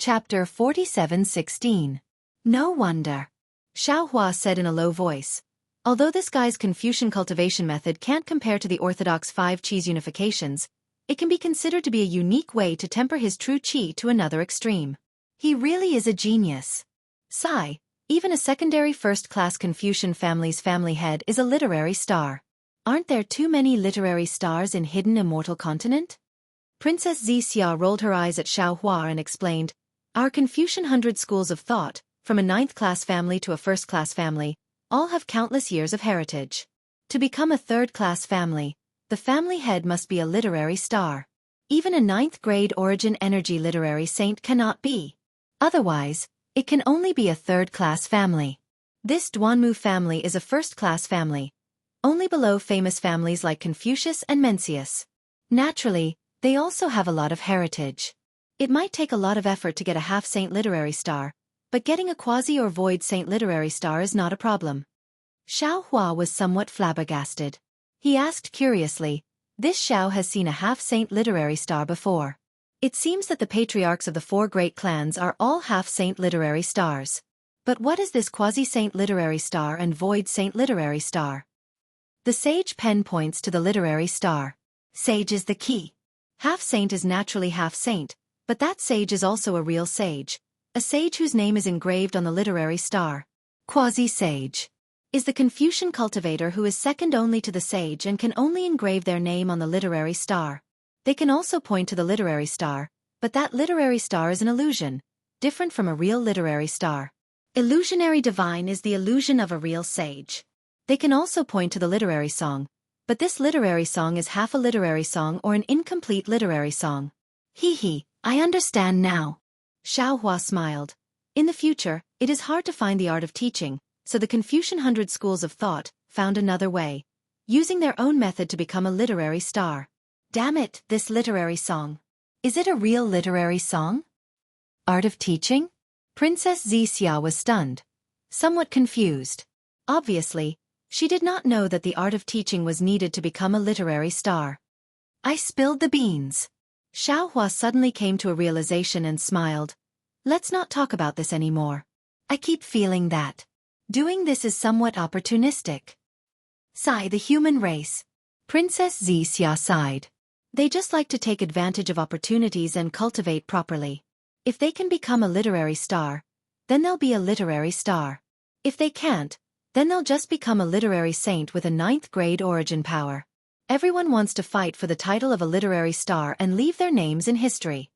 Chapter 47:16. No wonder. Xiaohua said in a low voice. Although this guy's Confucian cultivation method can't compare to the orthodox 5 qis unifications, it can be considered to be a unique way to temper his true qi to another extreme. He really is a genius. Sigh, even a secondary first-class Confucian family's family head is a literary star. Aren't there too many literary stars in hidden immortal continent? Princess Xianxia rolled her eyes at Xiaohua and explained, Our Confucian 100 schools of thought, from a 9th-class family to a 1st-class family, all have countless years of heritage. To become a 3rd-class family, the family head must be a literary star. Even a 9th-grade origin energy literary saint cannot be. Otherwise, it can only be a 3rd-class family. This Duanmu family is a 1st-class family, only below famous families like Confucius and Mencius. Naturally, they also have a lot of heritage. It might take a lot of effort to get a half-saint literary star, but getting a quasi or void saint literary star is not a problem. Xiaohua was somewhat flabbergasted. He asked curiously, this Xiao has seen a half-saint literary star before. It seems that the patriarchs of the 4 great clans are all half-saint literary stars. But what is this quasi-saint literary star and void saint literary star? The sage pen points to the literary star. Sage is the key. Half-saint is naturally half-saint, but that sage is also a real sage, a sage whose name is engraved on the literary star. Quasi-sage is the Confucian cultivator who is second only to the sage and can only engrave their name on the literary star. They can also point to the literary star, but that literary star is an illusion, different from a real literary star. Illusionary divine is the illusion of a real sage. They can also point to the literary song, but this literary song is half a literary song or an incomplete literary song. Hee, I understand now. Xiaohua smiled. In the future, it is hard to find the art of teaching, so the Confucian 100 schools of thought found another way, using their own method to become a literary star. Damn it, this literary song. Is it a real literary song? Art of teaching? Princess Xianxia was stunned, somewhat confused. Obviously, she did not know that the art of teaching was needed to become a literary star. I spilled the beans. Xiaohua suddenly came to a realization and smiled. Let's not talk about this anymore. I keep feeling that doing this is somewhat opportunistic. Sigh, the human race. Princess Xianxia sighed. They just like to take advantage of opportunities and cultivate properly. If they can become a literary star, then they'll be a literary star. If they can't, then they'll just become a literary saint with a 9th-grade origin power. Everyone wants to fight for the title of a literary star and leave their names in history.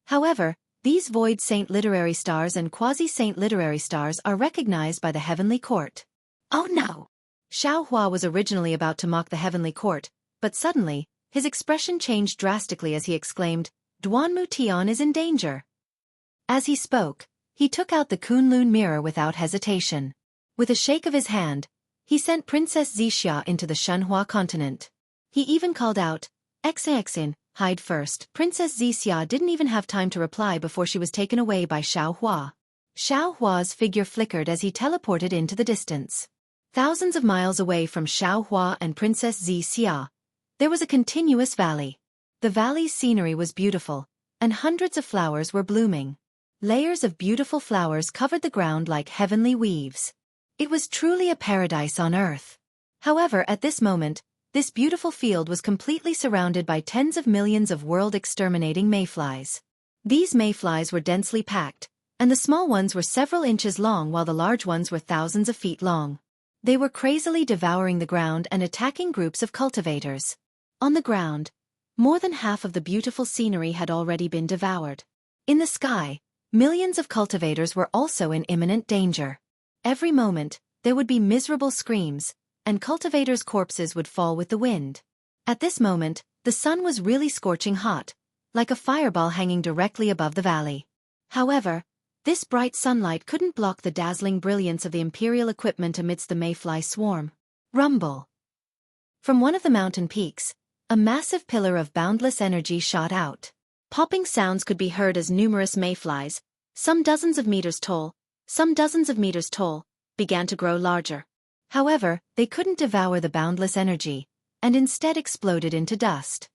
However, these void saint literary stars and quasi-saint literary stars are recognized by the heavenly court. Oh no! Xiaohua was originally about to mock the heavenly court, but suddenly, his expression changed drastically as he exclaimed, Duanmu Tian is in danger. As he spoke, he took out the Kunlun mirror without hesitation. With a shake of his hand, he sent Princess Xianxia into the Shenhua continent. He even called out, Xin, hide first. Princess Xianxia didn't even have time to reply before she was taken away by Xiaohua. Xiaohua's figure flickered as he teleported into the distance. Thousands of miles away from Xiaohua and Princess Xianxia, there was a continuous valley. The valley's scenery was beautiful, and hundreds of flowers were blooming. Layers of beautiful flowers covered the ground like heavenly weaves. It was truly a paradise on earth. However, at this moment, this beautiful field was completely surrounded by tens of millions of world-exterminating mayflies. These mayflies were densely packed, and the small ones were several inches long while the large ones were thousands of feet long. They were crazily devouring the ground and attacking groups of cultivators. On the ground, more than half of the beautiful scenery had already been devoured. In the sky, millions of cultivators were also in imminent danger. Every moment, there would be miserable screams, and cultivators' corpses would fall with the wind. At this moment, the sun was really scorching hot, like a fireball hanging directly above the valley. However, this bright sunlight couldn't block the dazzling brilliance of the imperial equipment amidst the mayfly swarm. Rumble. From one of the mountain peaks, a massive pillar of boundless energy shot out. Popping sounds could be heard as numerous mayflies, some dozens of meters tall, began to grow larger. However, they couldn't devour the boundless energy, and instead exploded into dust.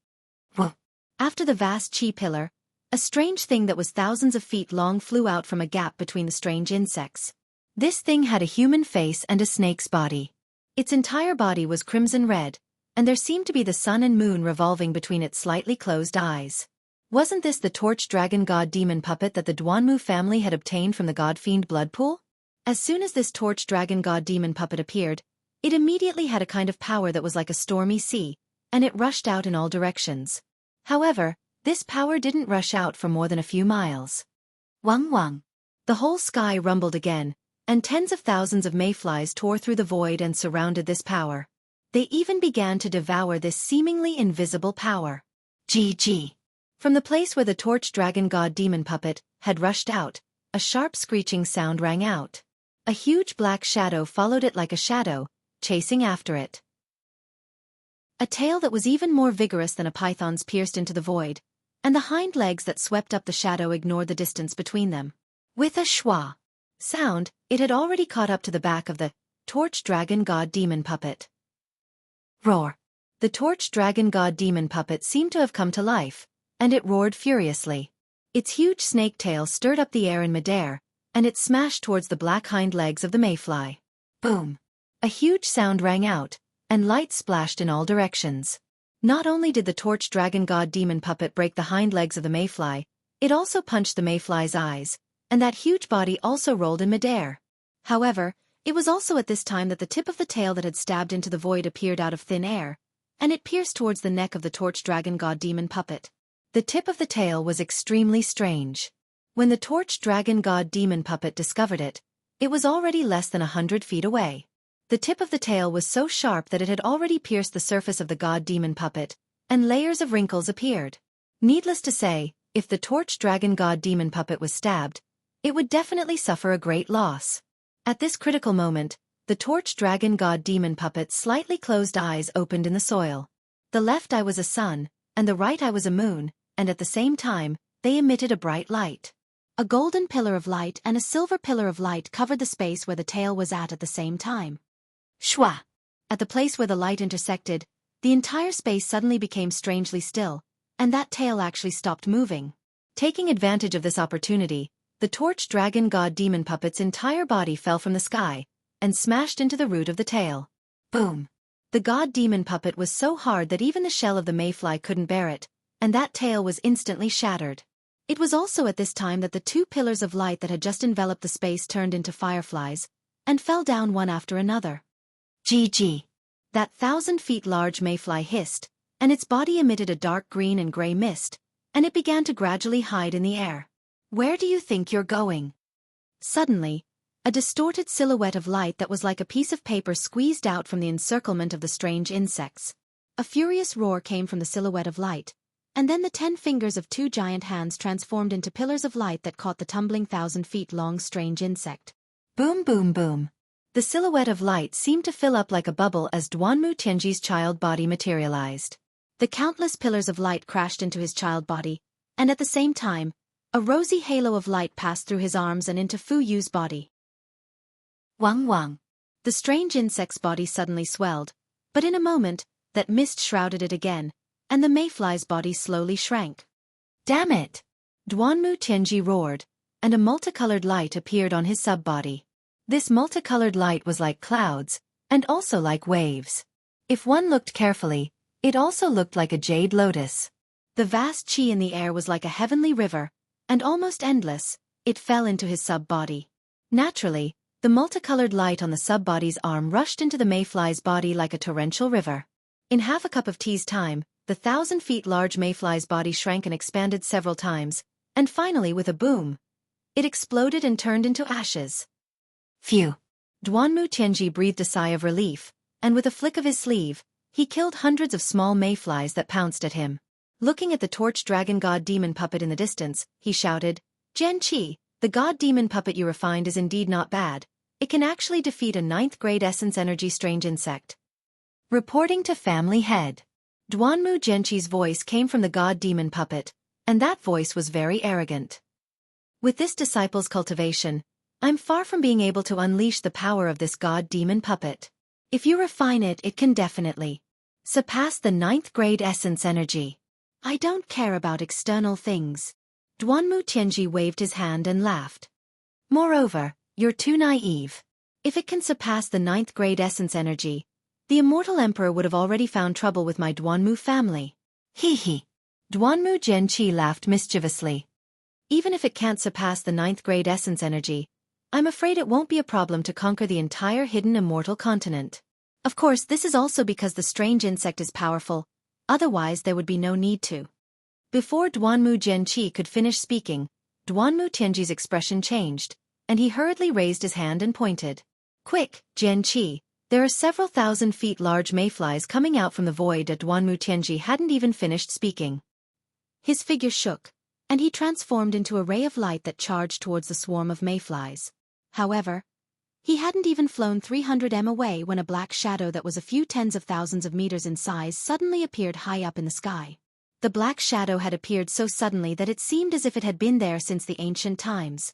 After the vast chi pillar, A strange thing that was thousands of feet long flew out from a gap between the strange insects. This thing had a human face and a snake's body. Its entire body was crimson red, and there seemed to be the sun and moon revolving between its slightly closed eyes. Wasn't this the torch dragon god demon puppet that the Duanmu family had obtained from the god-fiend blood pool? As soon as this torch dragon god demon puppet appeared, it immediately had a kind of power that was like a stormy sea, and it rushed out in all directions. However, this power didn't rush out for more than a few miles. Wang wang. The whole sky rumbled again, and tens of thousands of mayflies tore through the void and surrounded this power. They even began to devour this seemingly invisible power. GG. From the place where the torch dragon god demon puppet had rushed out, a sharp screeching sound rang out. A huge black shadow followed it like a shadow, chasing after it. A tail that was even more vigorous than a python's pierced into the void, and the hind legs that swept up the shadow ignored the distance between them. With a schwa sound, it had already caught up to the back of the torch dragon god demon puppet. Roar. The torch dragon god demon puppet seemed to have come to life, and it roared furiously. Its huge snake tail stirred up the air in midair, and it smashed towards the black hind legs of the mayfly. Boom! A huge sound rang out, and light splashed in all directions. Not only did the torch dragon god demon puppet break the hind legs of the mayfly, it also punched the mayfly's eyes, and that huge body also rolled in midair. However, it was also at this time that the tip of the tail that had stabbed into the void appeared out of thin air, and it pierced towards the neck of the torch dragon god demon puppet. The tip of the tail was extremely strange. When the torch dragon god demon puppet discovered it, it was already less than 100 feet away. The tip of the tail was so sharp that it had already pierced the surface of the god demon puppet, and layers of wrinkles appeared. Needless to say, if the torch dragon god demon puppet was stabbed, it would definitely suffer a great loss. At this critical moment, the torch dragon god demon puppet's slightly closed eyes opened in the soil. The left eye was a sun, and the right eye was a moon, and at the same time, they emitted a bright light. A golden pillar of light and a silver pillar of light covered the space where the tail was at the same time. Shwa! At the place where the light intersected, the entire space suddenly became strangely still, and that tail actually stopped moving. Taking advantage of this opportunity, the torch dragon god demon puppet's entire body fell from the sky, and smashed into the root of the tail. Boom! The god demon puppet was so hard that even the shell of the mayfly couldn't bear it, and that tail was instantly shattered. It was also at this time that the two pillars of light that had just enveloped the space turned into fireflies, and fell down one after another. GG. That 1,000 feet large mayfly hissed, and its body emitted a dark green and gray mist, and it began to gradually hide in the air. Where do you think you're going? Suddenly, a distorted silhouette of light that was like a piece of paper squeezed out from the encirclement of the strange insects. A furious roar came from the silhouette of light, and then the 10 fingers of 2 giant hands transformed into pillars of light that caught the tumbling 1,000 feet long strange insect. Boom boom boom. The silhouette of light seemed to fill up like a bubble as Duanmu Tianji's child body materialized. The countless pillars of light crashed into his child body, and at the same time, a rosy halo of light passed through his arms and into Fu Yu's body. Wang wang. The strange insect's body suddenly swelled, but in a moment, that mist shrouded it again, and the mayfly's body slowly shrank. Damn it! Duanmu Tianji roared, and a multicolored light appeared on his sub-body. This multicolored light was like clouds, and also like waves. If one looked carefully, it also looked like a jade lotus. The vast chi in the air was like a heavenly river, and almost endless, it fell into his sub-body. Naturally, the multicolored light on the sub-body's arm rushed into the mayfly's body like a torrential river. In half a cup of tea's time, the 1,000 feet large mayfly's body shrank and expanded several times, and finally with a boom, it exploded and turned into ashes. Phew! Duanmu Tianji breathed a sigh of relief, and with a flick of his sleeve, he killed hundreds of small mayflies that pounced at him. Looking at the torch dragon god demon puppet in the distance, he shouted, "Jianghu, the god demon puppet you refined is indeed not bad. It can actually defeat a 9th grade essence energy strange insect." Reporting to family head. Duanmu Jianghu's voice came from the god demon puppet, and that voice was very arrogant. With this disciple's cultivation, I'm far from being able to unleash the power of this god demon puppet. If you refine it, it can definitely surpass the 9th grade essence energy. I don't care about external things. Duanmu Tianji waved his hand and laughed. Moreover, you're too naive. If it can surpass the 9th grade essence energy, the Immortal Emperor would have already found trouble with my Duanmu family. Hee hee. Duanmu Jianqi laughed mischievously. Even if it can't surpass the 9th grade essence energy, I'm afraid it won't be a problem to conquer the entire hidden immortal continent. Of course, this is also because the strange insect is powerful, otherwise there would be no need to. Before Duanmu Jianqi could finish speaking, Duanmu Tianji's expression changed, and he hurriedly raised his hand and pointed. Quick, Jianqi, there are several thousand feet large mayflies coming out from the void. Duanmu Tianji hadn't even finished speaking. His figure shook, and he transformed into a ray of light that charged towards the swarm of mayflies. However, he hadn't even flown 300 m away when a black shadow that was a few tens of thousands of meters in size suddenly appeared high up in the sky. The black shadow had appeared so suddenly that it seemed as if it had been there since the ancient times.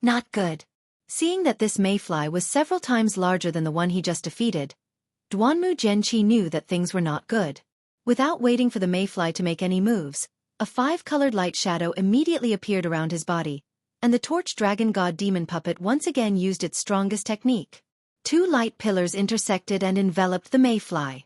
Not good. Seeing that this mayfly was several times larger than the one he just defeated, Duanmu Jianqi knew that things were not good. Without waiting for the mayfly to make any moves, a 5-colored light shadow immediately appeared around his body, and the torch dragon god demon puppet once again used its strongest technique. 2 light pillars intersected and enveloped the mayfly.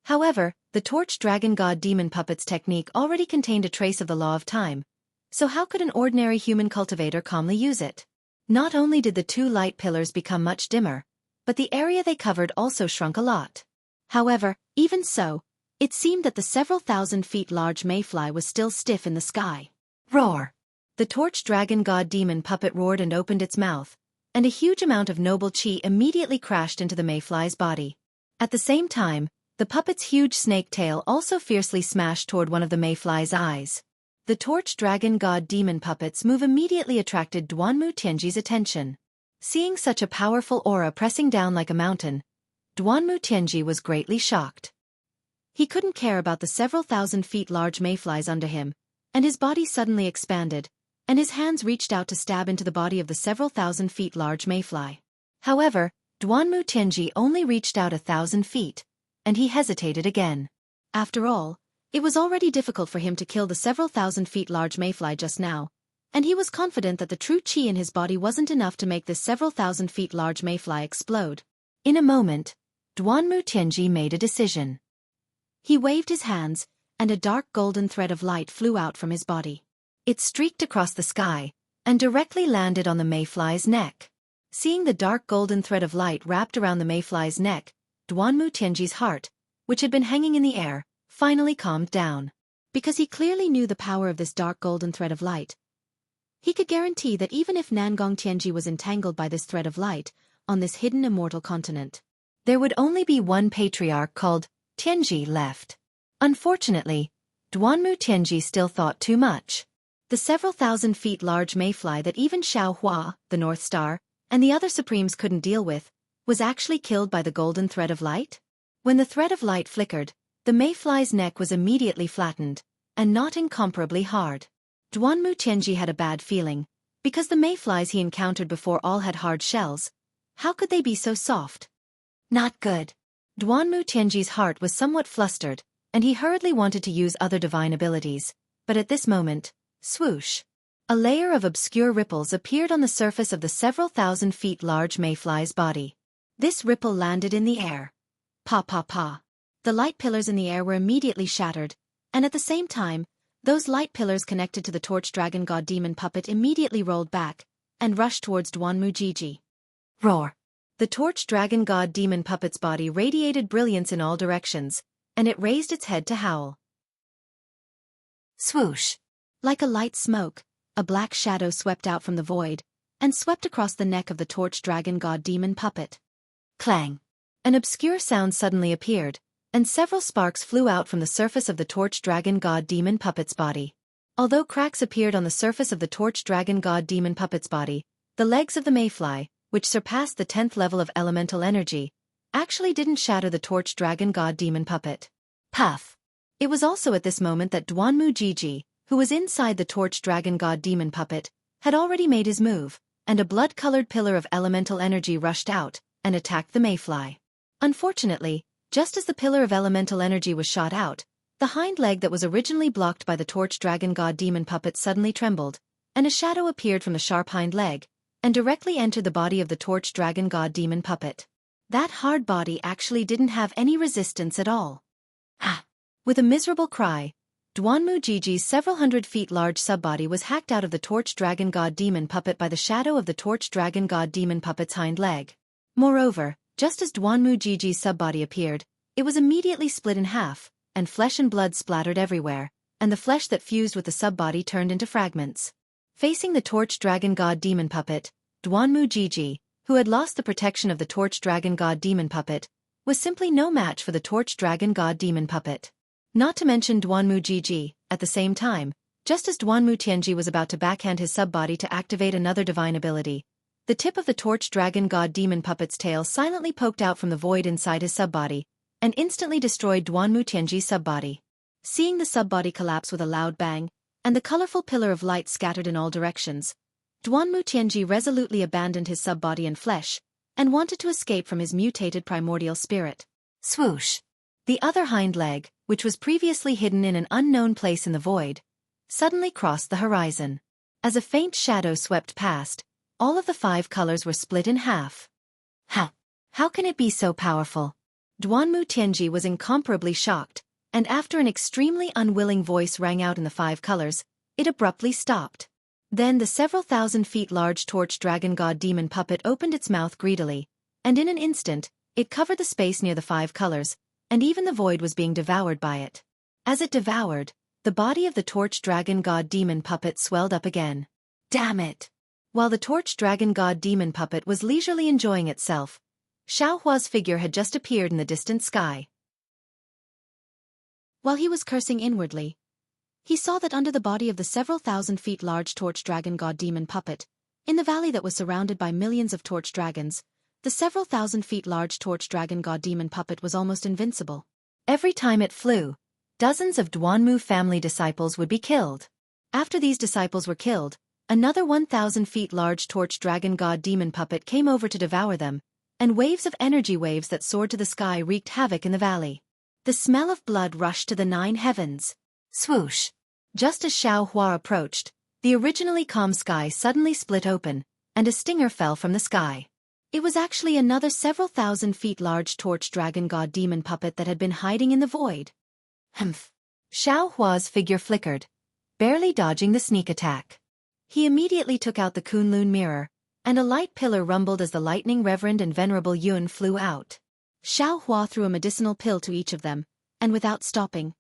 However, the torch dragon god demon puppet's technique already contained a trace of the law of time, so how could an ordinary human cultivator calmly use it? Not only did the 2 light pillars become much dimmer, but the area they covered also shrunk a lot. However, even so, it seemed that the several thousand feet large mayfly was still stiff in the sky. Roar! The torch dragon god demon puppet roared and opened its mouth, and a huge amount of noble chi immediately crashed into the mayfly's body. At the same time, the puppet's huge snake tail also fiercely smashed toward one of the mayfly's eyes. The torch dragon god demon puppet's move immediately attracted Duanmu Tianji's attention. Seeing such a powerful aura pressing down like a mountain, Duanmu Tianji was greatly shocked. He couldn't care about the several thousand feet large mayflies under him, and his body suddenly expanded, and his hands reached out to stab into the body of the several thousand feet large mayfly. However, Duanmu Tianji only reached out 1,000 feet, and he hesitated again. After all, it was already difficult for him to kill the several thousand feet large mayfly just now, and he was confident that the true chi in his body wasn't enough to make this several thousand feet large mayfly explode. In a moment, Duanmu Tianji made a decision. He waved his hands, and a dark golden thread of light flew out from his body. It streaked across the sky, and directly landed on the mayfly's neck. Seeing the dark golden thread of light wrapped around the mayfly's neck, Duanmu Tianji's heart, which had been hanging in the air, finally calmed down. Because he clearly knew the power of this dark golden thread of light, he could guarantee that even if Nangong Tianji was entangled by this thread of light, on this hidden immortal continent, there would only be one patriarch called Tianji left. Unfortunately, Duanmu Tianji still thought too much. The several thousand feet large mayfly that even Xianxia, the North Star, and the other supremes couldn't deal with, was actually killed by the golden thread of light? When the thread of light flickered, the mayfly's neck was immediately flattened, and not incomparably hard. Duanmu Tianji had a bad feeling, because the mayflies he encountered before all had hard shells. How could they be so soft? Not good. Duanmu Tianji's heart was somewhat flustered, and he hurriedly wanted to use other divine abilities, but at this moment, swoosh! A layer of obscure ripples appeared on the surface of the several thousand feet large mayfly's body. This ripple landed in the air. Pa pa pa. The light pillars in the air were immediately shattered, and at the same time, those light pillars connected to the torch dragon god demon puppet immediately rolled back, and rushed towards Duanmu Jiji. Roar! The torch dragon god demon puppet's body radiated brilliance in all directions, and it raised its head to howl. Swoosh! Like a light smoke, a black shadow swept out from the void, and swept across the neck of the torch dragon god demon puppet. Clang! An obscure sound suddenly appeared, and several sparks flew out from the surface of the torch dragon god demon puppet's body. Although cracks appeared on the surface of the torch dragon god demon puppet's body, the legs of the mayfly, which surpassed the 10th level of elemental energy, actually didn't shatter the torch dragon god demon puppet. Puff! It was also at this moment that Duanmu Jiji, who was inside the torch dragon god demon puppet, had already made his move, and a blood-colored pillar of elemental energy rushed out and attacked the mayfly. Unfortunately, just as the pillar of elemental energy was shot out, The hind leg that was originally blocked by the torch dragon god demon puppet suddenly trembled, and a shadow appeared from the sharp hind leg, and directly entered the body of the torch dragon god demon puppet. That hard body actually didn't have any resistance at all. Ha! With a miserable cry, Duanmu Jiji's several hundred feet large subbody was hacked out of the torch dragon god demon puppet by the shadow of the torch dragon god demon puppet's hind leg. Moreover, just as Duanmu Jiji's subbody appeared, it was immediately split in half, and flesh and blood splattered everywhere, and the flesh that fused with the subbody turned into fragments. Facing the torch dragon god demon puppet, Duanmu Jiji, who had lost the protection of the torch dragon god demon puppet, was simply no match for the torch dragon god demon puppet. Not to mention Duanmu Jiji, at the same time, just as Duanmu Tianji was about to backhand his subbody to activate another divine ability, the tip of the torch dragon god demon puppet's tail silently poked out from the void inside his subbody, and instantly destroyed Duanmu Tianji's subbody. Seeing the subbody collapse with a loud bang, and the colorful pillar of light scattered in all directions, Duanmu Tianji resolutely abandoned his subbody and flesh, and wanted to escape from his mutated primordial spirit. Swoosh! The other hind leg, which was previously hidden in an unknown place in the void, suddenly crossed the horizon. As a faint shadow swept past, all of the 5 colors were split in half. How can it be so powerful? Duanmu Tianji was incomparably shocked, and after an extremely unwilling voice rang out in the 5 colors, it abruptly stopped. Then the several thousand feet large torch dragon god demon puppet opened its mouth greedily, and in an instant, it covered the space near the 5 colors, and even the void was being devoured by it. As it devoured, the body of the torch dragon god demon puppet swelled up again. Damn it! While the torch dragon god demon puppet was leisurely enjoying itself, Xiaohua's figure had just appeared in the distant sky. While he was cursing inwardly, he saw that under the body of the several thousand feet large torch dragon god demon puppet, in the valley that was surrounded by millions of torch dragons, the several thousand feet large torch dragon god demon puppet was almost invincible. Every time it flew, dozens of Duanmu family disciples would be killed. After these disciples were killed, another 1,000 feet large torch dragon god demon puppet came over to devour them, and waves of energy waves that soared to the sky wreaked havoc in the valley. The smell of blood rushed to the 9 heavens. Swoosh! Just as Xiaohua approached, the originally calm sky suddenly split open, and a stinger fell from the sky. It was actually another several thousand feet large torch dragon god demon puppet that had been hiding in the void. Humph! Xiaohua's figure flickered, barely dodging the sneak attack. He immediately took out the Kunlun mirror, and a light pillar rumbled as the lightning reverend and venerable Yun flew out. Xiaohua threw a medicinal pill to each of them, and without stopping,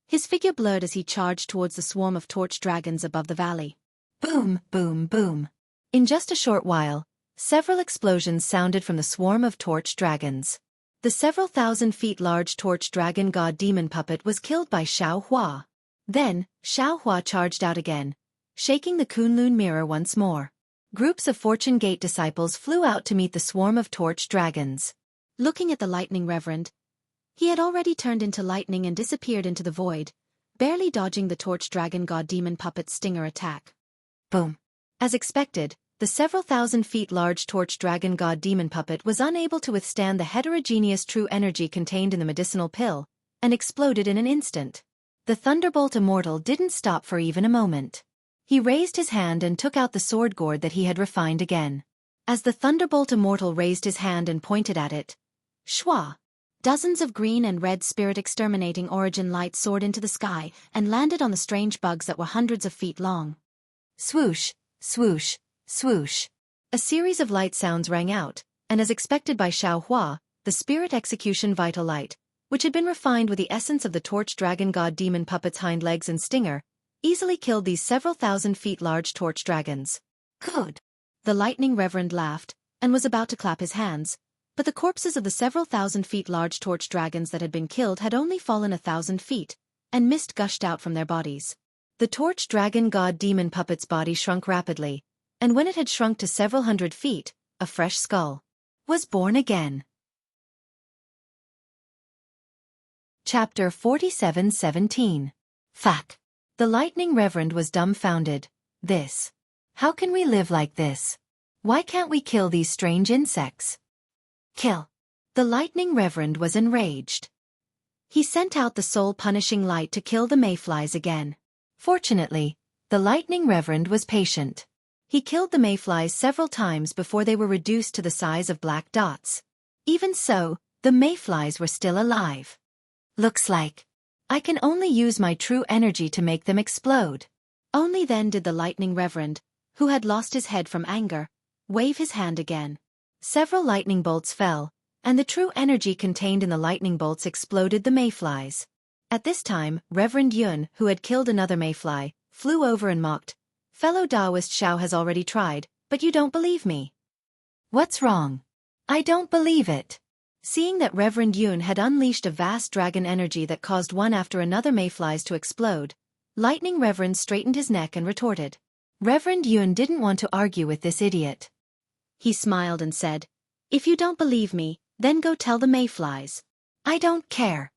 his figure blurred as he charged towards the swarm of torch dragons above the valley. Boom, boom, boom. In just a short while, several explosions sounded from the swarm of torch dragons. The several thousand feet large torch dragon god demon puppet was killed by Xiaohua. Then, Xiaohua charged out again, shaking the Kunlun mirror once more. Groups of Fortune Gate disciples flew out to meet the swarm of torch dragons. Looking at the lightning reverend, he had already turned into lightning and disappeared into the void, barely dodging the torch dragon god demon puppet's stinger attack. Boom! As expected, the several thousand feet large torch dragon god demon puppet was unable to withstand the heterogeneous true energy contained in the medicinal pill, and exploded in an instant. The thunderbolt Immortal didn't stop for even a moment. He raised his hand and took out the sword gourd that he had refined again. As the thunderbolt Immortal raised his hand and pointed at it, shwa! Dozens of green and red spirit-exterminating origin lights soared into the sky and landed on the strange bugs that were hundreds of feet long. Swoosh, swoosh, swoosh. A series of light sounds rang out, and as expected by Xiaohua, the spirit execution vital light, which had been refined with the essence of the torch dragon god demon puppet's hind legs and stinger, easily killed these several thousand feet large torch dragons. Good. The lightning reverend laughed, and was about to clap his hands, but the corpses of the several thousand feet large torch dragons that had been killed had only fallen 1,000 feet, and mist gushed out from their bodies. The torch dragon god demon puppet's body shrunk rapidly, and when it had shrunk to several hundred feet, a fresh skull was born again. Chapter 47:17. Fuck. The lightning reverend was dumbfounded. This. How can we live like this? Why can't we kill these strange insects? Kill. The lightning reverend was enraged. He sent out the soul-punishing light to kill the mayflies again. Fortunately, the lightning reverend was patient. He killed the mayflies several times before they were reduced to the size of black dots. Even so, the mayflies were still alive. Looks like I can only use my true energy to make them explode. Only then did the lightning reverend, who had lost his head from anger, wave his hand again. Several lightning bolts fell, and the true energy contained in the lightning bolts exploded the mayflies. At this time, Reverend Yun, who had killed another mayfly, flew over and mocked, "Fellow Taoist Xiao has already tried, but you don't believe me. What's wrong? I don't believe it." Seeing that Reverend Yun had unleashed a vast dragon energy that caused one after another mayflies to explode, Lightning Reverend straightened his neck and retorted. Reverend Yun didn't want to argue with this idiot. He smiled and said, "If you don't believe me, then go tell the mayflies. I don't care."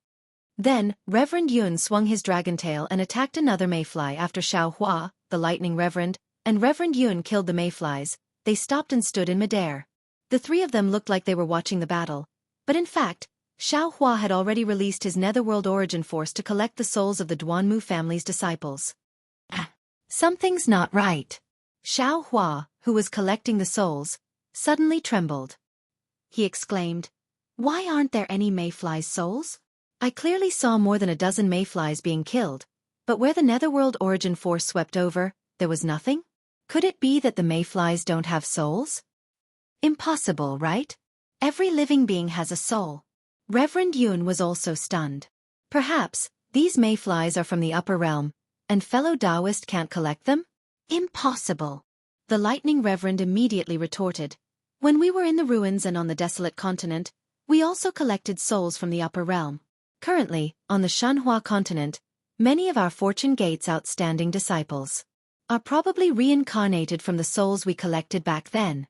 Then, Reverend Yun swung his dragon tail and attacked another mayfly. After Xianxia, the lightning reverend, and Reverend Yun killed the mayflies, they stopped and stood in midair. The three of them looked like they were watching the battle, but in fact, Xianxia had already released his netherworld origin force to collect the souls of the Duanmu family's disciples. Something's not right. Xianxia, who was collecting the souls, suddenly trembled. He exclaimed, "Why aren't there any mayflies' souls? I clearly saw more than a dozen mayflies being killed, but where the netherworld origin force swept over, there was nothing? Could it be that the mayflies don't have souls? Impossible, right? Every living being has a soul." Reverend Yun was also stunned. Perhaps, these mayflies are from the upper realm, and fellow Taoist can't collect them? Impossible. The lightning reverend immediately retorted, "When we were in the ruins and on the desolate continent, we also collected souls from the upper realm. Currently, on the Shanhua continent, many of our Fortune Gate's outstanding disciples are probably reincarnated from the souls we collected back then."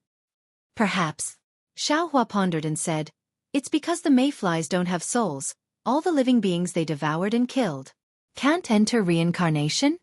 Perhaps. Xiaohua pondered and said, "It's because the mayflies don't have souls, all the living beings they devoured and killed can't enter reincarnation?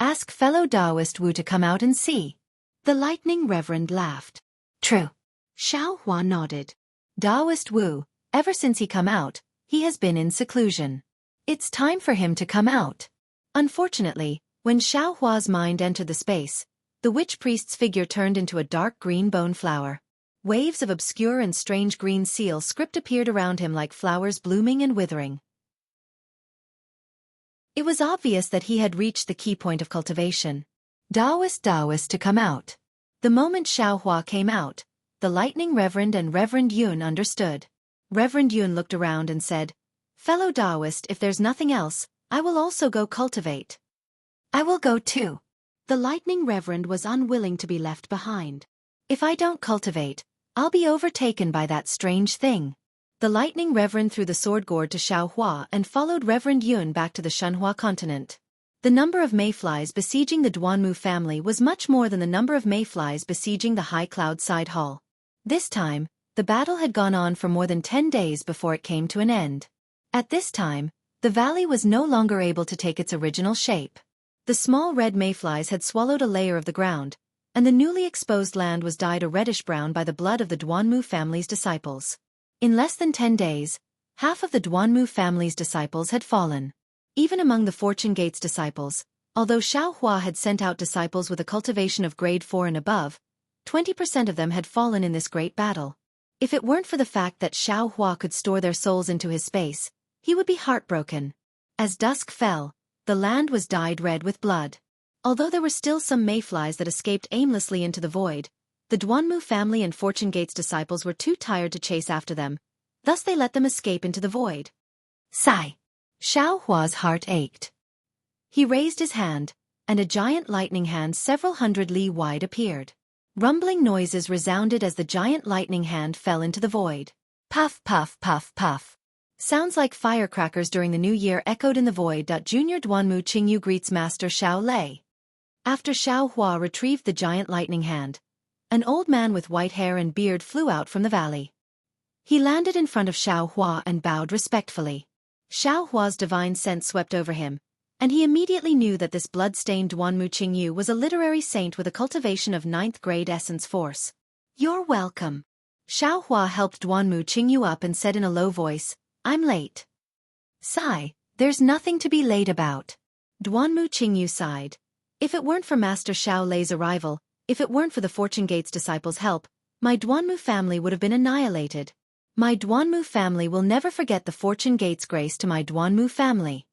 Ask fellow Taoist Wu to come out and see." The lightning reverend laughed. "True." Xiaohua nodded. "Taoist Wu, ever since he come out, he has been in seclusion. It's time for him to come out." Unfortunately, when Xiaohua's mind entered the space, the witch priest's figure turned into a dark green bone flower. Waves of obscure and strange green seal script appeared around him like flowers blooming and withering. It was obvious that he had reached the key point of cultivation. Taoist to come out. The moment Xiaohua came out, the lightning reverend and Reverend Yun understood. Reverend Yun looked around and said, "Fellow Taoist, if there's nothing else, I will also go cultivate." "I will go too." The lightning reverend was unwilling to be left behind. "If I don't cultivate, I'll be overtaken by that strange thing." The lightning reverend threw the sword gourd to Xiaohua and followed Reverend Yun back to the Shanhua continent. The number of mayflies besieging the Duanmu family was much more than the number of mayflies besieging the High Cloud Side Hall. This time, the battle had gone on for more than 10 days before it came to an end. At this time, the valley was no longer able to take its original shape. The small red mayflies had swallowed a layer of the ground, and the newly exposed land was dyed a reddish-brown by the blood of the Duanmu family's disciples. In less than 10 days, half of the Duanmu family's disciples had fallen. Even among the Fortune Gate's disciples, although Xiaohua had sent out disciples with a cultivation of grade 4 and above, 20% of them had fallen in this great battle. If it weren't for the fact that Xiaohua could store their souls into his space, he would be heartbroken. As dusk fell, the land was dyed red with blood. Although there were still some mayflies that escaped aimlessly into the void, the Duanmu family and Fortune Gate's disciples were too tired to chase after them, thus they let them escape into the void. Sigh. Xiaohua's heart ached. He raised his hand, and a giant lightning hand several hundred li wide appeared. Rumbling noises resounded as the giant lightning hand fell into the void. Puff puff puff puff. Sounds like firecrackers during the new year echoed in the void. Junior Duanmu Qingyu greets Master Xiao Lei. After Xiaohua retrieved the giant lightning hand, an old man with white hair and beard flew out from the valley. He landed in front of Xiaohua and bowed respectfully. Xiaohua's divine sense swept over him, and he immediately knew that this blood-stained Duanmu Qingyu was a literary saint with a cultivation of 9th grade essence force. "You're welcome." Xiaohua helped Duanmu Qingyu up and said in a low voice, "I'm late." Sigh, there's nothing to be late about. Duanmu Qingyu sighed. If it weren't for Master Xiao Lei's arrival, if it weren't for the Fortune Gate's disciples' help, my Duanmu family would have been annihilated. My Duanmu family will never forget the Fortune Gate's grace to my Duanmu family.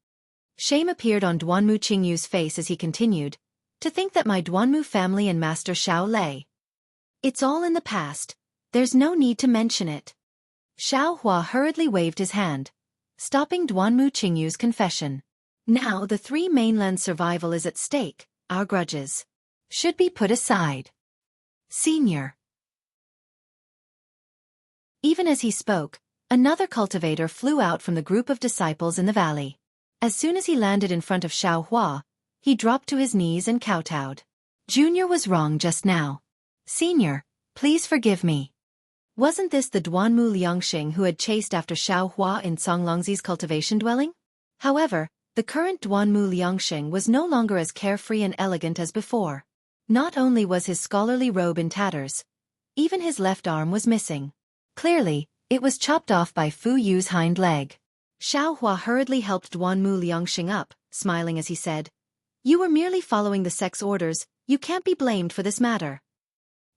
Shame appeared on Duanmu Qingyu's face as he continued. To think that my Duanmu family and Master Xiao Lei. It's all in the past. There's no need to mention it. Xiao Hua hurriedly waved his hand, stopping Duanmu Qingyu's confession. Now the three mainlands' survival is at stake. Our grudges should be put aside. Senior. Even as he spoke, another cultivator flew out from the group of disciples in the valley. As soon as he landed in front of Xiao Hua, he dropped to his knees and kowtowed. Junior was wrong just now. Senior, please forgive me. Wasn't this the Duanmu Liangxing who had chased after Xiao Hua in Songlongzi's cultivation dwelling? However, the current Duanmu Liangxing was no longer as carefree and elegant as before. Not only was his scholarly robe in tatters, even his left arm was missing. Clearly, it was chopped off by Fu Yu's hind leg. Xiao Hua hurriedly helped Duanmu Liangxing up, smiling as he said, "You were merely following the sect's orders, you can't be blamed for this matter."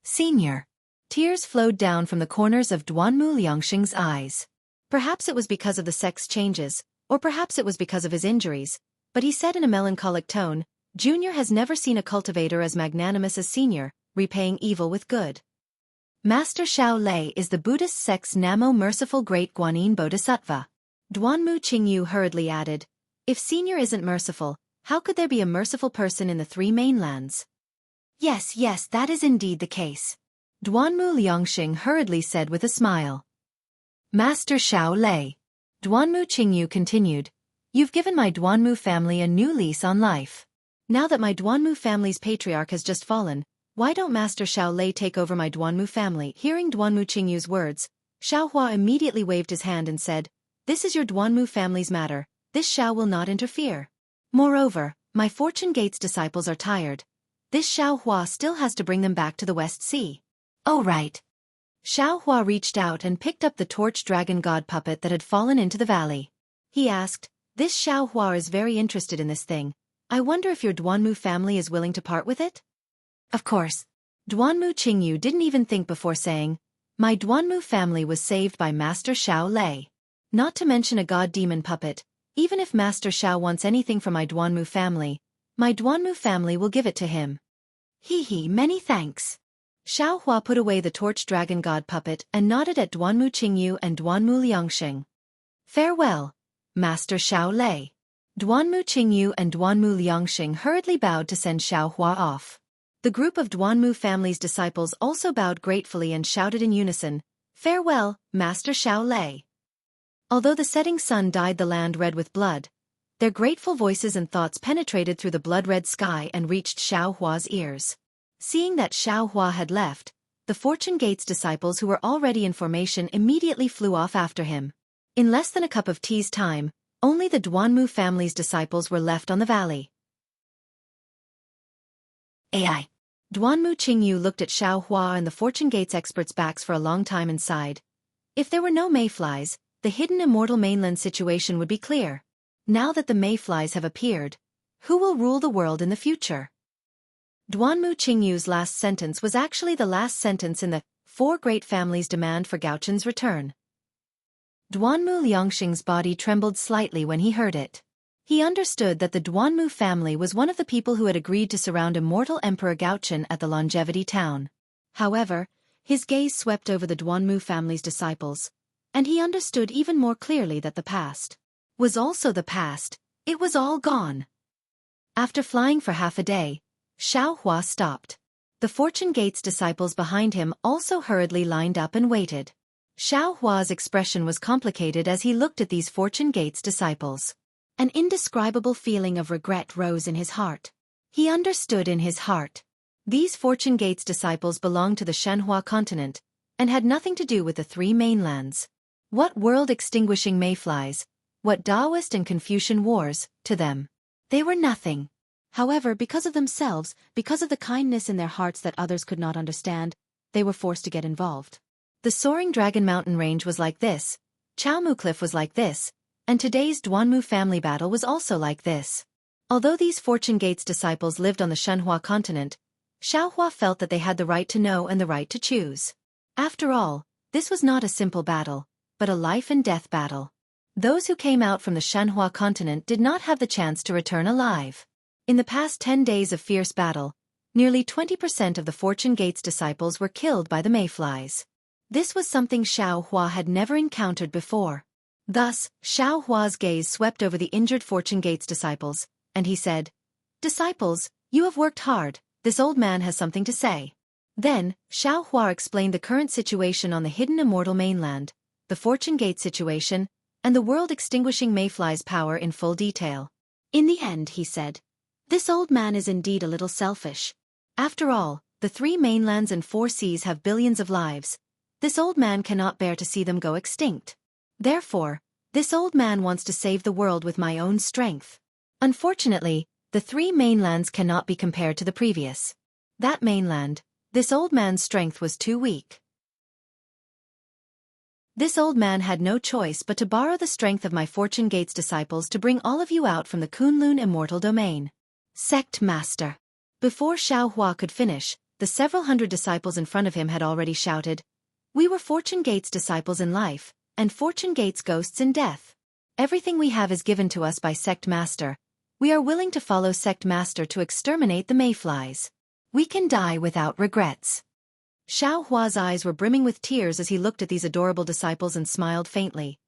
Senior. Tears flowed down from the corners of Duanmu Liangxing's eyes. Perhaps it was because of the sect's changes, or perhaps it was because of his injuries, but he said in a melancholic tone, "Junior has never seen a cultivator as magnanimous as Senior, repaying evil with good." Master Xiao Lei is the Buddhist sect's Namo merciful great Guanyin Bodhisattva. Duanmu Qingyu hurriedly added, "If Senior isn't merciful, how could there be a merciful person in the three mainlands?" Yes, that is indeed the case. Duanmu Liangxing hurriedly said with a smile. Master Xiao Lei. Duanmu Qingyu continued, "You've given my Duanmu family a new lease on life. Now that my Duanmu family's patriarch has just fallen, why don't Master Xiao Lei take over my Duanmu family?" Hearing Duanmu Qingyu's words, Xiao Hua immediately waved his hand and said, "This is your Duanmu family's matter, this Xiao will not interfere. Moreover, my Fortune Gate's disciples are tired. This Xiao Hua still has to bring them back to the West Sea." "Oh right." Xiao Hua reached out and picked up the torch dragon god puppet that had fallen into the valley. He asked, "This Xiao Hua is very interested in this thing. I wonder if your Duanmu family is willing to part with it?" Of course. Duanmu Qingyu didn't even think before saying, "My Duanmu family was saved by Master Xiao Lei. Not to mention a god-demon puppet, even if Master Xiao wants anything from my Duanmu family will give it to him." Hee, many thanks. Xiao Hua put away the torch dragon god puppet and nodded at Duanmu Qingyu and Duanmu Liangxing. "Farewell, Master Xiao Lei." Duanmu Qingyu and Duanmu Liangxing hurriedly bowed to send Xiao Hua off. The group of Duanmu family's disciples also bowed gratefully and shouted in unison, "Farewell, Master Xiao Lei." Although the setting sun dyed the land red with blood, their grateful voices and thoughts penetrated through the blood-red sky and reached Xiao Hua's ears. Seeing that Xiao Hua had left, the Fortune Gate's disciples who were already in formation immediately flew off after him. In less than a cup of tea's time, only the Duanmu family's disciples were left on the valley. AI. Duanmu Qingyu looked at Xiao Hua and the Fortune Gate's experts' backs for a long time and sighed. If there were no mayflies, the hidden Immortal mainland situation would be clear. Now that the mayflies have appeared, who will rule the world in the future? Duanmu Qingyu's last sentence was actually the last sentence in the Four Great Families' demand for Gaochun's return. Duanmu Liangxing's body trembled slightly when he heard it. He understood that the Duanmu family was one of the people who had agreed to surround Immortal Emperor Gaochun at the Longevity Town. However, his gaze swept over the Duanmu family's disciples, and he understood even more clearly that the past was also the past. It was all gone. After flying for half a day, Xiao Hua stopped. The Fortune Gate's disciples behind him also hurriedly lined up and waited. Xiao Hua's expression was complicated as he looked at these Fortune Gate's disciples. An indescribable feeling of regret rose in his heart. He understood in his heart. These Fortune Gate's disciples belonged to the Shenhua continent, and had nothing to do with the three mainlands. What world-extinguishing mayflies, what Taoist and Confucian wars, to them. They were nothing. However, because of themselves, because of the kindness in their hearts that others could not understand, they were forced to get involved. The soaring Dragon Mountain range was like this, Chaomu Cliff was like this, And today's Duanmu family battle was also like this. Although these Fortune Gates disciples lived on the Shenhua continent, Xiaohua felt that they had the right to know and the right to choose. After all, this was not a simple battle, but a life-and-death battle. Those who came out from the Shenhua continent did not have the chance to return alive. In the past 10 days of fierce battle, nearly 20% of the Fortune Gates disciples were killed by the mayflies. This was something Xiaohua had never encountered before. Thus, Xiaohua's gaze swept over the injured Fortune Gates disciples, and he said, "Disciples, you have worked hard, this old man has something to say." Then, Xiaohua explained the current situation on the hidden Immortal mainland, the Fortune Gate situation, and the world-extinguishing mayfly's power in full detail. In the end, he said, "This old man is indeed a little selfish. After all, the 3 mainlands and 4 seas have billions of lives. This old man cannot bear to see them go extinct. Therefore, this old man wants to save the world with my own strength." Unfortunately, the 3 mainlands cannot be compared to the previous. That mainland, this old man's strength was too weak. This old man had no choice but to borrow the strength of my Fortune Gates disciples to bring all of you out from the Kunlun Immortal domain. Sect Master. Before Xiaohua could finish, the several hundred disciples in front of him had already shouted, "We were Fortune Gates disciples in life, and Fortune Gates ghosts in death. Everything we have is given to us by Sect Master. We are willing to follow Sect Master to exterminate the mayflies. We can die without regrets." Xiaohua's eyes were brimming with tears as he looked at these adorable disciples and smiled faintly.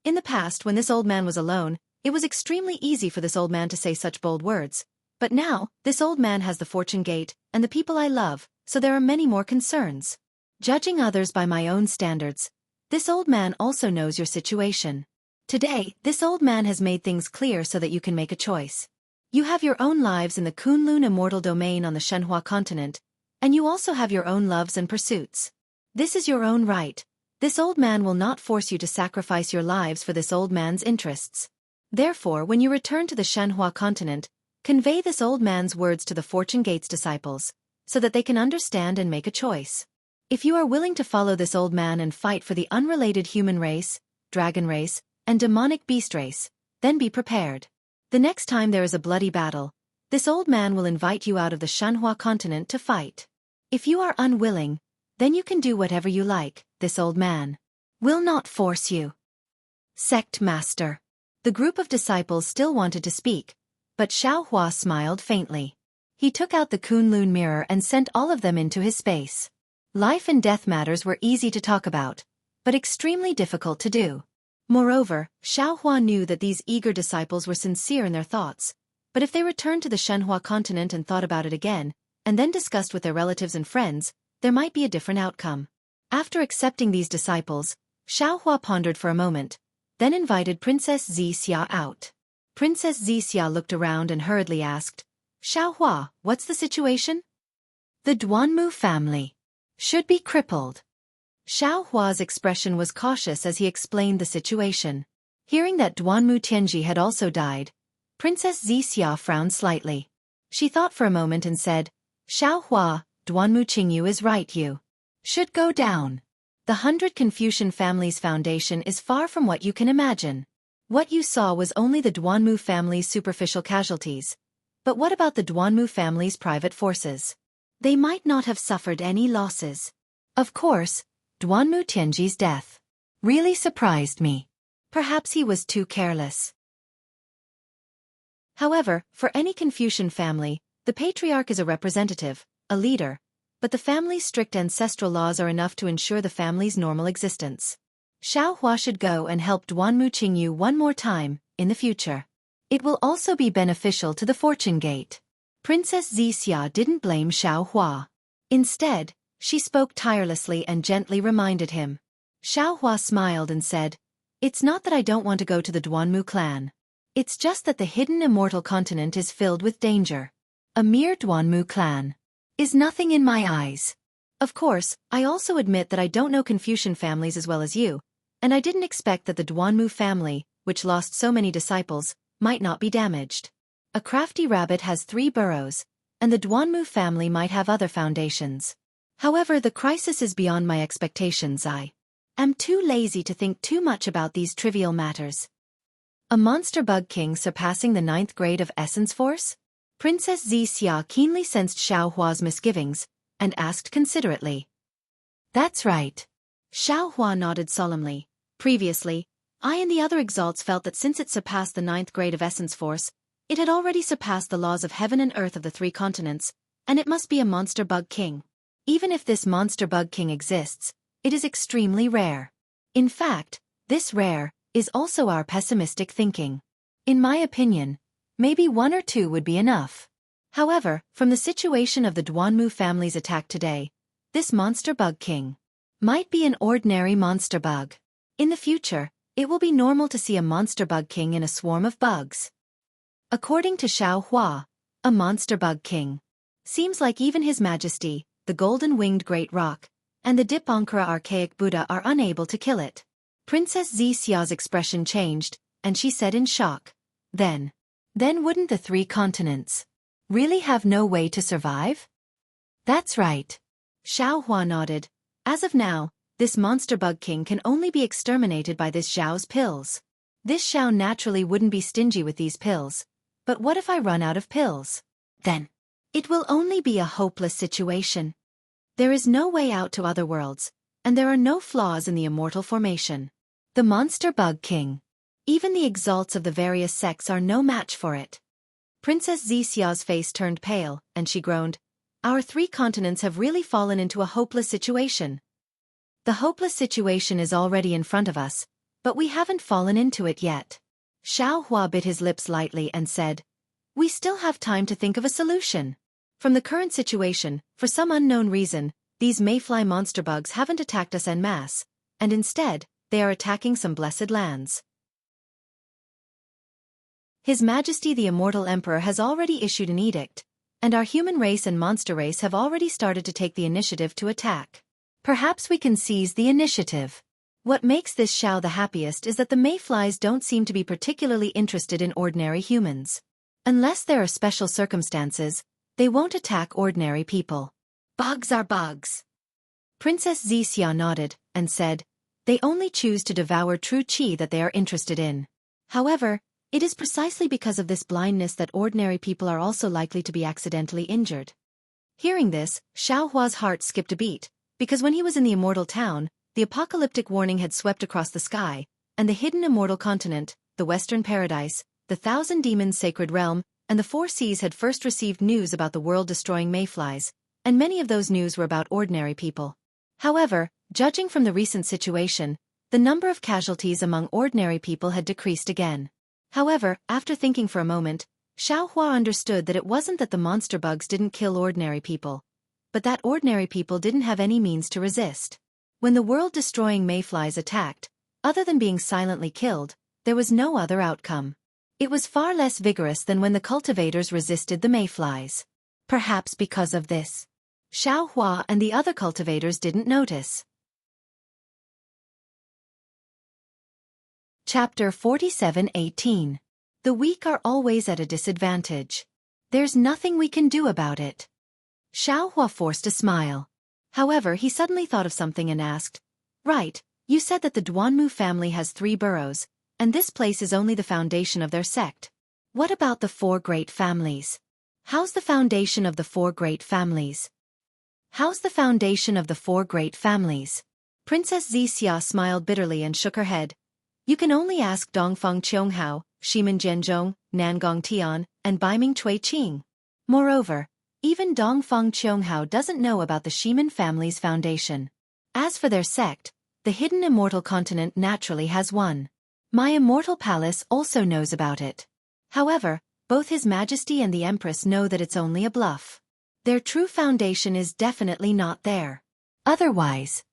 In the past, when this old man was alone, it was extremely easy for this old man to say such bold words. But now, this old man has the Fortune Gate, and the people I love, so there are many more concerns. Judging others by my own standards, this old man also knows your situation. Today, this old man has made things clear so that you can make a choice. You have your own lives in the Kunlun Immortal domain on the Shenhua continent, and you also have your own loves and pursuits. This is your own right. This old man will not force you to sacrifice your lives for this old man's interests. Therefore, when you return to the Shenhua continent, convey this old man's words to the Fortune Gates disciples, so that they can understand and make a choice. If you are willing to follow this old man and fight for the unrelated human race, dragon race, and demonic beast race, then be prepared. The next time there is a bloody battle, this old man will invite you out of the Shenhua continent to fight. If you are unwilling, then you can do whatever you like, this old man will not force you. Sect Master. The group of disciples still wanted to speak, but Xiaohua smiled faintly. He took out the Kunlun mirror and sent all of them into his space. Life and death matters were easy to talk about, but extremely difficult to do. Moreover, Xiaohua knew that these eager disciples were sincere in their thoughts, but if they returned to the Shenhua continent and thought about it again, and then discussed with their relatives and friends, there might be a different outcome. After accepting these disciples, Xiaohua pondered for a moment, then invited Princess Xianxia out. Princess Xianxia looked around and hurriedly asked, "Xiaohua, what's the situation?" "The Duanmu family should be crippled." Xiaohua's expression was cautious as he explained the situation. Hearing that Duanmu Tianji had also died, Princess Xianxia frowned slightly. She thought for a moment and said, "Xiaohua, Duanmu Qingyu is right, you should go down. The 100 Confucian Families Foundation is far from what you can imagine. What you saw was only the Duanmu family's superficial casualties. But what about the Duanmu family's private forces? They might not have suffered any losses. Of course, Duanmu Tianji's death really surprised me. Perhaps he was too careless." However, for any Confucian family, the patriarch is a representative, a leader, but the family's strict ancestral laws are enough to ensure the family's normal existence. Xiaohua should go and help Duanmu Qingyu one more time, in the future. It will also be beneficial to the Fortune Gate. Princess Xianxia didn't blame Xiaohua. Instead, she spoke tirelessly and gently reminded him. Xiaohua smiled and said, "It's not that I don't want to go to the Duanmu clan. It's just that the hidden Immortal continent is filled with danger. A mere Duanmu clan is nothing in my eyes. Of course, I also admit that I don't know Confucian families as well as you, and I didn't expect that the Duanmu family, which lost so many disciples, might not be damaged. A crafty rabbit has 3 burrows, and the Duanmu family might have other foundations. However, the crisis is beyond my expectations. I am too lazy to think too much about these trivial matters." A monster bug king surpassing the 9th grade of essence force? Princess Xianxia keenly sensed Xiaohua's misgivings, and asked considerately. That's right. Xiaohua nodded solemnly. Previously, I and the other exalts felt that since it surpassed the 9th grade of essence force, it had already surpassed the laws of heaven and earth of the 3 continents, and it must be a monster bug king. Even if this monster bug king exists, it is extremely rare. In fact, this rare is also our pessimistic thinking. In my opinion, maybe 1 or 2 would be enough. However, from the situation of the Duanmu family's attack today, this monster bug king might be an ordinary monster bug. In the future, it will be normal to see a monster bug king in a swarm of bugs. According to Xiaohua, a monster bug king seems like even His Majesty, the golden-winged great rock, and the Dipankara archaic Buddha are unable to kill it. Princess Xiao's expression changed, and she said in shock, Then wouldn't the 3 continents really have no way to survive? That's right. Xiaohua nodded. As of now, this monster bug king can only be exterminated by this Xiao's pills. This Xiao naturally wouldn't be stingy with these pills, but what if I run out of pills? Then it will only be a hopeless situation. There is no way out to other worlds, and there are no flaws in the immortal formation. The monster bug king. Even the exalts of the various sects are no match for it. Princess Xiao's face turned pale, and she groaned. Our 3 continents have really fallen into a hopeless situation. The hopeless situation is already in front of us, but we haven't fallen into it yet. Xiaohua bit his lips lightly and said, We still have time to think of a solution. From the current situation, for some unknown reason, these mayfly monster bugs haven't attacked us en masse, and instead, they are attacking some blessed lands. His Majesty the Immortal Emperor has already issued an edict, and our human race and monster race have already started to take the initiative to attack. Perhaps we can seize the initiative. What makes this Xiao the happiest is that the mayflies don't seem to be particularly interested in ordinary humans. Unless there are special circumstances, they won't attack ordinary people. Bugs are bugs. Princess Xianxia nodded, and said, They only choose to devour true qi that they are interested in. However, it is precisely because of this blindness that ordinary people are also likely to be accidentally injured. Hearing this, Xiaohua's heart skipped a beat, because when he was in the immortal town, the apocalyptic warning had swept across the sky, and the hidden immortal continent, the Western Paradise, the Thousand Demons Sacred Realm, and the 4 Seas had first received news about the world-destroying mayflies, and many of those news were about ordinary people. However, judging from the recent situation, the number of casualties among ordinary people had decreased again. However, after thinking for a moment, Xiaohua understood that it wasn't that the monster bugs didn't kill ordinary people, but that ordinary people didn't have any means to resist. When the world-destroying mayflies attacked, other than being silently killed, there was no other outcome. It was far less vigorous than when the cultivators resisted the mayflies. Perhaps because of this, Xiaohua and the other cultivators didn't notice. Chapter 47:18. The weak are always at a disadvantage. There's nothing we can do about it. Xiaohua forced a smile. However, he suddenly thought of something and asked, Right, you said that the Duanmu family has 3 boroughs, and this place is only the foundation of their sect. What about the 4 great families? How's the foundation of the 4 great families? How's the foundation of the 4 great families? Princess Xianxia smiled bitterly and shook her head. You can only ask Dongfeng Qianghao, Shimin Zhenzhong, Nangong Tian, and Baiming Cui Qing. Moreover, even Dongfeng Qianghao doesn't know about the Shimin family's foundation. As for their sect, the hidden immortal continent naturally has one. My immortal palace also knows about it. However, both His Majesty and the Empress know that it's only a bluff. Their true foundation is definitely not there. Otherwise,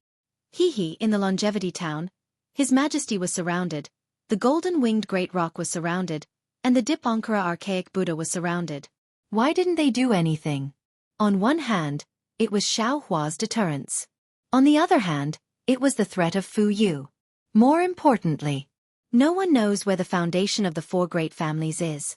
in the Longevity Town, His Majesty was surrounded, the golden-winged great rock was surrounded, and the Dipankara archaic Buddha was surrounded. Why didn't they do anything? On one hand, it was Xiaohua's deterrence. On the other hand, it was the threat of Fu Yu. More importantly, no one knows where the foundation of the 4 great families is.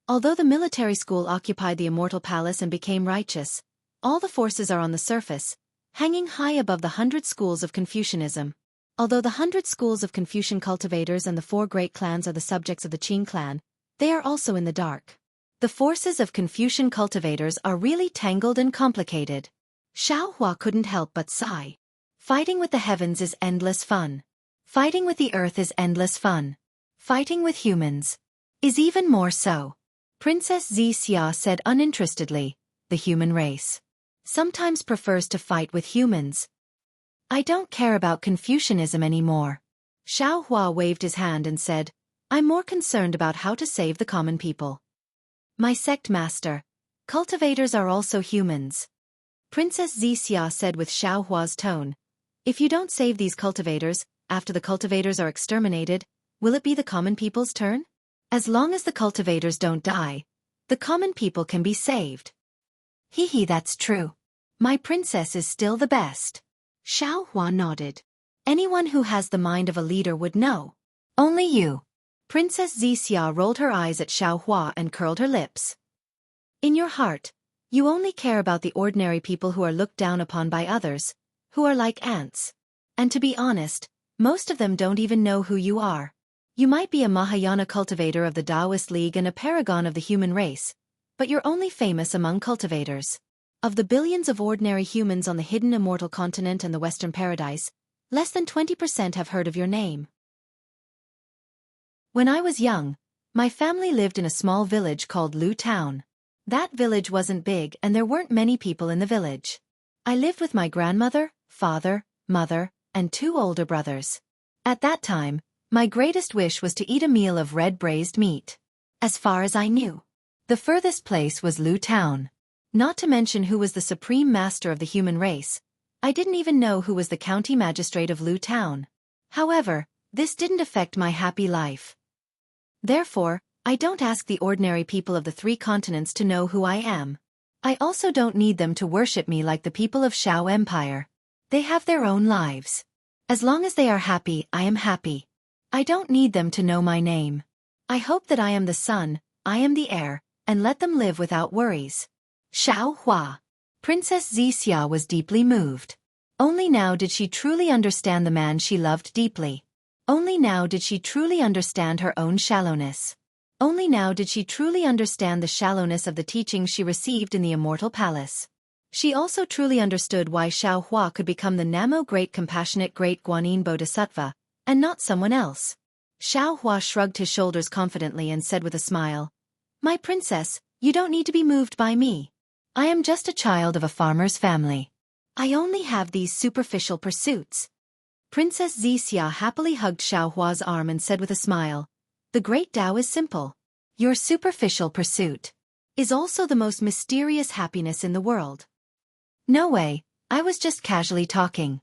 Although the military school occupied the immortal palace and became righteous, all the forces are on the surface, hanging high above the 100 schools of Confucianism. Although the 100 schools of Confucian cultivators and the 4 great clans are the subjects of the Qing clan, they are also in the dark. The forces of Confucian cultivators are really tangled and complicated. Xiaohua couldn't help but sigh. Fighting with the heavens is endless fun. Fighting with the earth is endless fun. Fighting with humans is even more so. Princess Xianxia said uninterestedly, the human race sometimes prefers to fight with humans. I don't care about Confucianism anymore. Xiaohua waved his hand and said, I'm more concerned about how to save the common people. My sect master, cultivators are also humans. Princess Xianxia said with Xiaohua's tone, if you don't save these cultivators, after the cultivators are exterminated, will it be the common people's turn? As long as the cultivators don't die, the common people can be saved. Hee, that's true. My princess is still the best. Xiaohua nodded. Anyone who has the mind of a leader would know. Only you. Princess Xianxia rolled her eyes at Xiaohua and curled her lips. In your heart, you only care about the ordinary people who are looked down upon by others, who are like ants. And to be honest, most of them don't even know who you are. You might be a Mahayana cultivator of the Taoist League and a paragon of the human race, but you're only famous among cultivators. Of the billions of ordinary humans on the hidden Immortal continent and the Western Paradise, less than 20% have heard of your name. When I was young, my family lived in a small village called Lu Town. That village wasn't big and there weren't many people in the village. I lived with my grandmother, father, mother, and 2 older brothers. At that time, my greatest wish was to eat a meal of red braised meat. As far as I knew, the furthest place was Lu Town. Not to mention who was the supreme master of the human race. I didn't even know who was the county magistrate of Lu Town. However, this didn't affect my happy life. Therefore, I don't ask the ordinary people of the 3 continents to know who I am. I also don't need them to worship me like the people of Shao Empire. They have their own lives. As long as they are happy, I am happy. I don't need them to know my name. I hope that I am the son, I am the heir, and let them live without worries. Xiaohua. Princess Xianxia was deeply moved. Only now did she truly understand the man she loved deeply. Only now did she truly understand her own shallowness. Only now did she truly understand the shallowness of the teachings she received in the Immortal Palace. She also truly understood why Xiaohua could become the Namo Great Compassionate Great Guanyin Bodhisattva, and not someone else. Xiaohua shrugged his shoulders confidently and said with a smile, My princess, you don't need to be moved by me. I am just a child of a farmer's family. I only have these superficial pursuits. Princess Xianxia happily hugged Xiaohua's arm and said with a smile, The great Tao is simple. Your superficial pursuit is also the most mysterious happiness in the world. No way, I was just casually talking.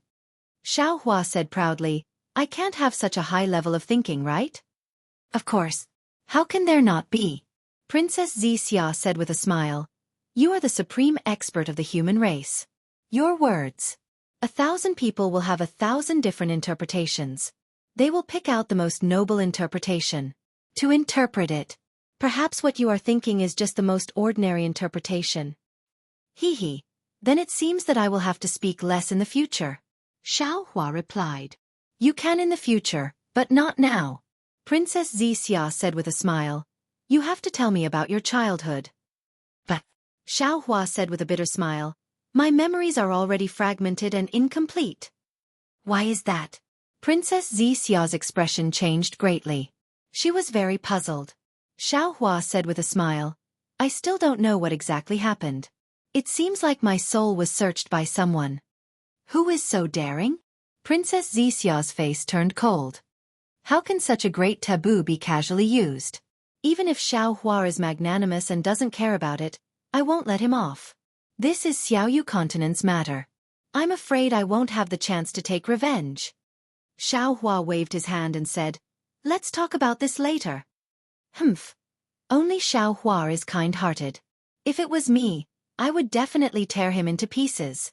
Xiaohua said proudly, I can't have such a high level of thinking, right? Of course. How can there not be? Princess Xianxia said with a smile, You are the supreme expert of the human race. Your words. 1,000 people will have 1,000 different interpretations. They will pick out the most noble interpretation. To interpret it. Perhaps what you are thinking is just the most ordinary interpretation. Hee. Then it seems that I will have to speak less in the future. Xiaohua replied. You can in the future, but not now. Princess Xianxia said with a smile. You have to tell me about your childhood. But, Xiaohua said with a bitter smile, my memories are already fragmented and incomplete. Why is that? Princess Xianxia's expression changed greatly. She was very puzzled. Xiaohua said with a smile, I still don't know what exactly happened. It seems like my soul was searched by someone. Who is so daring? Princess Xianxia's face turned cold. How can such a great taboo be casually used? Even if Xiaohua is magnanimous and doesn't care about it, I won't let him off. This is Xiaoyu continent's matter. I'm afraid I won't have the chance to take revenge. Xiaohua waved his hand and said, Let's talk about this later. Humph. Only Xiaohua is kind-hearted. If it was me, I would definitely tear him into pieces.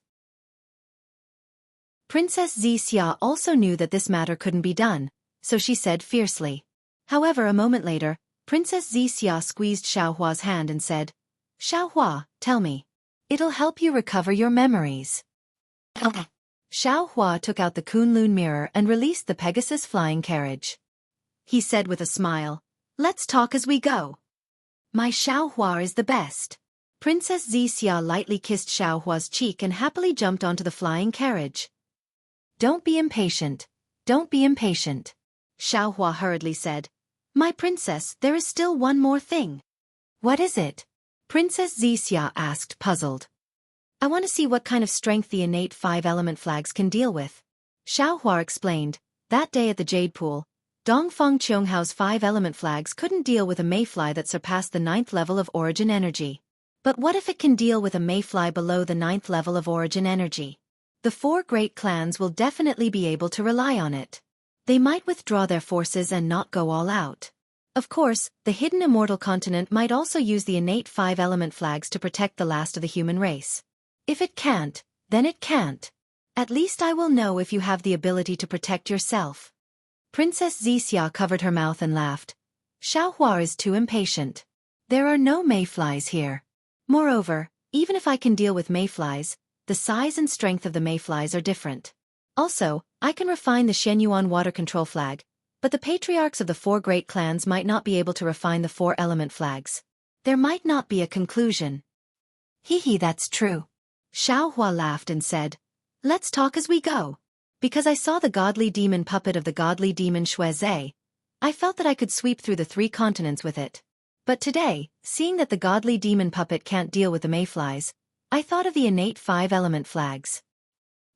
Princess Xianxia also knew that this matter couldn't be done, so she said fiercely. However, a moment later, Princess Xianxia squeezed Xiaohua's hand and said, Xiaohua, tell me. It'll help you recover your memories. Xiao Hua took out the Kunlun mirror and released the Pegasus flying carriage. He said with a smile, "Let's talk as we go. My Xiao Hua is the best." Princess Xianxia lightly kissed Xiao Hua's cheek and happily jumped onto the flying carriage. "Don't be impatient. Don't be impatient," Xiao Hua hurriedly said. "My princess, there is still one more thing." "What is it?" Princess Xianxia asked, puzzled. "I want to see what kind of strength the innate 5-element flags can deal with." Xiao Hua explained. That day at the Jade Pool, Dongfang Qionghao's 5-element flags couldn't deal with a mayfly that surpassed the 9th level of origin energy. But what if it can deal with a mayfly below the 9th level of origin energy? The 4 great clans will definitely be able to rely on it. They might withdraw their forces and not go all out. Of course, the hidden immortal continent might also use the innate 5-element flags to protect the last of the human race. If it can't, then it can't. At least I will know if you have the ability to protect yourself. Princess Xianxia covered her mouth and laughed. Xiao Hua is too impatient. There are no mayflies here. Moreover, even if I can deal with mayflies, the size and strength of the mayflies are different. Also, I can refine the Shenyuan water control flag, but the patriarchs of the 4 great clans might not be able to refine the 4-element flags. There might not be a conclusion. Hee, that's true. Xiao Hua laughed and said, "Let's talk as we go." Because I saw the godly demon puppet of the godly demon Shuizhe, I felt that I could sweep through the 3 continents with it. But today, seeing that the godly demon puppet can't deal with the mayflies, I thought of the innate 5-element flags.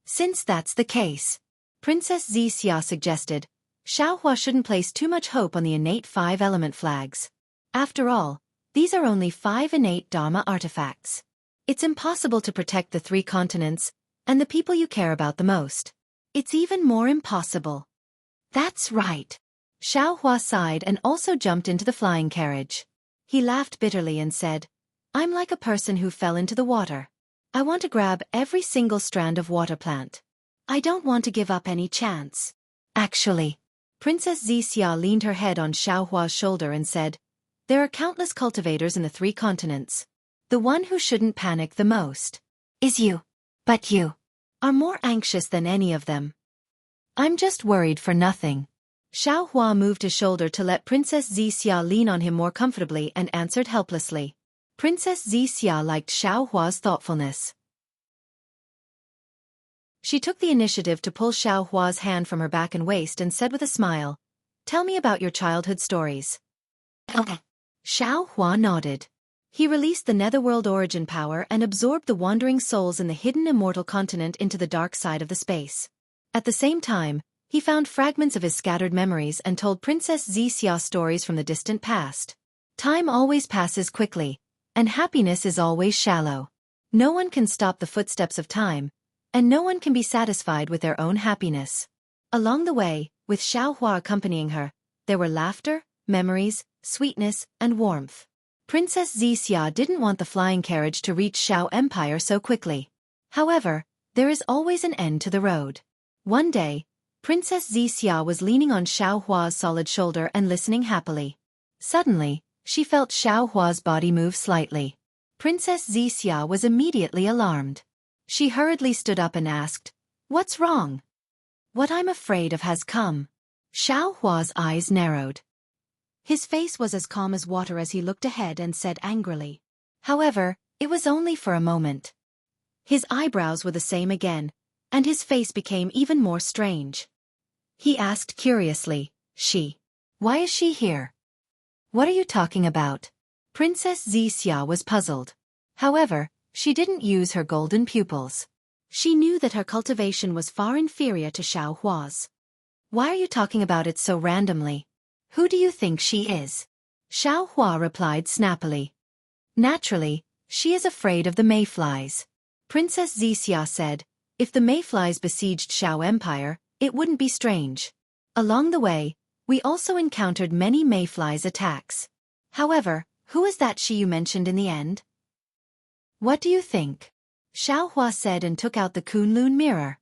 Since that's the case, Princess Xianxia suggested, Xiao Hua shouldn't place too much hope on the innate 5-element flags. After all, these are only 5 innate Dharma artifacts. It's impossible to protect the 3 continents, and the people you care about the most. It's even more impossible. That's right. Xiao Hua sighed and also jumped into the flying carriage. He laughed bitterly and said, "I'm like a person who fell into the water. I want to grab every single strand of water plant. I don't want to give up any chance." Actually, Princess Xianxia leaned her head on Xiao Hua's shoulder and said, "There are countless cultivators in the 3 continents. The one who shouldn't panic the most is you. But you are more anxious than any of them." "I'm just worried for nothing." Xiao Hua moved his shoulder to let Princess Xianxia lean on him more comfortably and answered helplessly. Princess Xianxia liked Xiao Hua's thoughtfulness. She took the initiative to pull Xiao Hua's hand from her back and waist and said with a smile, "Tell me about your childhood stories." Okay. Xiao Hua nodded. He released the netherworld origin power and absorbed the wandering souls in the hidden immortal continent into the dark side of the space. At the same time, he found fragments of his scattered memories and told Princess Xianxia stories from the distant past. Time always passes quickly, and happiness is always shallow. No one can stop the footsteps of time, and no one can be satisfied with their own happiness. Along the way, with Xiao Hua accompanying her, there were laughter, memories, sweetness, and warmth. Princess Xianxia didn't want the flying carriage to reach Xiao Empire so quickly. However, there is always an end to the road. One day, Princess Xianxia was leaning on Xiao Hua's solid shoulder and listening happily. Suddenly, she felt Xiao Hua's body move slightly. Princess Xianxia was immediately alarmed. She hurriedly stood up and asked, "What's wrong?" "What I'm afraid of has come." Xiao Hua's eyes narrowed. His face was as calm as water as he looked ahead and said angrily. However, it was only for a moment. His eyebrows were the same again, and his face became even more strange. He asked curiously, "She? Why is she here?" "What are you talking about?" Princess Xianxia was puzzled. However, she didn't use her golden pupils. She knew that her cultivation was far inferior to Xiao Hua's. "Why are you talking about it so randomly? Who do you think she is?" Xiao Hua replied snappily. "Naturally, she is afraid of the mayflies." Princess Xianxia said, "If the mayflies besieged Xiao Empire, it wouldn't be strange. Along the way, we also encountered many mayflies attacks. However, who is that she you mentioned in the end?" "What do you think?" Xiao Hua said and took out the Kunlun mirror.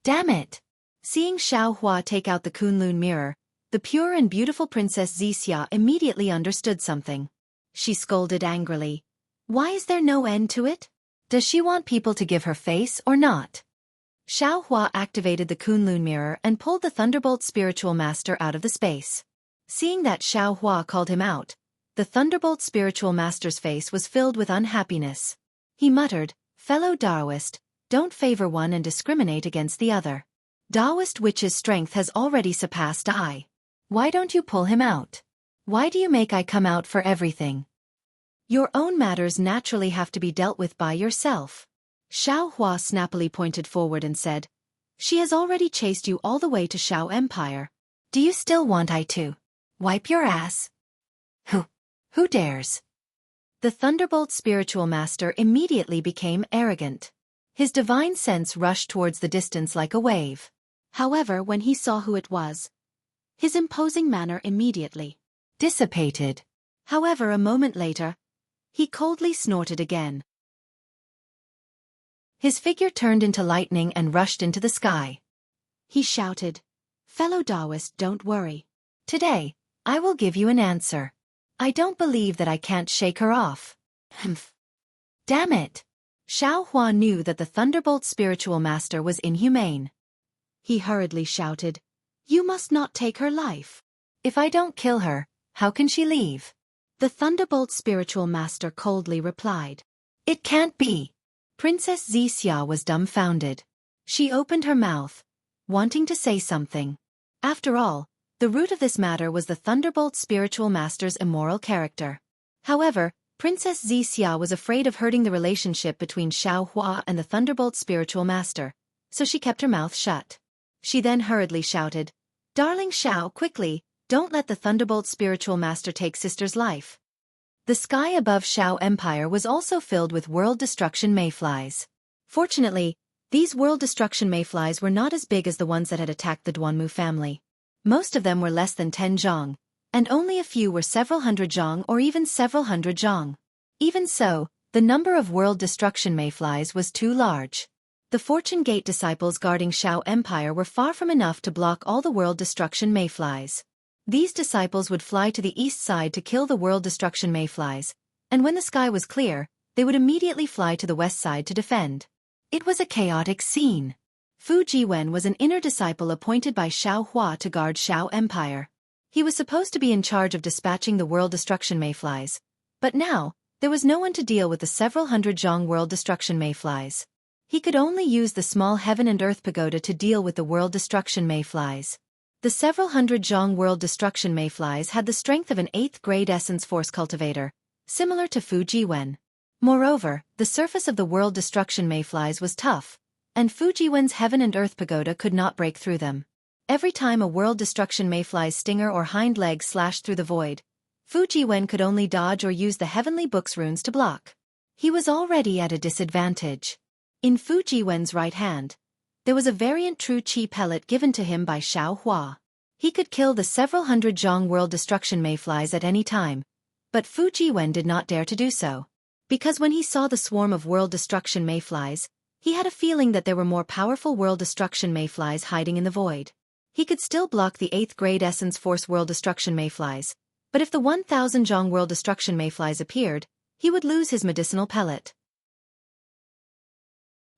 Damn it! Seeing Xiao Hua take out the Kunlun mirror, the pure and beautiful Princess Xianxia immediately understood something. She scolded angrily. "Why is there no end to it? Does she want people to give her face or not?" Xiaohua activated the Kunlun mirror and pulled the Thunderbolt spiritual master out of the space. Seeing that Xiaohua called him out, the Thunderbolt spiritual master's face was filled with unhappiness. He muttered, "Fellow Taoist, don't favor one and discriminate against the other. Taoist witch's strength has already surpassed I. Why don't you pull him out? Why do you make I come out for everything? Your own matters naturally have to be dealt with by yourself." Xiaohua snappily pointed forward and said, "She has already chased you all the way to Xiao Empire. Do you still want I to wipe your ass? Who dares?" The Thunderbolt spiritual master immediately became arrogant. His divine sense rushed towards the distance like a wave. However, when he saw who it was, his imposing manner immediately dissipated. However, a moment later, he coldly snorted again. His figure turned into lightning and rushed into the sky. He shouted, "Fellow Taoist, don't worry. Today, I will give you an answer. I don't believe that I can't shake her off." Humph. Damn it! Xiaohua knew that the Thunderbolt spiritual master was inhumane. He hurriedly shouted, "You must not take her life. If I don't kill her, how can she leave?" The Thunderbolt spiritual master coldly replied, "It can't be." Princess Xianxia was dumbfounded. She opened her mouth, wanting to say something. After all, the root of this matter was the Thunderbolt spiritual master's immoral character. However, Princess Xianxia was afraid of hurting the relationship between Xiaohua and the Thunderbolt spiritual master, so she kept her mouth shut. She then hurriedly shouted, "Darling Xiao, quickly, don't let the Thunderbolt spiritual master take sister's life." The sky above Xiao Empire was also filled with world destruction mayflies. Fortunately, these world destruction mayflies were not as big as the ones that had attacked the Duanmu family. Most of them were less than 10 zhang, and only a few were several hundred zhang or even several hundred zhang. Even so, the number of world destruction mayflies was too large. The Fortune Gate disciples guarding Xiao Empire were far from enough to block all the world destruction mayflies. These disciples would fly to the east side to kill the world destruction mayflies, and when the sky was clear, they would immediately fly to the west side to defend. It was a chaotic scene. Fu Jiwen was an inner disciple appointed by Xiaohua to guard Xiao Empire. He was supposed to be in charge of dispatching the world destruction mayflies, but now, there was no one to deal with the several hundred zhang world destruction mayflies. He could only use the small heaven and earth pagoda to deal with the world destruction mayflies. The several hundred zhang world destruction mayflies had the strength of an 8th grade essence force cultivator, similar to Fu Jiwen. Moreover, the surface of the world destruction mayflies was tough, and Fu Jiwen's heaven and earth pagoda could not break through them. Every time a world destruction mayfly's stinger or hind leg slashed through the void, Fu Jiwen could only dodge or use the heavenly books runes to block. He was already at a disadvantage. In Fu Jiwen's right hand, there was a variant true chi pellet given to him by Xiaohua. He could kill the several hundred zhang world destruction mayflies at any time, but Fu Jiwen did not dare to do so. Because when he saw the swarm of world destruction mayflies, he had a feeling that there were more powerful world destruction mayflies hiding in the void. He could still block the 8th grade essence force world destruction mayflies, but if the 1,000 zhang world destruction mayflies appeared, he would lose his medicinal pellet.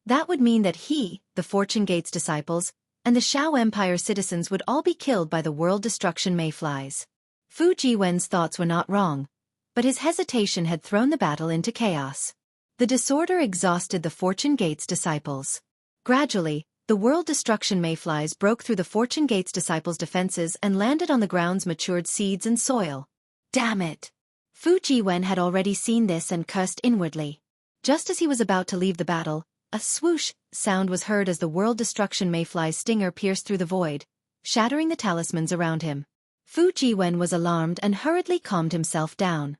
That would mean that he, the Fortune Gate's disciples, and the Xiao Empire citizens would all be killed by the world destruction mayflies. Fu Jiwen's thoughts were not wrong, but his hesitation had thrown the battle into chaos. The disorder exhausted the Fortune Gate's disciples. Gradually, the world destruction mayflies broke through the Fortune Gate's disciples' defenses and landed on the ground's matured seeds and soil. Damn it! Fu Jiwen had already seen this and cursed inwardly. Just as he was about to leave the battle, a swoosh sound was heard as the world destruction mayfly's stinger pierced through the void, shattering the talismans around him. Fu Jiwen was alarmed and hurriedly calmed himself down.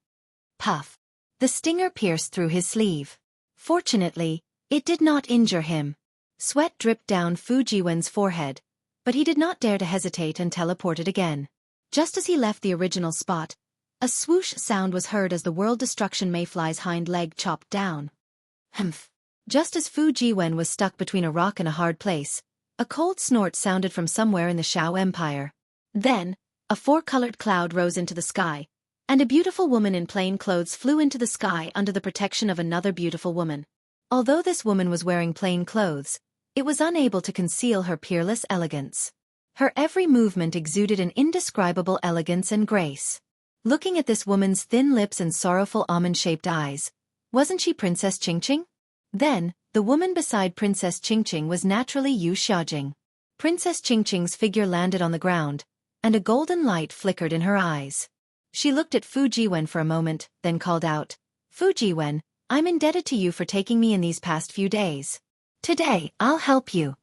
Puff! The stinger pierced through his sleeve. Fortunately, it did not injure him. Sweat dripped down Fu Jiwen's forehead, but he did not dare to hesitate and teleported again. Just as he left the original spot, a swoosh sound was heard as the world destruction mayfly's hind leg chopped down. Humph! Just as Fu Jiwen was stuck between a rock and a hard place, a cold snort sounded from somewhere in the Xiao Empire. Then, a four-colored cloud rose into the sky, and a beautiful woman in plain clothes flew into the sky under the protection of another beautiful woman. Although this woman was wearing plain clothes, It was unable to conceal her peerless elegance. Her every movement exuded an indescribable elegance and grace. Looking at this woman's thin lips and sorrowful almond-shaped eyes, wasn't she Princess Qingqing? Then, the woman beside Princess Qingqing was naturally Yu Xiaojing. Princess Qingqing's figure landed on the ground, and a golden light flickered in her eyes. She looked at Fu Jiwen for a moment, then called out, "Fu Jiwen, I'm indebted to you for taking me in these past few days. Today, I'll help you."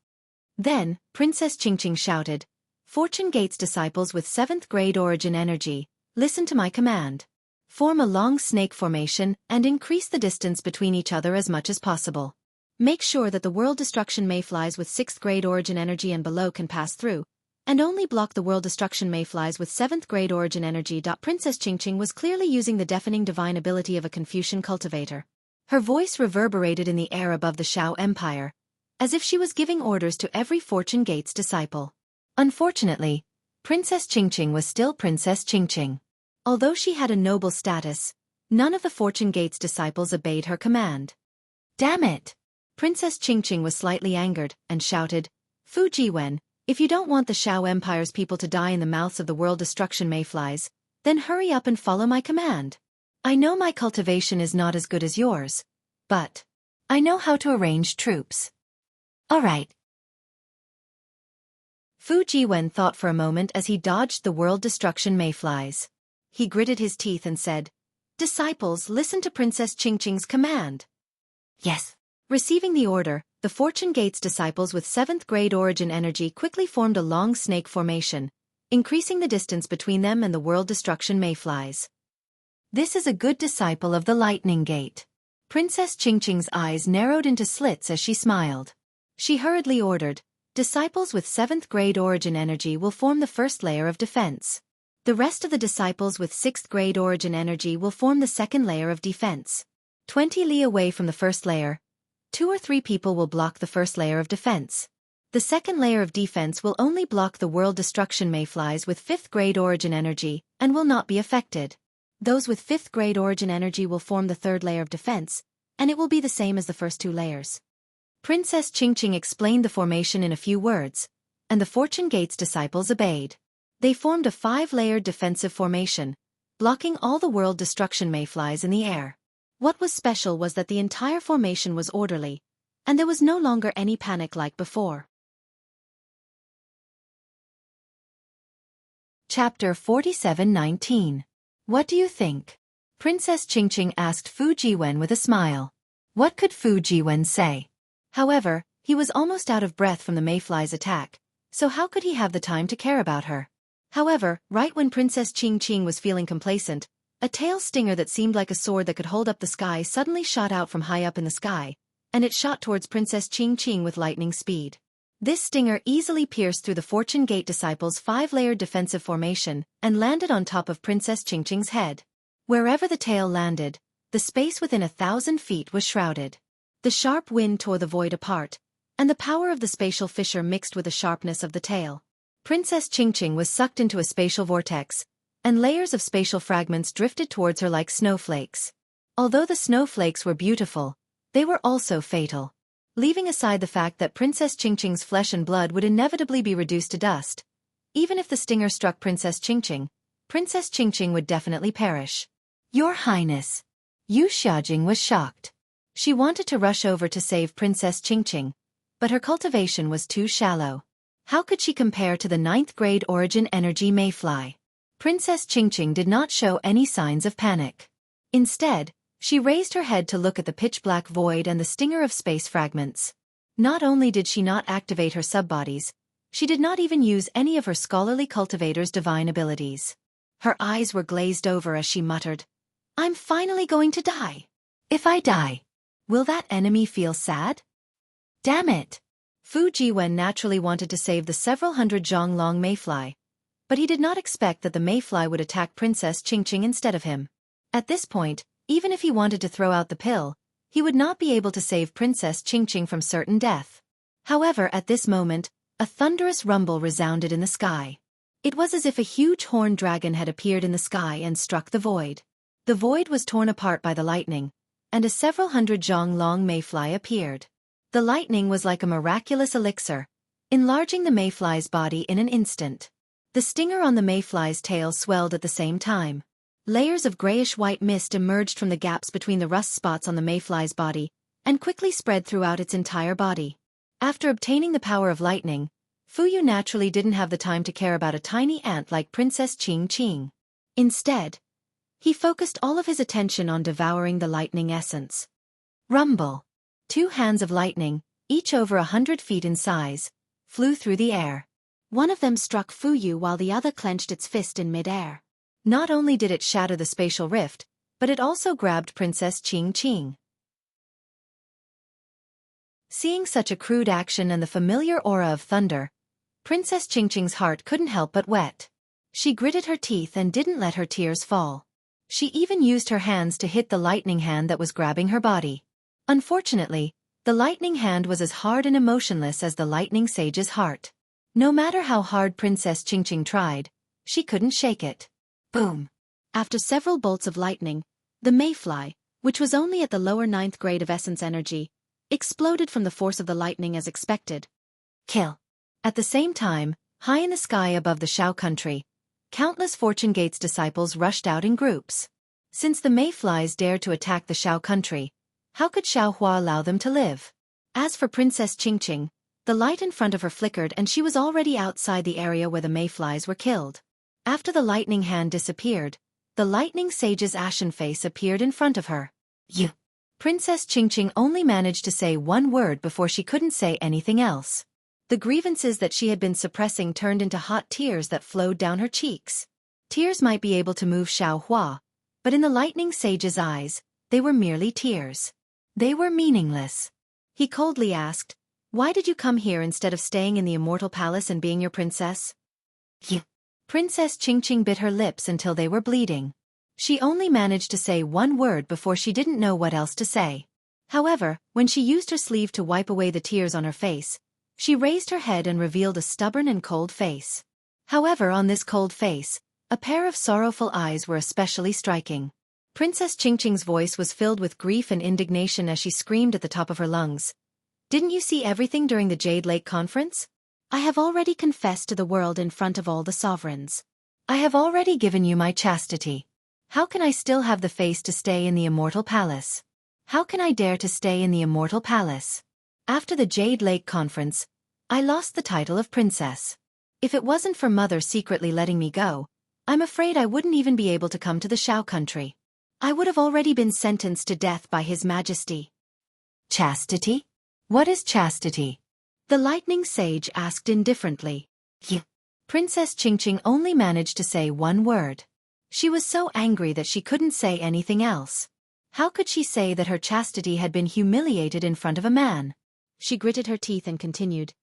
Then, Princess Qingqing shouted, "Fortune Gate's disciples with 7th grade origin energy, listen to my command. Form a long snake formation and increase the distance between each other as much as possible. Make sure that the world destruction mayflies with 6th grade origin energy and below can pass through, and only block the world destruction mayflies with 7th grade origin energy." Princess Qingqing was clearly using the deafening divine ability of a Confucian cultivator. Her voice reverberated in the air above the Shao Empire, as if she was giving orders to every Fortune Gate's disciple. Unfortunately, Princess Qingqing was still Princess Qingqing. Although she had a noble status, none of the Fortune Gate's disciples obeyed her command. Damn it! Princess Qingqing was slightly angered and shouted, "Fu Jiwen, if you don't want the Shao Empire's people to die in the mouths of the world destruction mayflies, then hurry up and follow my command. I know my cultivation is not as good as yours, but I know how to arrange troops. All right." Fu Jiwen thought for a moment as he dodged the world destruction mayflies. He gritted his teeth and said, "Disciples, listen to Princess Qingqing's command." Yes. Receiving the order, the Fortune Gate's disciples with 7th grade origin energy quickly formed a long snake formation, increasing the distance between them and the world destruction mayflies. This is a good disciple of the Lightning Gate. Princess Qingqing's eyes narrowed into slits as she smiled. She hurriedly ordered, "Disciples with 7th grade origin energy will form the first layer of defense. The rest of the disciples with 6th grade origin energy will form the second layer of defense. 20 li away from the first layer, 2 or 3 people will block the first layer of defense. The second layer of defense will only block the world destruction mayflies with 5th grade origin energy and will not be affected. Those with 5th grade origin energy will form the third layer of defense, and it will be the same as the first 2 layers." Princess Qingqing explained the formation in a few words, and the Fortune Gate's disciples obeyed. They formed a 5-layered defensive formation, blocking all the world destruction mayflies in the air. What was special was that the entire formation was orderly, and there was no longer any panic like before. Chapter 47:19. What do you think? Princess Qingqing asked Fu Jiwen with a smile. What could Fu Jiwen say? However, he was almost out of breath from the mayfly's attack, so how could he have the time to care about her? However, right when Princess Qingqing was feeling complacent, a tail stinger that seemed like a sword that could hold up the sky suddenly shot out from high up in the sky, and it shot towards Princess Qingqing with lightning speed. This stinger easily pierced through the Fortune Gate disciples' 5-layered defensive formation and landed on top of Princess Qingqing's head. Wherever the tail landed, the space within 1,000 feet was shrouded. The sharp wind tore the void apart, and the power of the spatial fissure mixed with the sharpness of the tail. Princess Qingqing was sucked into a spatial vortex, and layers of spatial fragments drifted towards her like snowflakes. Although the snowflakes were beautiful, they were also fatal. Leaving aside the fact that Princess Qingqing's flesh and blood would inevitably be reduced to dust, even if the stinger struck Princess Qingqing would definitely perish. Your Highness. Yu Xiaojing was shocked. She wanted to rush over to save Princess Qingqing, but her cultivation was too shallow. How could she compare to the 9th grade origin energy mayfly? Princess Qingqing did not show any signs of panic. Instead, she raised her head to look at the pitch-black void and the stinger of space fragments. Not only did she not activate her subbodies, she did not even use any of her scholarly cultivator's divine abilities. Her eyes were glazed over as she muttered, "I'm finally going to die. If I die, will that enemy feel sad? Damn it!" Fu Jiwen naturally wanted to save the several hundred zhong long mayfly, but he did not expect that the mayfly would attack Princess Qingqing instead of him. At this point, even if he wanted to throw out the pill, he would not be able to save Princess Qingqing from certain death. However, at this moment, a thunderous rumble resounded in the sky. It was as if a huge horned dragon had appeared in the sky and struck the void. The void was torn apart by the lightning, and a several hundred zhong long mayfly appeared. The lightning was like a miraculous elixir, enlarging the mayfly's body in an instant. The stinger on the mayfly's tail swelled at the same time. Layers of grayish-white mist emerged from the gaps between the rust spots on the mayfly's body, and quickly spread throughout its entire body. After obtaining the power of lightning, Fuyu naturally didn't have the time to care about a tiny ant like Princess Xianxia. Instead, he focused all of his attention on devouring the lightning essence. Rumble. 2 hands of lightning, each over 100 feet in size, flew through the air. One of them struck Fuyu while the other clenched its fist in mid-air. Not only did it shatter the spatial rift, but it also grabbed Princess Xianxia. Seeing such a crude action and the familiar aura of thunder, Princess Xianxia's heart couldn't help but wet. She gritted her teeth and didn't let her tears fall. She even used her hands to hit the lightning hand that was grabbing her body. Unfortunately, the lightning hand was as hard and emotionless as the lightning sage's heart. No matter how hard Princess Xianxia tried, she couldn't shake it. Boom! After several bolts of lightning, the mayfly, which was only at the lower 9th grade of essence energy, exploded from the force of the lightning as expected. Kill! At the same time, high in the sky above the Shao country, countless Fortune Gate's disciples rushed out in groups. Since the mayflies dared to attack the Shao country, how could Xiaohua allow them to live? As for Princess Xianxia, the light in front of her flickered and she was already outside the area where the mayflies were killed. After the lightning hand disappeared, the lightning sage's ashen face appeared in front of her. You! Princess Xianxia only managed to say one word before she couldn't say anything else. The grievances that she had been suppressing turned into hot tears that flowed down her cheeks. Tears might be able to move Xiaohua, but in the lightning sage's eyes, they were merely tears. They were meaningless. He coldly asked, "Why did you come here instead of staying in the Immortal Palace and being your princess?" You. Princess Xianxia bit her lips until they were bleeding. She only managed to say one word before she didn't know what else to say. However, when she used her sleeve to wipe away the tears on her face, she raised her head and revealed a stubborn and cold face. However, on this cold face, a pair of sorrowful eyes were especially striking. Princess Xianxia's voice was filled with grief and indignation as she screamed at the top of her lungs. "Didn't you see everything during the Jade Lake conference? I have already confessed to the world in front of all the sovereigns. I have already given you my chastity. How can I still have the face to stay in the Immortal Palace? How can I dare to stay in the Immortal Palace? After the Jade Lake conference, I lost the title of princess. If it wasn't for Mother secretly letting me go, I'm afraid I wouldn't even be able to come to the Shao country. I would have already been sentenced to death by His Majesty." Chastity? What is chastity? The lightning sage asked indifferently. You. Princess Xianxia only managed to say one word. She was so angry that she couldn't say anything else. How could she say that her chastity had been humiliated in front of a man? She gritted her teeth and continued.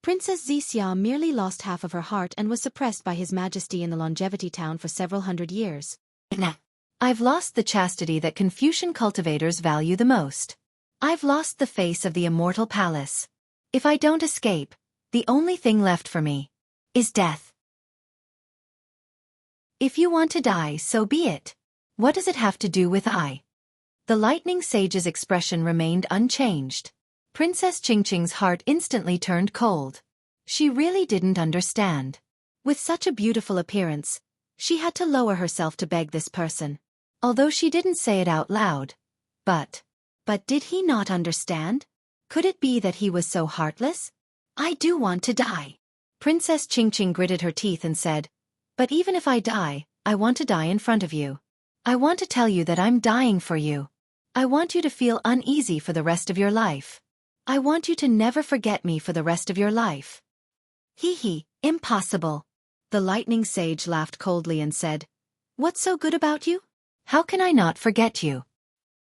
Princess Xianxia merely lost half of her heart and was suppressed by His Majesty in the Longevity Town for several hundred years. Nah. I've lost the chastity that Confucian cultivators value the most. I've lost the face of the Immortal Palace. If I don't escape, the only thing left for me is death. If you want to die, so be it. What does it have to do with I? The lightning sage's expression remained unchanged. Princess Xianxia's heart instantly turned cold. She really didn't understand. With such a beautiful appearance, she had to lower herself to beg this person. Although she didn't say it out loud. But did he not understand? Could it be that he was so heartless? I do want to die. Princess Xianxia gritted her teeth and said, "But even if I die, I want to die in front of you. I want to tell you that I'm dying for you. I want you to feel uneasy for the rest of your life. I want you to never forget me for the rest of your life." Hee, impossible. The lightning sage laughed coldly and said, "What's so good about you? How can I not forget you?"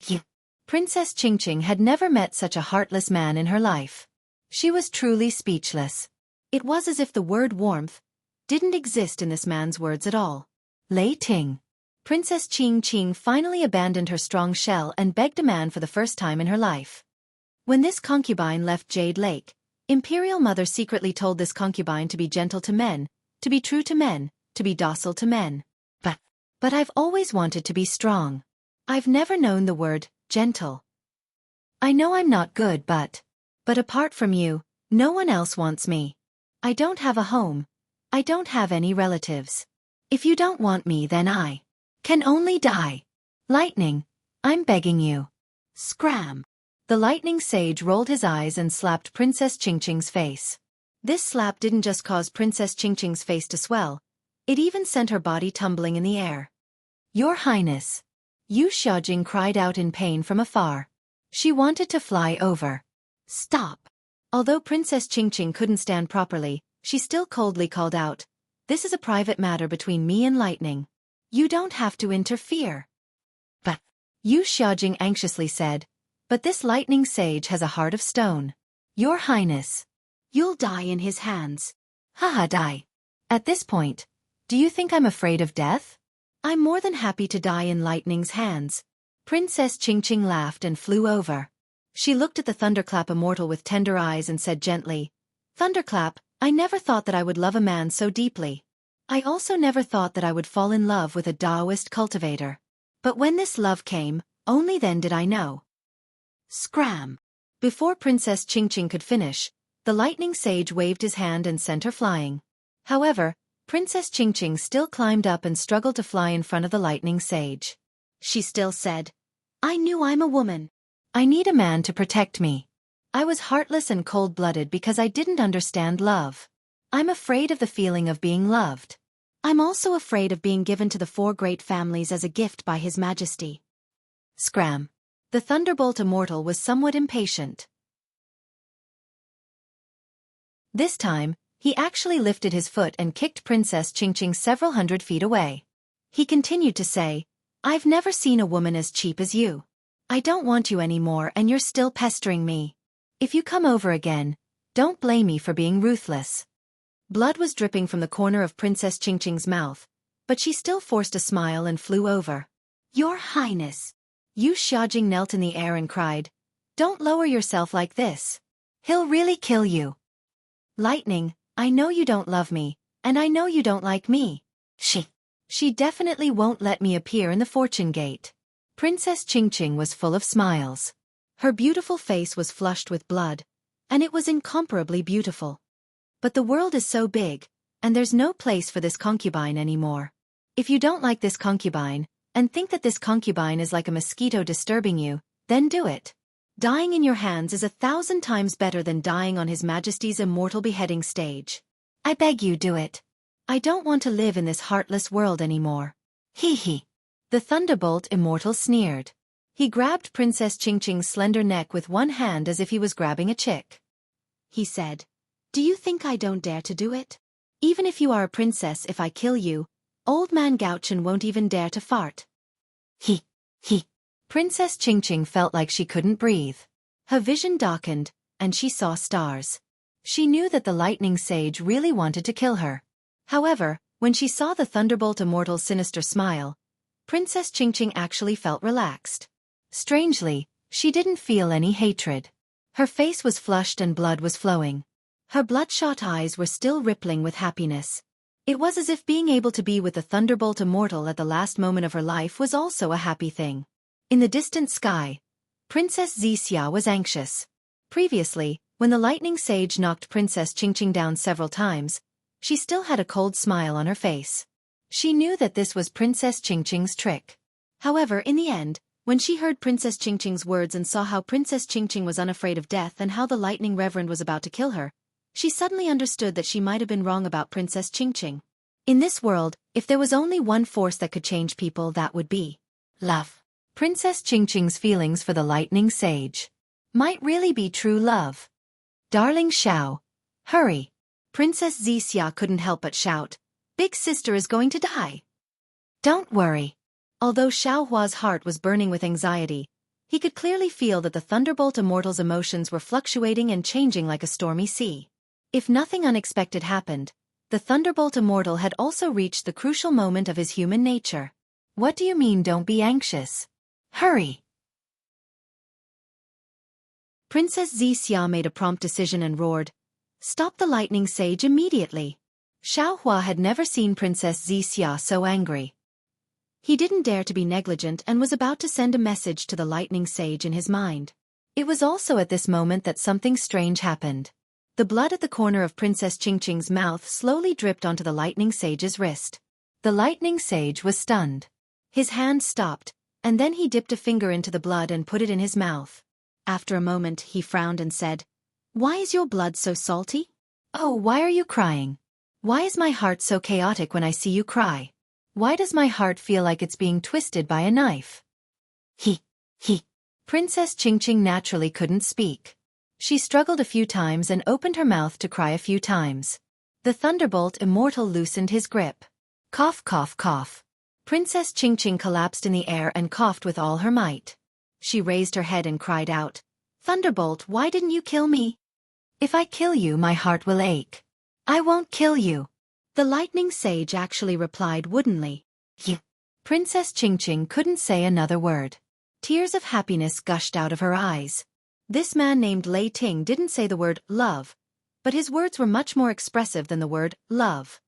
You. Princess Xianxia had never met such a heartless man in her life. She was truly speechless. It was as if the word warmth didn't exist in this man's words at all. Lei Ting. Princess Xianxia finally abandoned her strong shell and begged a man for the first time in her life. When this concubine left Jade Lake, Imperial Mother secretly told this concubine to be gentle to men, to be true to men, to be docile to men. But I've always wanted to be strong. I've never known the word gentle. I know I'm not good, but But apart from you, no one else wants me. I don't have a home. I don't have any relatives. If you don't want me, then I can only die. Lightning, I'm begging you. Scram. The lightning sage rolled his eyes and slapped Princess Qingqing's face. This slap didn't just cause Princess Qingqing's face to swell, it even sent her body tumbling in the air. Your Highness. Yu Xiaojing cried out in pain from afar. She wanted to fly over. Stop. Although Princess Qingqing couldn't stand properly, she still coldly called out, This is a private matter between me and Lightning. You don't have to interfere. But, Yu Xiaojing anxiously said, But this Lightning Sage has a heart of stone. Your Highness. You'll die in his hands. Haha, die. At this point, do you think I'm afraid of death? I'm more than happy to die in Lightning's hands. Princess Qingqing laughed and flew over. She looked at the Thunderclap Immortal with tender eyes and said gently, Thunderclap, I never thought that I would love a man so deeply. I also never thought that I would fall in love with a Taoist cultivator. But when this love came, only then did I know. Scram. Before Princess Qingqing could finish, the Lightning Sage waved his hand and sent her flying. However, Princess Qingqing still climbed up and struggled to fly in front of the Lightning Sage. She still said, I knew I'm a woman. I need a man to protect me. I was heartless and cold-blooded because I didn't understand love. I'm afraid of the feeling of being loved. I'm also afraid of being given to the 4 great families as a gift by His Majesty. Scram. The Thunderbolt Immortal was somewhat impatient. This time, he actually lifted his foot and kicked Princess Qingqing several hundred feet away. He continued to say, I've never seen a woman as cheap as you. I don't want you anymore and you're still pestering me. If you come over again, don't blame me for being ruthless. Blood was dripping from the corner of Princess Qingqing's mouth, but she still forced a smile and flew over. Your Highness. Yu Xiaojing knelt in the air and cried, Don't lower yourself like this. He'll really kill you. Lightning, I know you don't love me, and I know you don't like me. She definitely won't let me appear in the fortune gate. Princess Qingqing was full of smiles. Her beautiful face was flushed with blood, and it was incomparably beautiful. But the world is so big, and there's no place for this concubine anymore. If you don't like this concubine, and think that this concubine is like a mosquito disturbing you, then do it. Dying in your hands is 1,000 times better than dying on His Majesty's immortal beheading stage. I beg you, do it. I don't want to live in this heartless world anymore. Hee hee. The Thunderbolt Immortal sneered. He grabbed Princess Qingqing's slender neck with one hand as if he was grabbing a chick. He said, Do you think I don't dare to do it? Even if you are a princess, if I kill you, Old Man Gauchen won't even dare to fart. He. Princess Qingqing felt like she couldn't breathe. Her vision darkened, and she saw stars. She knew that the Lightning Sage really wanted to kill her. However, when she saw the Thunderbolt Immortal's sinister smile, Princess Qingqing actually felt relaxed. Strangely, she didn't feel any hatred. Her face was flushed and blood was flowing. Her bloodshot eyes were still rippling with happiness. It was as if being able to be with the Thunderbolt Immortal at the last moment of her life was also a happy thing. In the distant sky, Princess Xianxia was anxious. Previously, when the Lightning Sage knocked Princess Qingqing down several times, she still had a cold smile on her face. She knew that this was Princess Qingqing's trick. However, in the end, when she heard Princess Qingqing's words and saw how Princess Qingqing was unafraid of death and how the Lightning Reverend was about to kill her, she suddenly understood that she might have been wrong about Princess Qingqing. In this world, if there was only one force that could change people, that would be love. Princess Qingqing's feelings for the Lightning Sage might really be true love. Darling Xiao, hurry. Princess Xianxia couldn't help but shout, Big sister is going to die. Don't worry. Although Xiaohua's heart was burning with anxiety, he could clearly feel that the Thunderbolt Immortal's emotions were fluctuating and changing like a stormy sea. If nothing unexpected happened, the Thunderbolt Immortal had also reached the crucial moment of his human nature. What do you mean, don't be anxious? Hurry! Princess Xianxia made a prompt decision and roared, Stop the Lightning Sage immediately. Xiaohua had never seen Princess Xianxia so angry. He didn't dare to be negligent and was about to send a message to the Lightning Sage in his mind. It was also at this moment that something strange happened. The blood at the corner of Princess Xianxia's mouth slowly dripped onto the lightning sage's wrist. The lightning sage was stunned. His hand stopped, and then he dipped a finger into the blood and put it in his mouth. After a moment, he frowned and said, "Why is your blood so salty? Oh, why are you crying? Why is my heart so chaotic when I see you cry? Why does my heart feel like it's being twisted by a knife?" He. Princess Xianxia naturally couldn't speak. She struggled a few times and opened her mouth to cry a few times. The thunderbolt Immortal loosened his grip. Cough, cough, cough. Princess Xianxia collapsed in the air and coughed with all her might. She raised her head and cried out, "Thunderbolt, why didn't you kill me? If I kill you, my heart will ache." "I won't kill you." The lightning sage actually replied woodenly. "You." Princess Xianxia couldn't say another word. Tears of happiness gushed out of her eyes. This man named Lei Ting didn't say the word love, but his words were much more expressive than the word love.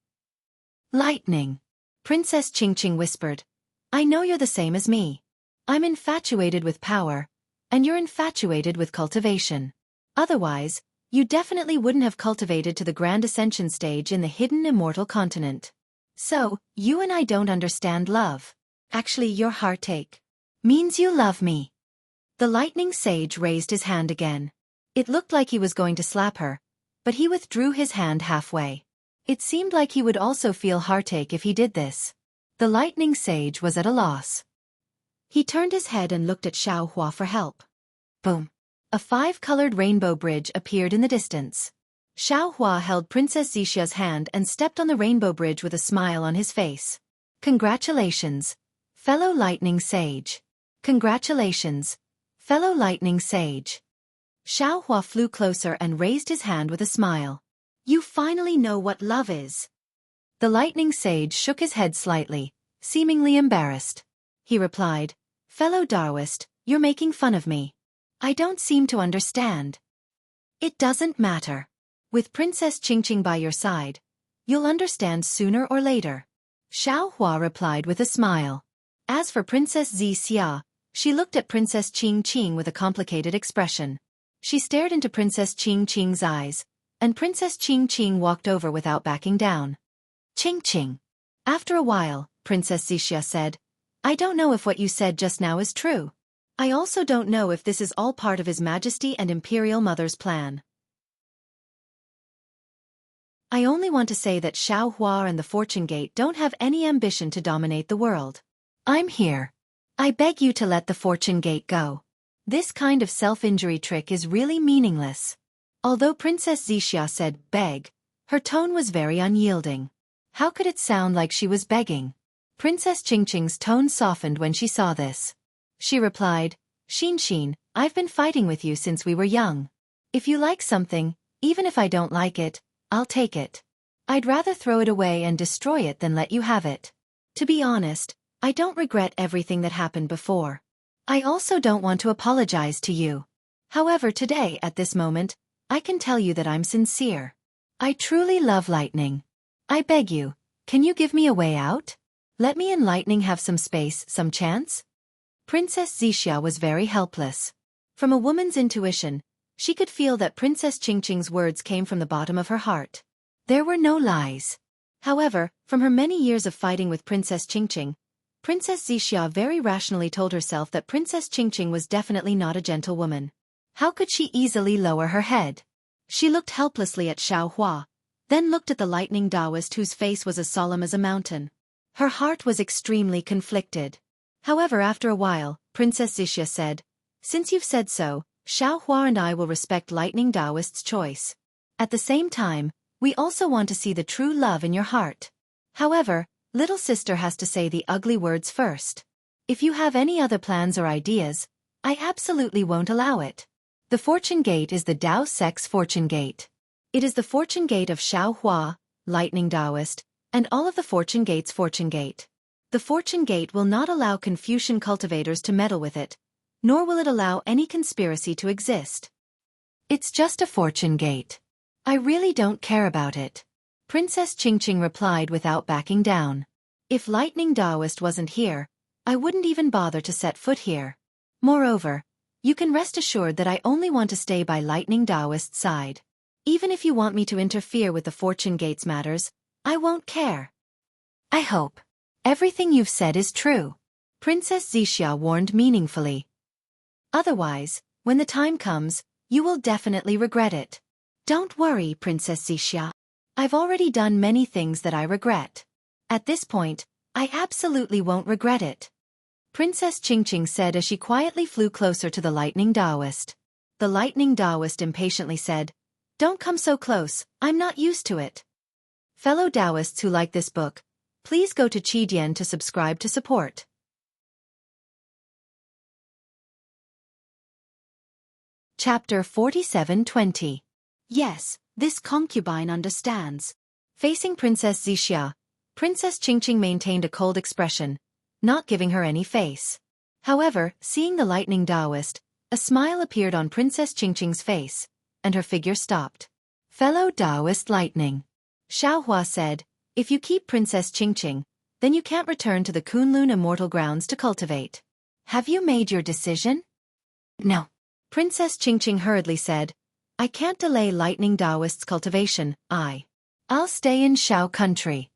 "Lightning." Princess Xianxia whispered, "I know you're the same as me. I'm infatuated with power, and you're infatuated with cultivation. Otherwise, you definitely wouldn't have cultivated to the grand ascension stage in the hidden immortal continent. So, you and I don't understand love. Actually, your heartache means you love me." The lightning sage raised his hand again. It looked like he was going to slap her, but he withdrew his hand halfway. It seemed like he would also feel heartache if he did this. The lightning sage was at a loss. He turned his head and looked at Xianxia for help. Boom! A 5-colored rainbow bridge appeared in the distance. Xianxia held Princess Xixia's hand and stepped on the rainbow bridge with a smile on his face. "Congratulations, fellow lightning sage. Congratulations, fellow lightning sage." Xianxia flew closer and raised his hand with a smile. "You finally know what love is." The lightning sage shook his head slightly, seemingly embarrassed. He replied, "Fellow Taoist, you're making fun of me. I don't seem to understand." "It doesn't matter. With Princess Xianxia by your side, you'll understand sooner or later." Xianxia replied with a smile. As for Princess Xianxia, she looked at Princess Xianxia with a complicated expression. She stared into Princess Xianxia's eyes, and Princess Xianxia walked over without backing down. "Xianxia." After a while, Princess Xianxia said, "I don't know if what you said just now is true. I also don't know if this is all part of His Majesty and Imperial Mother's plan. I only want to say that Xianxia and the Fortune Gate don't have any ambition to dominate the world. I'm here. I beg you to let the Fortune Gate go. This kind of self-injury trick is really meaningless." Although Princess Xianxia said beg, her tone was very unyielding. How could it sound like she was begging? Princess Xianxia's tone softened when she saw this. She replied, "Xianxia, I've been fighting with you since we were young. If you like something, even if I don't like it, I'll take it. I'd rather throw it away and destroy it than let you have it. To be honest, I don't regret everything that happened before. I also don't want to apologize to you. However, today, at this moment, I can tell you that I'm sincere. I truly love lightning. I beg you, can you give me a way out? Let me and lightning have some space, some chance?" Princess Xianxia was very helpless. From a woman's intuition, she could feel that Princess Xianxia's words came from the bottom of her heart. There were no lies. However, from her many years of fighting with Princess Xianxia, Princess Xianxia very rationally told herself that Princess Xianxia was definitely not a gentlewoman. How could she easily lower her head? She looked helplessly at Xianxia, then looked at the lightning Taoist whose face was as solemn as a mountain. Her heart was extremely conflicted. However, after a while, Princess Xianxia said, "Since you've said so, Xianxia and I will respect lightning Taoist's choice. At the same time, we also want to see the true love in your heart. However, little sister has to say the ugly words first. If you have any other plans or ideas, I absolutely won't allow it. The Fortune Gate is the Tao Sex Fortune Gate. It is the Fortune Gate of Xianxia, Lightning Taoist, and all of the Fortune Gate's Fortune Gate. The Fortune Gate will not allow Confucian cultivators to meddle with it, nor will it allow any conspiracy to exist. It's just a Fortune Gate. I really don't care about it." Princess Xianxia replied without backing down. "If Lightning Taoist wasn't here, I wouldn't even bother to set foot here. Moreover, You can rest assured that I only want to stay by Lightning Taoist's side. Even if you want me to interfere with the Fortune Gates matters, I won't care. I hope everything you've said is true, Princess Xianxia warned meaningfully. Otherwise, when the time comes, you will definitely regret it. Don't worry, Princess Xianxia. I've already done many things that I regret. At this point, I absolutely won't regret it. Princess Qingqing said as she quietly flew closer to the Lightning Taoist. The Lightning Taoist impatiently said, "Don't come so close, I'm not used to it." Fellow Taoists who like this book, please go to Qidian to subscribe to support. Chapter 47:20. Yes, this concubine understands. Facing Princess Xianxia, Princess Qingqing maintained a cold expression, not giving her any face. However, seeing the Lightning Taoist, a smile appeared on Princess Qingqing's face, and her figure stopped. Fellow Taoist Lightning, Xianxia said, if you keep Princess Qingqing, then you can't return to the Kunlun Immortal grounds to cultivate. Have you made your decision? No. Princess Qingqing hurriedly said, I can't delay Lightning Taoist's cultivation, I'll stay in Shao country.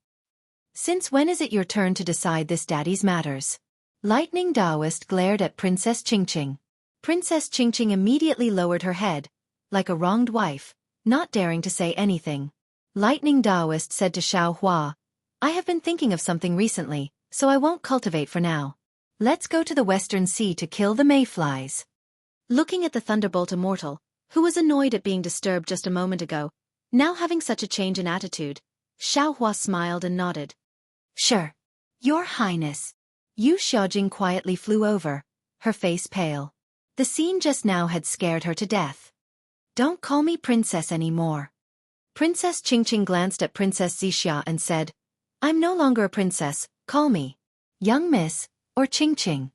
Since when is it your turn to decide this daddy's matters? Lightning Taoist glared at Princess Qingqing. Princess Qingqing immediately lowered her head, like a wronged wife, not daring to say anything. Lightning Taoist said to Xianxia, I have been thinking of something recently, so I won't cultivate for now. Let's go to the Western Sea to kill the mayflies. Looking at the Thunderbolt Immortal, who was annoyed at being disturbed just a moment ago, now having such a change in attitude, Xianxia smiled and nodded. Sure. Your Highness. Yu Xiaojing quietly flew over, her face pale. The scene just now had scared her to death. Don't call me princess anymore. Princess Qingqing glanced at Princess Xianxia and said, I'm no longer a princess, call me young miss, or Qingqing.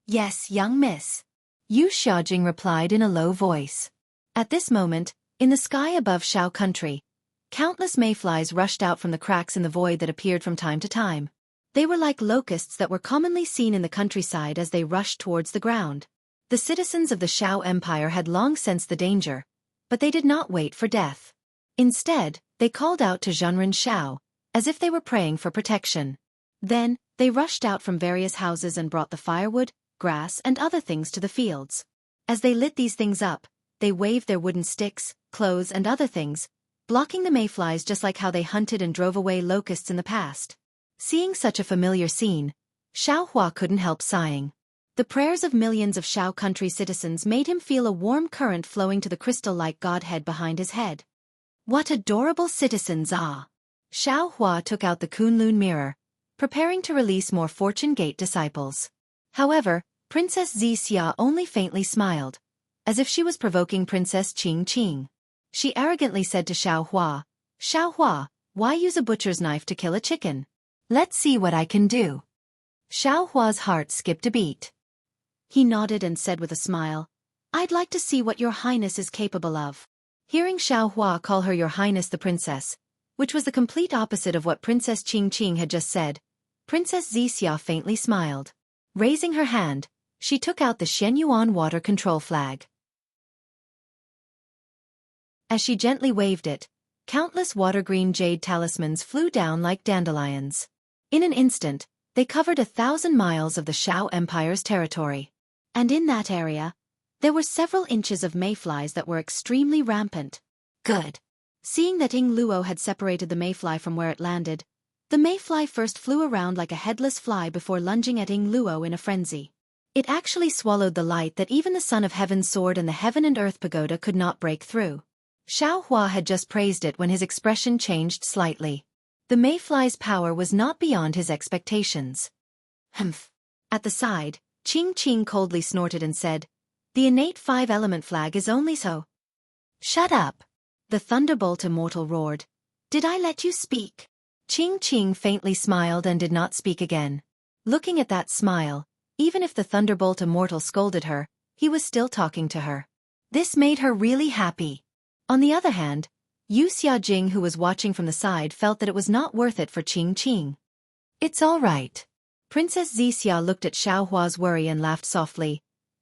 Yes, young miss. Yu Xiaojing replied in a low voice. At this moment, in the sky above Shao country, countless mayflies rushed out from the cracks in the void that appeared from time to time. They were like locusts that were commonly seen in the countryside as they rushed towards the ground. The citizens of the Shao Empire had long sensed the danger, but they did not wait for death. Instead, they called out to Zhenren Shao, as if they were praying for protection. Then, they rushed out from various houses and brought the firewood, grass and other things to the fields. As they lit these things up, they waved their wooden sticks, clothes and other things, blocking the mayflies just like how they hunted and drove away locusts in the past. Seeing such a familiar scene, Xianxia couldn't help sighing. The prayers of millions of Shao country citizens made him feel a warm current flowing to the crystal-like godhead behind his head. What adorable citizens! Xianxia took out the Kunlun mirror, preparing to release more Fortune Gate disciples. However, Princess Xianxia only faintly smiled, as if she was provoking Princess Qingqing. She arrogantly said to Xianxia, why use a butcher's knife to kill a chicken? Let's see what I can do. Xianhua's heart skipped a beat. He nodded and said with a smile, I'd like to see what your highness is capable of. Hearing Xianxia call her your highness the princess, which was the complete opposite of what Princess Qingqing had just said, Princess Xianxia faintly smiled. Raising her hand, she took out the Shenyuan water control flag. As she gently waved it, countless water-green jade talismans flew down like dandelions. In an instant, they covered 1,000 miles of the Shao Empire's territory. And in that area, there were several inches of mayflies that were extremely rampant. Good. Seeing that Ying Luo had separated the mayfly from where it landed, the mayfly first flew around like a headless fly before lunging at Ying Luo in a frenzy. It actually swallowed the light that even the Son of Heaven's sword and the Heaven and Earth pagoda could not break through. Xianxia had just praised it when his expression changed slightly. The mayfly's power was not beyond his expectations. Humph. At the side, Qingqing coldly snorted and said, The innate 5-element flag is only so. Shut up. The Thunderbolt Immortal roared. Did I let you speak? Qingqing faintly smiled and did not speak again. Looking at that smile, even if the Thunderbolt Immortal scolded her, he was still talking to her. This made her really happy. On the other hand, Yu Xiaojing, who was watching from the side, felt that it was not worth it for Qingqing. It's all right. Princess Xianxia looked at Xianhua's worry and laughed softly.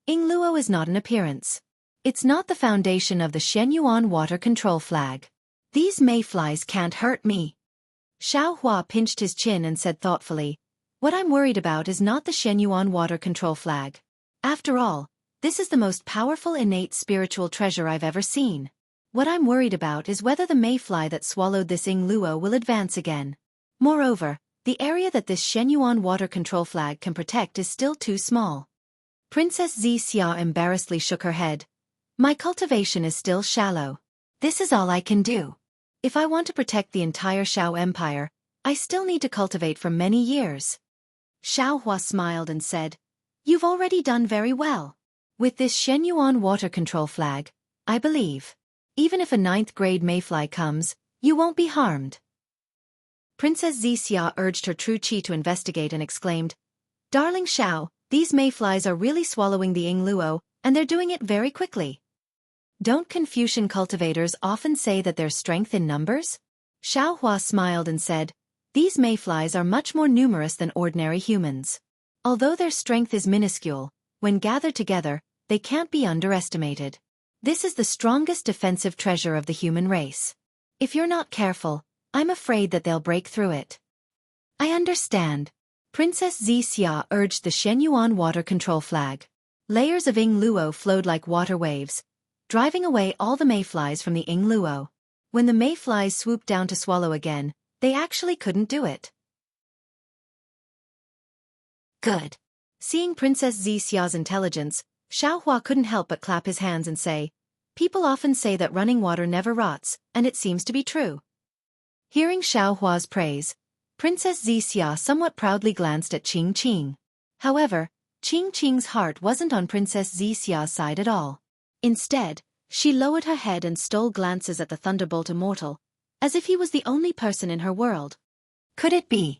Yingluo is not an appearance. It's not the foundation of the Shenyuan water control flag. These mayflies can't hurt me. Xiaohua pinched his chin and said thoughtfully, what I'm worried about is not the Shenyuan water control flag. After all, this is the most powerful innate spiritual treasure I've ever seen. What I'm worried about is whether the mayfly that swallowed this Yingluo will advance again. Moreover, the area that this Shenyuan water control flag can protect is still too small. Princess Xianxia embarrassedly shook her head. My cultivation is still shallow. This is all I can do. If I want to protect the entire Xiao Empire, I still need to cultivate for many years. Xiaohua smiled and said, You've already done very well. With this Shenyuan water control flag, I believe, even if a 9th grade mayfly comes, you won't be harmed. Princess Xianxia urged her true chi to investigate and exclaimed, Darling Xiao, these mayflies are really swallowing the Yingluo, and they're doing it very quickly. Don't Confucian cultivators often say that there's strength in numbers? Xiaohua smiled and said, These mayflies are much more numerous than ordinary humans. Although their strength is minuscule, when gathered together, they can't be underestimated. This is the strongest defensive treasure of the human race. If you're not careful, I'm afraid that they'll break through it. I understand. Princess Xianxia urged the Shenyuan water control flag. Layers of Yingluo flowed like water waves, driving away all the mayflies from the Yingluo. When the mayflies swooped down to swallow again, they actually couldn't do it. Good. Seeing Princess Xiaoxia's intelligence, Xiaohua couldn't help but clap his hands and say, People often say that running water never rots, and it seems to be true. Hearing Xiaohua's praise, Princess Xianxia somewhat proudly glanced at Qing. However, Qing's heart wasn't on Princess Xiaoxia's side at all. Instead, she lowered her head and stole glances at the thunderbolt Immortal, as if he was the only person in her world. Could it be?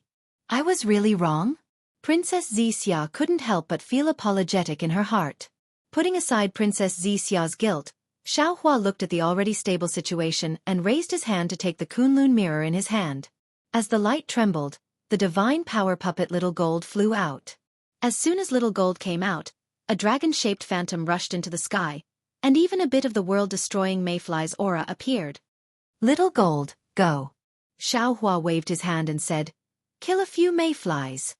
I was really wrong? Princess Xianxia couldn't help but feel apologetic in her heart. Putting aside Princess Xiaoxia's guilt, Xiaohua looked at the already stable situation and raised his hand to take the Kunlun mirror in his hand. As the light trembled, the divine power puppet Little Gold flew out. As soon as Little Gold came out, a dragon-shaped phantom rushed into the sky, and even a bit of the world-destroying mayfly's aura appeared. Little Gold, go. Xiaohua waved his hand and said, Kill a few mayflies.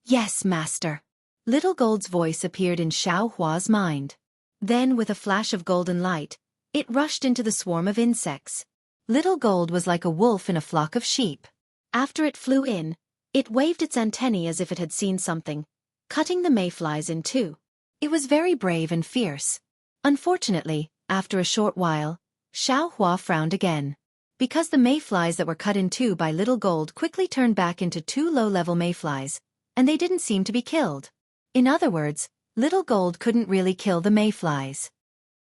Yes, master. Little Gold's voice appeared in Xiaohua's mind. Then, with a flash of golden light, it rushed into the swarm of insects. Little Gold was like a wolf in a flock of sheep. After it flew in, it waved its antennae as if it had seen something, cutting the mayflies in two. It was very brave and fierce. Unfortunately, after a short while, Xiaohua frowned again. Because the mayflies that were cut in two by Little Gold quickly turned back into two low-level mayflies, and they didn't seem to be killed. In other words, Little Gold couldn't really kill the mayflies.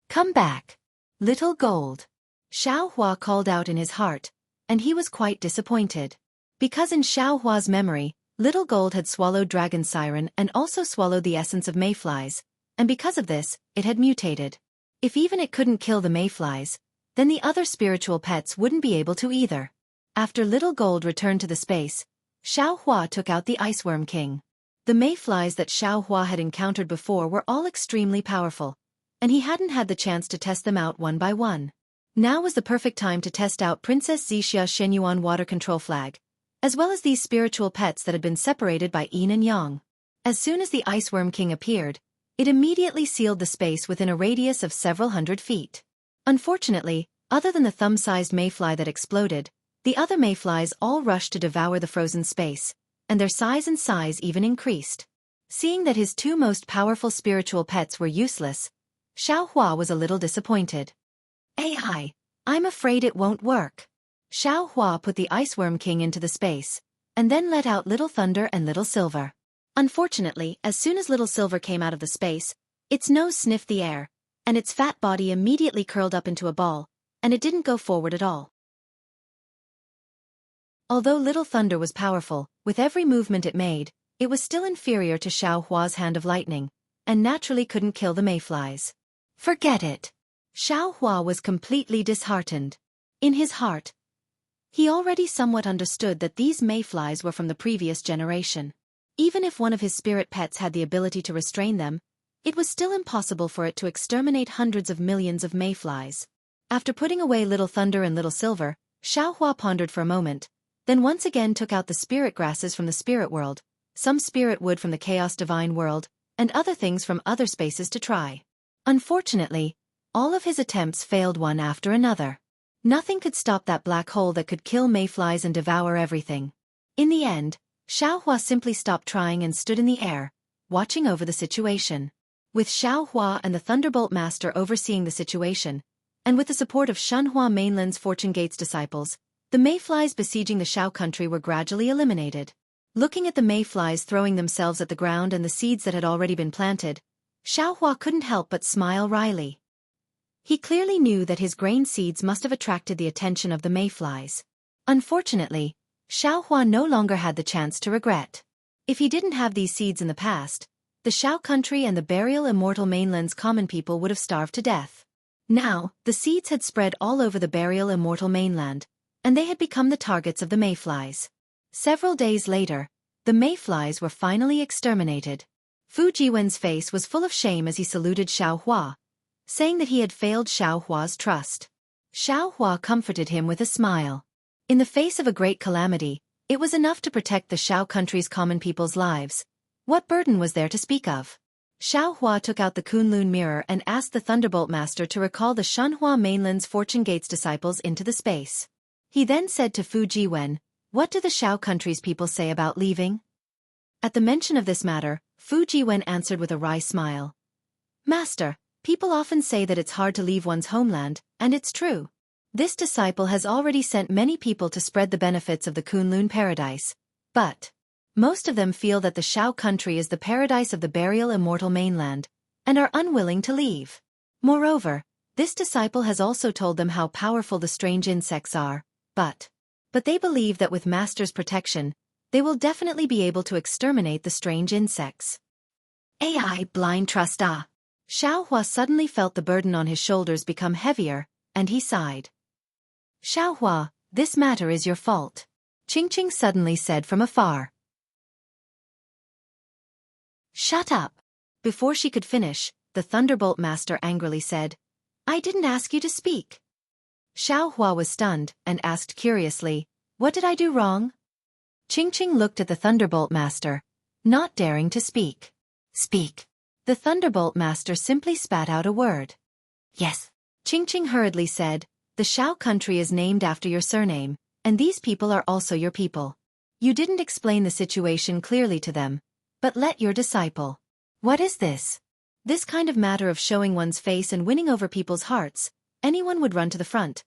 Come back, Little Gold. Xiaohua called out in his heart, and he was quite disappointed. Because in Xiaohua's memory, Little Gold had swallowed Dragon Siren and also swallowed the essence of mayflies, and because of this, it had mutated. If even it couldn't kill the mayflies, then the other spiritual pets wouldn't be able to either. After Little Gold returned to the space, Xiaohua took out the Iceworm King. The mayflies that Xiaohua had encountered before were all extremely powerful, and he hadn't had the chance to test them out one by one. Now was the perfect time to test out Princess Xianxia's Shenyuan water control flag, as well as these spiritual pets that had been separated by yin and yang. As soon as the Iceworm King appeared, it immediately sealed the space within a radius of several hundred feet. Unfortunately, other than the thumb-sized mayfly that exploded, the other mayflies all rushed to devour the frozen space, and their size even increased. Seeing that his two most powerful spiritual pets were useless, Xiaohua was a little disappointed. I'm afraid it won't work. Xiaohua put the Iceworm King into the space, and then let out Little Thunder and Little Silver. Unfortunately, as soon as Little Silver came out of the space, its nose sniffed the air, and its fat body immediately curled up into a ball, and it didn't go forward at all. Although Little Thunder was powerful, with every movement it made, it was still inferior to Xiaohua's Hand of Lightning, and naturally couldn't kill the mayflies. Forget it. Xiaohua was completely disheartened. In his heart, he already somewhat understood that these mayflies were from the previous generation. Even if one of his spirit pets had the ability to restrain them, it was still impossible for it to exterminate hundreds of millions of mayflies. After putting away Little Thunder and Little Silver, Xiaohua pondered for a moment, then once again took out the spirit grasses from the spirit world, some spirit wood from the chaos divine world, and other things from other spaces to try. Unfortunately, all of his attempts failed one after another. Nothing could stop that black hole that could kill mayflies and devour everything. In the end, Xiaohua simply stopped trying and stood in the air, watching over the situation. With Xiaohua and the Thunderbolt Master overseeing the situation, and with the support of Shenhua Mainland's Fortune Gates disciples, the mayflies besieging the Xiao country were gradually eliminated. Looking at the mayflies throwing themselves at the ground and the seeds that had already been planted, Xiaohua couldn't help but smile wryly. He clearly knew that his grain seeds must have attracted the attention of the mayflies. Unfortunately, Xiaohua no longer had the chance to regret. If he didn't have these seeds in the past, the Xiao country and the burial Immortal Mainland's common people would have starved to death. Now, the seeds had spread all over the burial Immortal Mainland, and they had become the targets of the mayflies. Several days later, the mayflies were finally exterminated. Fu Jiwen's face was full of shame as he saluted Xiaohua, saying that he had failed Xiaohua's trust. Xiaohua comforted him with a smile. In the face of a great calamity, it was enough to protect the Xiao country's common people's lives. What burden was there to speak of? Xiaohua took out the Kunlun mirror and asked the Thunderbolt Master to recall the Shenhua Mainland's Fortune Gates disciples into the space. He then said to Fu Jiwen, "What do the Xiao country's people say about leaving?" At the mention of this matter, Fu Jiwen answered with a wry smile. "Master, people often say that it's hard to leave one's homeland, and it's true. This disciple has already sent many people to spread the benefits of the Kunlun paradise, but most of them feel that the Xiao country is the paradise of the burial Immortal Mainland, and are unwilling to leave. Moreover, this disciple has also told them how powerful the strange insects are, but they believe that with Master's protection, they will definitely be able to exterminate the strange insects." AI blind trust. Xiaohua suddenly felt the burden on his shoulders become heavier, and he sighed. "Xiaohua, this matter is your fault," Qingqing suddenly said from afar. "Shut up." Before she could finish, the Thunderbolt Master angrily said, "I didn't ask you to speak." Xiaohua was stunned and asked curiously, "What did I do wrong?" Qingqing looked at the Thunderbolt Master, not daring to speak. "Speak." The Thunderbolt Master simply spat out a word. "Yes." Qingqing hurriedly said, "The Xiao country is named after your surname, and these people are also your people. You didn't explain the situation clearly to them, but let your disciple." "What is this?" This kind of matter of showing one's face and winning over people's hearts, anyone would run to the front.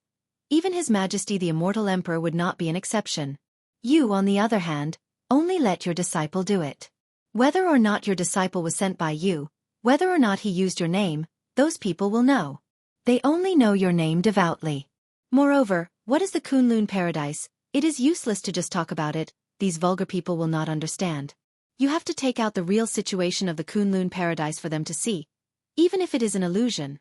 Even His Majesty the Immortal Emperor would not be an exception. You, on the other hand, only let your disciple do it. Whether or not your disciple was sent by you, whether or not he used your name, those people will know. They only know your name devoutly. Moreover, what is the Kunlun paradise? It is useless to just talk about it, these vulgar people will not understand. You have to take out the real situation of the Kunlun paradise for them to see, even if it is an illusion.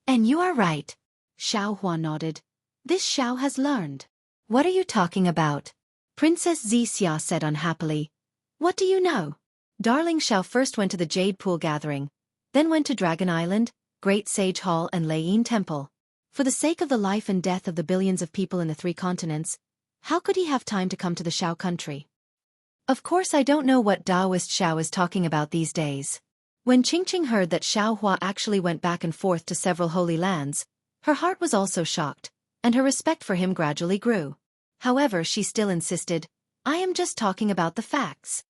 And you are right. Xiaohua nodded. This Xiao has learned. What are you talking about? Princess Xianxia said unhappily. What do you know? Darling Xiao first went to the Jade Pool gathering, then went to Dragon Island, Great Sage Hall and Leiyin Temple. For the sake of the life and death of the billions of people in the 3 continents, how could he have time to come to the Xiao country? Of course I don't know what Taoist Xiao is talking about these days. When Qingqing heard that Xiaohua actually went back and forth to several holy lands, her heart was also shocked, and her respect for him gradually grew. However, she still insisted, "I am just talking about the facts."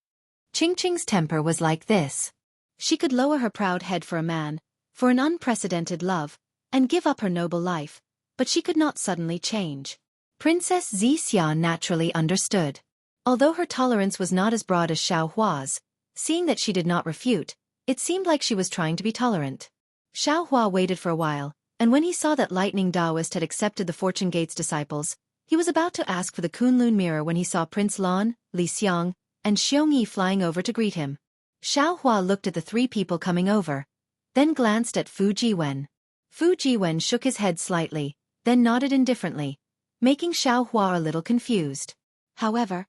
Qingqing's temper was like this. She could lower her proud head for a man, for an unprecedented love, and give up her noble life, but she could not suddenly change. Princess Xianxia naturally understood. Although her tolerance was not as broad as Xiaohua's, seeing that she did not refute, it seemed like she was trying to be tolerant. Xiaohua waited for a while, and when he saw that Lightning Taoist had accepted the Fortune Gates disciples, he was about to ask for the Kunlun mirror when he saw Prince Lan, Li Xiang, and Xiongyi flying over to greet him. Xiaohua looked at the 3 people coming over, then glanced at Fu Jiwen. Fu Jiwen shook his head slightly, then nodded indifferently, making Xiaohua a little confused. However,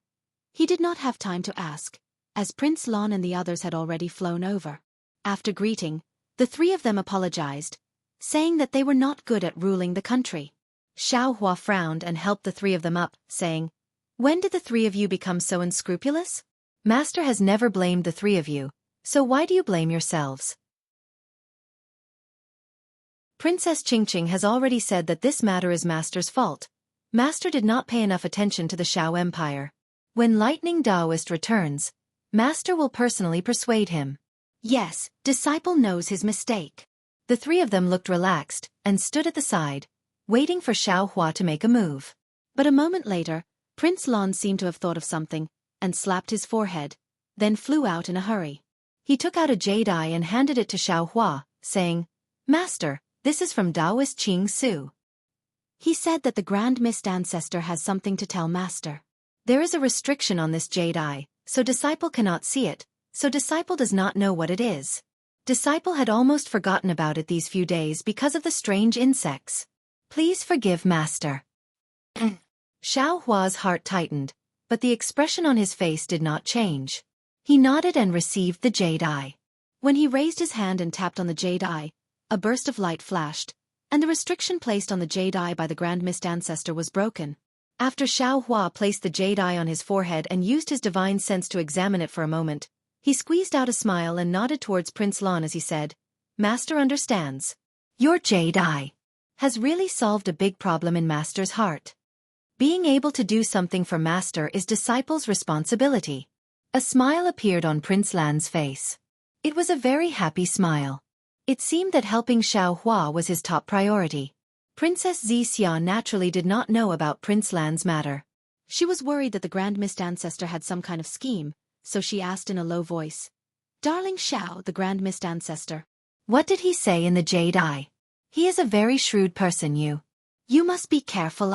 he did not have time to ask, as Prince Lan and the others had already flown over. After greeting, the three of them apologized, saying that they were not good at ruling the country. Xiaohua frowned and helped the three of them up, saying, "When did the three of you become so unscrupulous? Master has never blamed the three of you, so why do you blame yourselves?" Princess Qingqing has already said that this matter is Master's fault. Master did not pay enough attention to the Shao Empire. When Lightning Taoist returns, Master will personally persuade him. Yes, disciple knows his mistake. The three of them looked relaxed and stood at the side, waiting for Xiaohua to make a move. But a moment later, Prince Lon seemed to have thought of something and slapped his forehead, then flew out in a hurry. He took out a jade eye and handed it to Xiaohua, saying, "Master, this is from Taoist Qing Su. He said that the Grand Mist Ancestor has something to tell Master. There is a restriction on this jade eye, so disciple cannot see it, so disciple does not know what it is." Disciple had almost forgotten about it these few days because of the strange insects. "Please forgive Master." Xiaohua's heart tightened, but the expression on his face did not change. He nodded and received the jade eye. When he raised his hand and tapped on the jade eye, a burst of light flashed, and the restriction placed on the jade eye by the Grand Mist Ancestor was broken. After Xiaohua placed the jade eye on his forehead and used his divine sense to examine it for a moment, he squeezed out a smile and nodded towards Prince Lon as he said, "Master understands. Your jade eye has really solved a big problem in Master's heart. Being able to do something for Master is disciple's responsibility." A smile appeared on Prince Lan's face. It was a very happy smile. It seemed that helping Xiaohua was his top priority. Princess Xianxia naturally did not know about Prince Lan's matter. She was worried that the Grand Mist Ancestor had some kind of scheme, so she asked in a low voice, "Darling Xiao, the Grand Mist Ancestor, what did he say in the jade eye? He is a very shrewd person, You must be careful,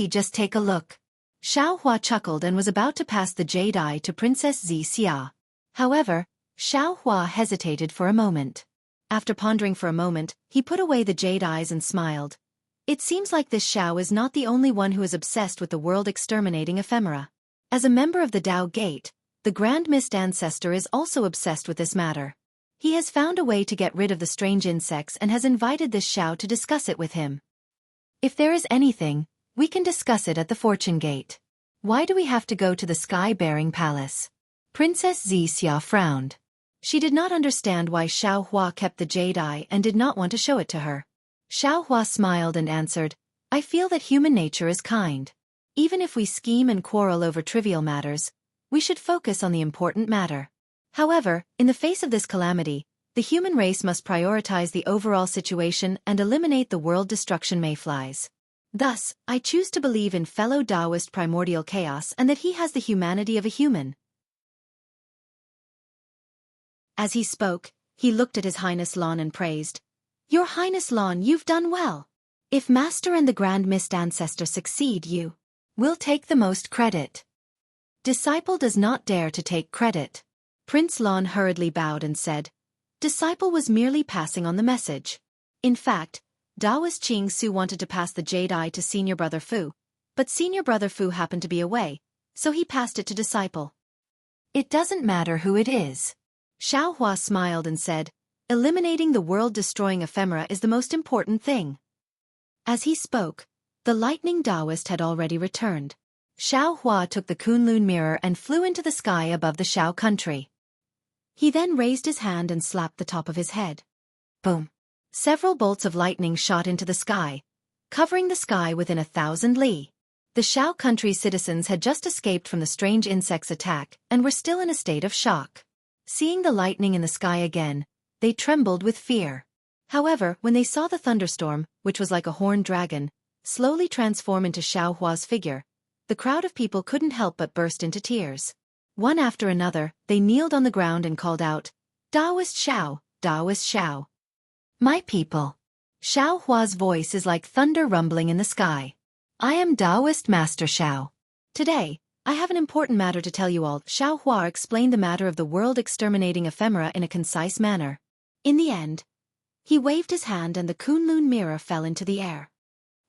Just take a look." Xiaohua chuckled and was about to pass the jade eye to Princess Xianxia. However, Xiaohua hesitated for a moment. After pondering for a moment, he put away the jade eyes and smiled. It seems like this Xiao is not the only one who is obsessed with the world-exterminating ephemera. As a member of the Tao Gate, the Grand Mist Ancestor is also obsessed with this matter. He has found a way to get rid of the strange insects and has invited this Xiao to discuss it with him. If there is anything, we can discuss it at the Fortune Gate. Why do we have to go to the Sky-Bearing Palace? Princess Xianxia frowned. She did not understand why Xiaohua kept the jade eye and did not want to show it to her. Xiaohua smiled and answered, "I feel that human nature is kind. Even if we scheme and quarrel over trivial matters, we should focus on the important matter. However, in the face of this calamity, the human race must prioritize the overall situation and eliminate the world destruction mayflies. Thus, I choose to believe in fellow Taoist primordial chaos and that he has the humanity of a human." As he spoke, he looked at His Highness Lon and praised, "Your Highness Lon, you've done well. If Master and the Grand Mist Ancestor succeed, you will take the most credit." Disciple does not dare to take credit. Prince Lon hurriedly bowed and said, "Disciple was merely passing on the message. In fact, Taoist Qing Su wanted to pass the jade eye to Senior Brother Fu, but Senior Brother Fu happened to be away, so he passed it to Disciple. It doesn't matter who it is." Xiaohua smiled and said, "Eliminating the world-destroying ephemera is the most important thing." As he spoke, the lightning Taoist had already returned. Xiaohua took the Kunlun mirror and flew into the sky above the Xiao country. He then raised his hand and slapped the top of his head. Boom! Several bolts of lightning shot into the sky, covering the sky within 1,000 li. The Xiao country's citizens had just escaped from the strange insect's attack and were still in a state of shock. Seeing the lightning in the sky again, they trembled with fear. However, when they saw the thunderstorm, which was like a horned dragon, slowly transform into Xiaohua's figure, the crowd of people couldn't help but burst into tears. One after another, they kneeled on the ground and called out, "Taoist Xiao, Taoist Xiao." "My people." Xiaohua's voice is like thunder rumbling in the sky. "I am Taoist Master Xiao. Today, I have an important matter to tell you all." Xiaohua explained the matter of the world-exterminating ephemera in a concise manner. In the end, he waved his hand and the Kunlun mirror fell into the air.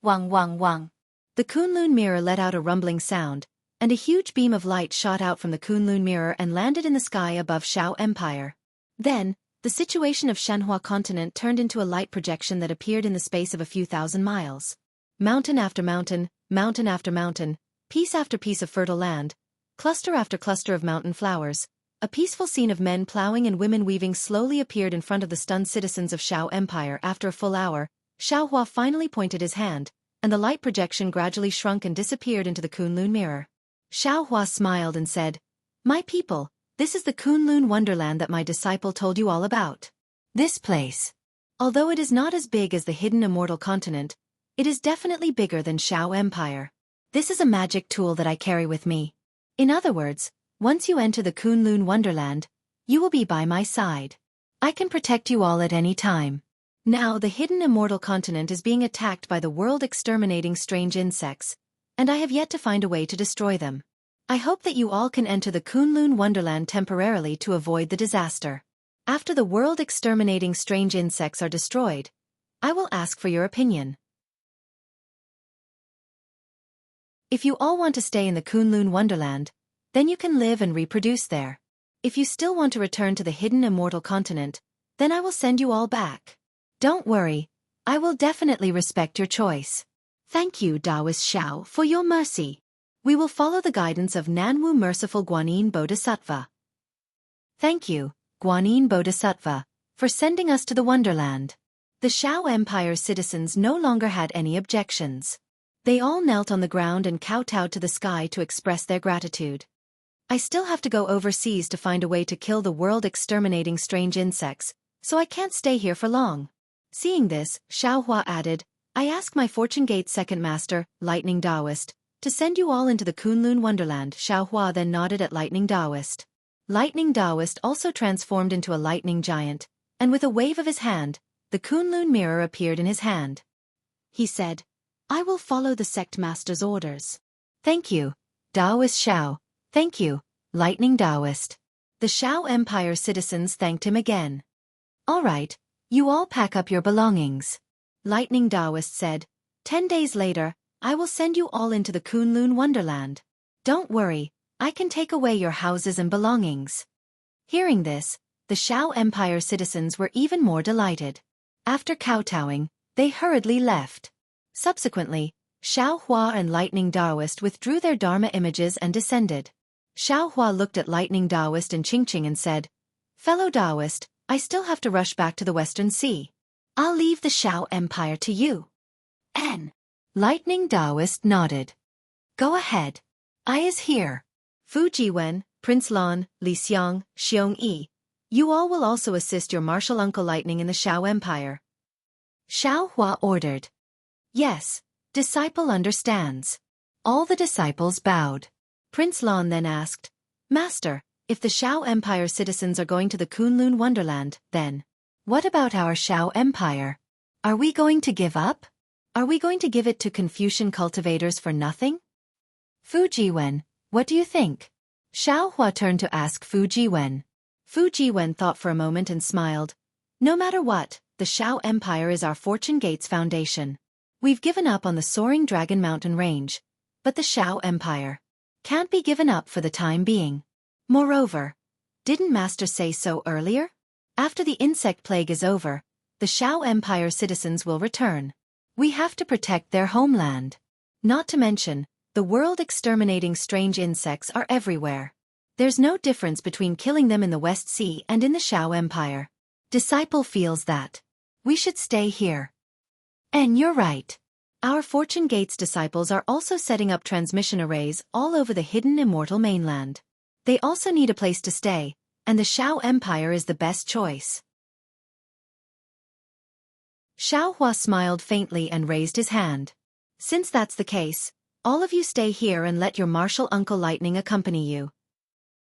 Wang wang wang. The Kunlun mirror let out a rumbling sound, and a huge beam of light shot out from the Kunlun mirror and landed in the sky above Xiao Empire. Then, the situation of Xianxia continent turned into a light projection that appeared in the space of a few thousand miles. Mountain after mountain, mountain after mountain, piece after piece of fertile land, cluster after cluster of mountain flowers, a peaceful scene of men plowing and women weaving slowly appeared in front of the stunned citizens of Xiao Empire. After a full hour, Xiaohua finally pointed his hand, and the light projection gradually shrunk and disappeared into the Kunlun mirror. Xiaohua smiled and said, "My people, this is the Kunlun wonderland that my disciple told you all about. This place, although it is not as big as the hidden immortal continent, it is definitely bigger than Xiao Empire. This is a magic tool that I carry with me. In other words, once you enter the Kunlun wonderland, you will be by my side. I can protect you all at any time." Now the hidden immortal continent is being attacked by the world-exterminating strange insects, and I have yet to find a way to destroy them. I hope that you all can enter the Kunlun wonderland temporarily to avoid the disaster. After the world-exterminating strange insects are destroyed, I will ask for your opinion. If you all want to stay in the Kunlun wonderland, then you can live and reproduce there. If you still want to return to the hidden immortal continent, then I will send you all back. Don't worry, I will definitely respect your choice. Thank you, Taoist Xiao, for your mercy. We will follow the guidance of Nanwu Merciful Guanyin Bodhisattva. Thank you, Guanyin Bodhisattva, for sending us to the wonderland. The Xiao Empire's citizens no longer had any objections. They all knelt on the ground and kowtowed to the sky to express their gratitude. I still have to go overseas to find a way to kill the world-exterminating strange insects, so I can't stay here for long. Seeing this, Xiaohua added, "I ask my Fortune Gate's second master, Lightning Taoist, to send you all into the Kunlun wonderland." Xiaohua then nodded at Lightning Taoist. Lightning Taoist also transformed into a lightning giant, and with a wave of his hand, the Kunlun mirror appeared in his hand. He said, "I will follow the sect master's orders." Thank you, Taoist Xiao. Thank you, Lightning Taoist. The Xiao Empire citizens thanked him again. All right, you all pack up your belongings. Lightning Taoist said, 10 days later, I will send you all into the Kunlun wonderland. Don't worry, I can take away your houses and belongings. Hearing this, the Xiao Empire citizens were even more delighted. After kowtowing, they hurriedly left. Subsequently, Xiao Hua and Lightning Taoist withdrew their Dharma images and descended. Xiao Hua looked at Lightning Taoist and Qingqing and said, "Fellow Taoist, I still have to rush back to the Western Sea. I'll leave the Xiao Empire to you." N. Lightning Taoist nodded. "Go ahead. I is here. Fu Jiwen, Prince Lan, Li Xiang, Xiong Yi. You all will also assist your martial uncle Lightning in the Xiao Empire." Xiao Hua ordered. Yes, disciple understands. All the disciples bowed. Prince Lan then asked, "Master, if the Xiao Empire citizens are going to the Kunlun wonderland, then what about our Xiao Empire? Are we going to give up? Are we going to give it to Confucian cultivators for nothing?" Fu Jiwen, what do you think? Xiao Hua turned to ask Fu Jiwen. Fu Jiwen thought for a moment and smiled. No matter what, the Xiao Empire is our Fortune Gate's foundation. We've given up on the soaring Dragon Mountain range, but the Xiao Empire can't be given up for the time being. Moreover, didn't Master say so earlier? After the insect plague is over, the Xiao Empire citizens will return. We have to protect their homeland. Not to mention, the world-exterminating strange insects are everywhere. There's no difference between killing them in the West Sea and in the Xiao Empire. Disciple feels that we should stay here. And you're right. Our Fortune Gate's disciples are also setting up transmission arrays all over the hidden immortal mainland. They also need a place to stay, and the Xiao Empire is the best choice. Xiao Hua smiled faintly and raised his hand. Since that's the case, all of you stay here and let your martial uncle Lightning accompany you.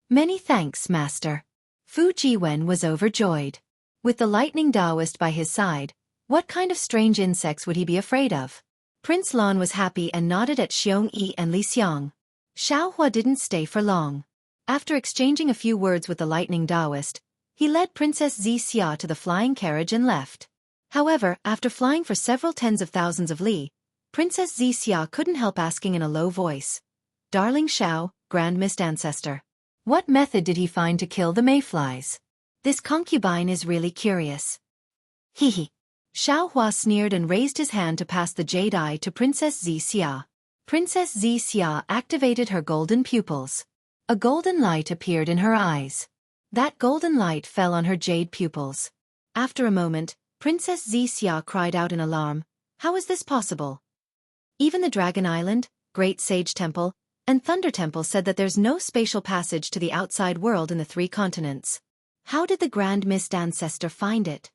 Many thanks, Master. Fu Jiwen was overjoyed. With the Lightning Taoist by his side, what kind of strange insects would he be afraid of? Prince Lan was happy and nodded at Xiong Yi and Li Xiang. Xiao Hua didn't stay for long. After exchanging a few words with the Lightning Taoist, he led Princess Xia to the flying carriage and left. However, after flying for several tens of thousands of li, Princess Xia couldn't help asking in a low voice, "Darling Xiao, Grand Mist Ancestor, what method did he find to kill the mayflies?" This concubine is really curious. Hee. Xiaohua sneered and raised his hand to pass the jade eye to Princess Xianxia. Princess Xianxia activated her golden pupils. A golden light appeared in her eyes. That golden light fell on her jade pupils. After a moment, Princess Xianxia cried out in alarm, "How is this possible? Even the Dragon Island, Great Sage Temple, and Thunder Temple said that there's no spatial passage to the outside world in the 3 continents. How did the Grand Mist Ancestor find it?"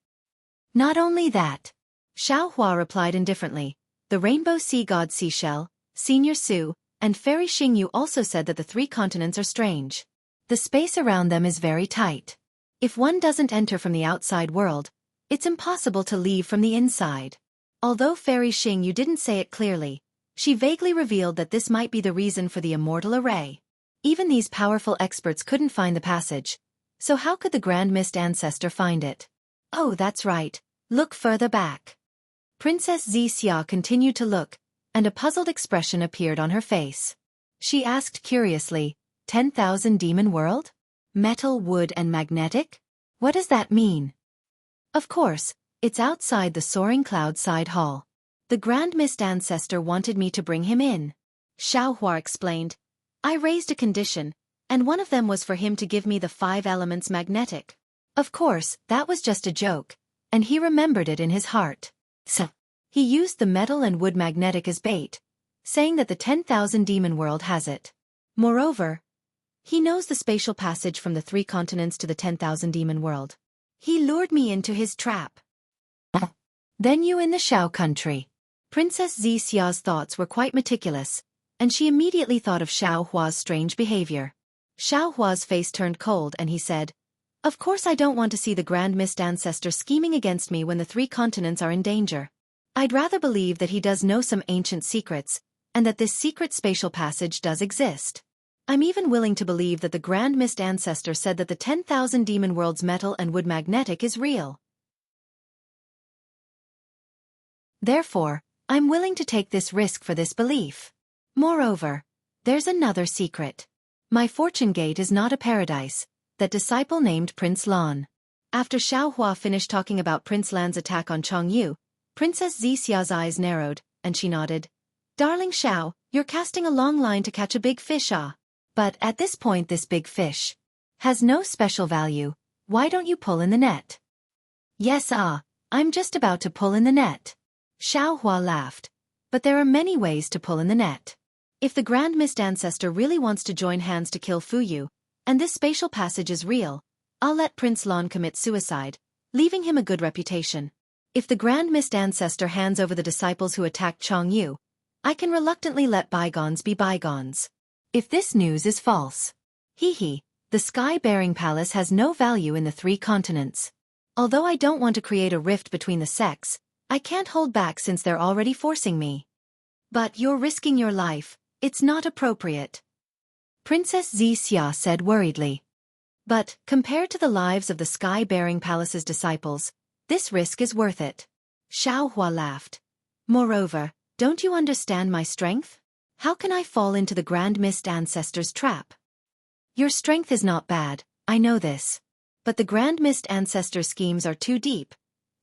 "Not only that," Xiaohua replied indifferently, "the Rainbow Sea God Seashell, Senior Su, and Fairy Xingyu also said that the 3 continents are strange. The space around them is very tight. If one doesn't enter from the outside world, it's impossible to leave from the inside." Although Fairy Xingyu didn't say it clearly, she vaguely revealed that this might be the reason for the Immortal Array. Even these powerful experts couldn't find the passage, so how could the Grand Mist Ancestor find it? "Oh, that's right. Look further back." Princess Xianxia continued to look, and a puzzled expression appeared on her face. She asked curiously, 10,000 Demon World? Metal, wood, and magnetic? What does that mean? Of course, it's outside the soaring cloud side hall. The Grand Mist Ancestor wanted me to bring him in. Xiaohua explained. I raised a condition, and one of them was for him to give me the 5 elements magnetic. Of course, that was just a joke, and he remembered it in his heart. So, he used the metal and wood magnetic as bait, saying that the 10,000 Demon World has it. Moreover, he knows the spatial passage from the 3 continents to the 10,000 Demon World. He lured me into his trap. Then you in the Shao country. Princess Xiaoxia's thoughts were quite meticulous, and she immediately thought of Xiaohua's strange behavior. Xiaohua's face turned cold and he said, "Of course I don't want to see the Grand Mist Ancestor scheming against me when the 3 continents are in danger. I'd rather believe that he does know some ancient secrets, and that this secret spatial passage does exist. I'm even willing to believe that the Grand Mist Ancestor said that the 10,000 Demon World's metal and wood magnetic is real. Therefore, I'm willing to take this risk for this belief. Moreover, there's another secret. My fortune gate is not a paradise, that disciple named Prince Lan." After Xiaohua finished talking about Prince Lan's attack on Jianghu, Princess Xiaoxia's eyes narrowed, and she nodded. "Darling Xiao, you're casting a long line to catch a big fish, ah. But at this point this big fish has no special value. Why don't you pull in the net?" "Yes, I'm just about to pull in the net." Xiaohua laughed. "But there are many ways to pull in the net. If the Grand Mist Ancestor really wants to join hands to kill Fuyu, and this spatial passage is real, I'll let Prince Lan commit suicide, leaving him a good reputation. If the Grand Mist Ancestor hands over the disciples who attacked Jianghu, I can reluctantly let bygones be bygones. If this news is false, the sky-bearing palace has no value in the 3 continents. Although I don't want to create a rift between the sects, I can't hold back since they're already forcing me." "But you're risking your life, it's not appropriate," Princess Xianxia said worriedly. "But, compared to the lives of the sky-bearing palace's disciples, this risk is worth it." Xiaohua laughed. "Moreover, don't you understand my strength? How can I fall into the Grand Mist Ancestor's trap?" "Your strength is not bad, I know this. But the Grand Mist Ancestor's schemes are too deep.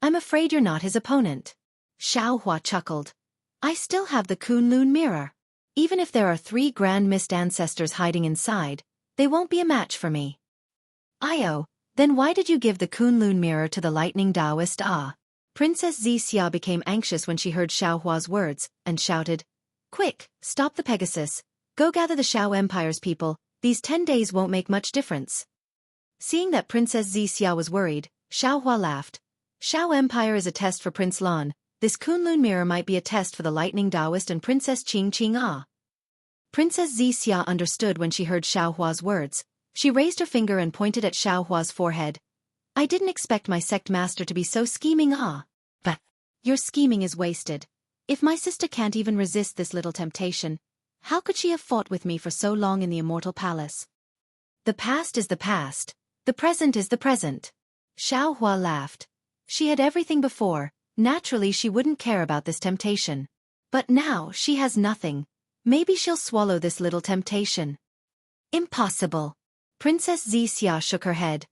I'm afraid you're not his opponent." Xiaohua chuckled. "I still have the Kunlun mirror. Even if there are 3 Grand Mist Ancestors hiding inside, they won't be a match for me." "Io, then why did you give the Kunlun mirror to the lightning Taoist, ah?" Princess Xianxia became anxious when she heard Xiaohua's words, and shouted, "Quick, stop the Pegasus, go gather the Shao Empire's people, these 10 days won't make much difference." Seeing that Princess Xianxia was worried, Xiaohua laughed. "Shao Empire is a test for Prince Lan, this Kunlun mirror might be a test for the lightning Taoist and Princess Qing, ah." Princess Xianxia understood when she heard Xiaohua's words. She raised her finger and pointed at Xiaohua's forehead. "I didn't expect my sect master to be so scheming, ah. But your scheming is wasted. If my sister can't even resist this little temptation, how could she have fought with me for so long in the Immortal Palace? The past is the past, the present is the present." Xiaohua laughed. She had everything before, naturally she wouldn't care about this temptation. But now she has nothing. Maybe she'll swallow this little temptation. "Impossible." Princess Xianxia shook her head.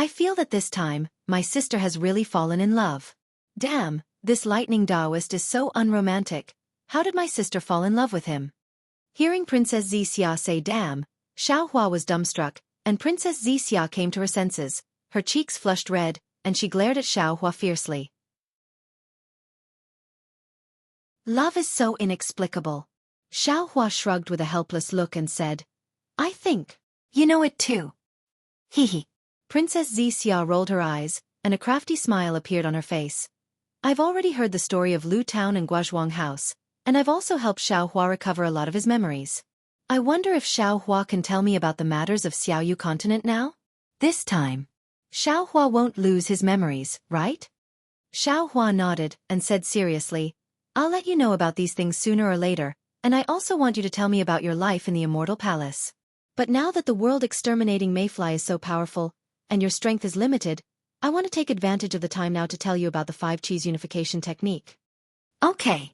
I feel that this time, my sister has really fallen in love. Damn, this lightning Taoist is so unromantic. How did my sister fall in love with him? Hearing Princess Xianxia say damn, Xiaohua was dumbstruck, and Princess Xianxia came to her senses. Her cheeks flushed red, and she glared at Xiaohua fiercely. Love is so inexplicable. Xiaohua shrugged with a helpless look and said, I think you know it too. Hee. Princess Xianxia rolled her eyes, and a crafty smile appeared on her face. I've already heard the story of Lu Town and Guozhuang House, and I've also helped Xiaohua recover a lot of his memories. I wonder if Xiaohua can tell me about the matters of Xiaoyu continent now? This time, Xiaohua won't lose his memories, right? Xiaohua nodded and said seriously, I'll let you know about these things sooner or later, and I also want you to tell me about your life in the Immortal Palace. But now that the world-exterminating mayfly is so powerful, and your strength is limited, I want to take advantage of the time now to tell you about the 5-cheese unification technique. Okay.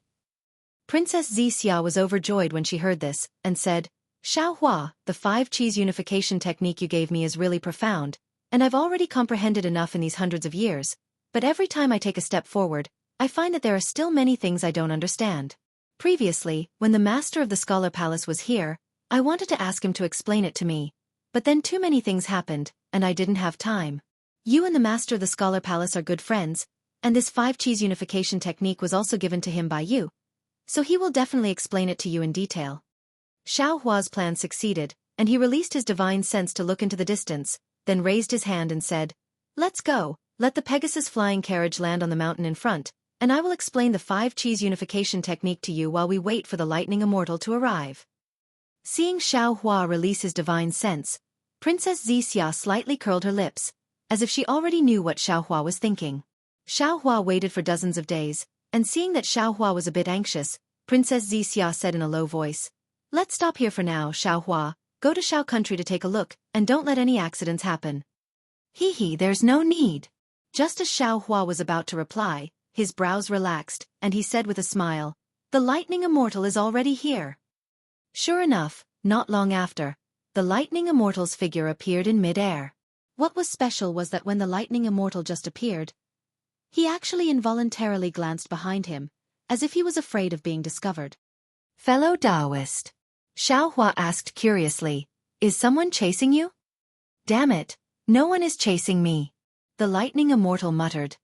Princess Xianxia was overjoyed when she heard this, and said, Xiaohua, the 5-cheese unification technique you gave me is really profound, and I've already comprehended enough in these hundreds of years, but every time I take a step forward, I find that there are still many things I don't understand. Previously, when the master of the Scholar Palace was here, I wanted to ask him to explain it to me, but then too many things happened, and I didn't have time. You and the master of the Scholar Palace are good friends, and this 5-cheese unification technique was also given to him by you, so he will definitely explain it to you in detail. Xiaohua's plan succeeded, and he released his divine sense to look into the distance, then raised his hand and said, Let's go, let the Pegasus flying carriage land on the mountain in front, and I will explain the 5-cheese unification technique to you while we wait for the lightning immortal to arrive. Seeing Xiaohua release his divine sense, Princess Xianxia slightly curled her lips, as if she already knew what Xiaohua was thinking. Xiaohua waited for dozens of days, and seeing that Xiaohua was a bit anxious, Princess Xianxia said in a low voice, Let's stop here for now, Xiaohua, go to Xiao country to take a look, and don't let any accidents happen. Hee, there's no need. Just as Xiaohua was about to reply, his brows relaxed, and he said with a smile, The lightning immortal is already here. Sure enough, not long after, the lightning immortal's figure appeared in mid-air. What was special was that when the lightning immortal just appeared, he actually involuntarily glanced behind him, as if he was afraid of being discovered. Fellow Taoist, Xiaohua asked curiously, Is someone chasing you? Damn it, no one is chasing me. The lightning immortal muttered,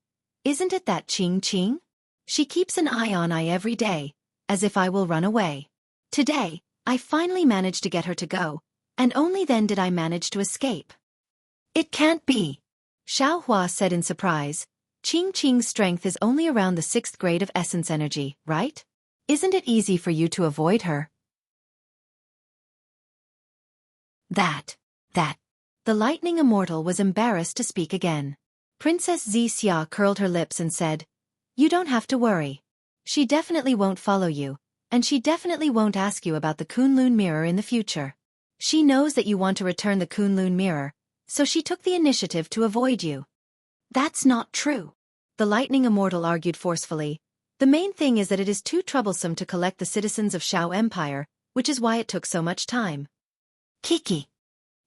Isn't it that Qing? She keeps an eye on I every day, as if I will run away. Today, I finally managed to get her to go, and only then did I manage to escape. It can't be. Xiaohua said in surprise, Qing's strength is only around the 6th grade of essence energy, right? Isn't it easy for you to avoid her? That. The lightning immortal was embarrassed to speak again. Princess Xianxia curled her lips and said, You don't have to worry. She definitely won't follow you, and she definitely won't ask you about the Kunlun mirror in the future. She knows that you want to return the Kunlun mirror, so she took the initiative to avoid you. That's not true. The lightning immortal argued forcefully. The main thing is that it is too troublesome to collect the citizens of Xiao Empire, which is why it took so much time. Kiki.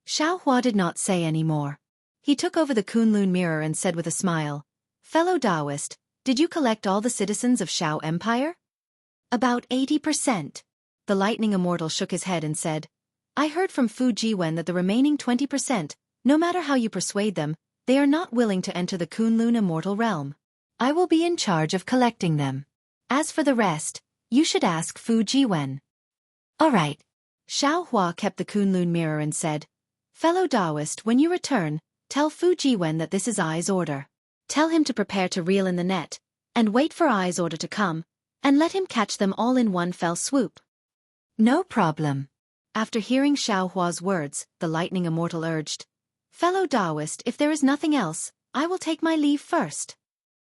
Xiaohua did not say any more. He took over the Kunlun mirror and said with a smile, Fellow Taoist, did you collect all the citizens of Xiao Empire? About 80%. The lightning immortal shook his head and said, I heard from Fu Jiwen that the remaining 20%, no matter how you persuade them, they are not willing to enter the Kunlun immortal realm. I will be in charge of collecting them. As for the rest, you should ask Fu Jiwen. All right. Xiaohua kept the Kunlun mirror and said, Fellow Taoist, when you return, tell Fu Jiwen that this is Ai's order. Tell him to prepare to reel in the net, and wait for Ai's order to come, and let him catch them all in one fell swoop. No problem. After hearing Xiaohua's words, the lightning immortal urged, Fellow Taoist, if there is nothing else, I will take my leave first.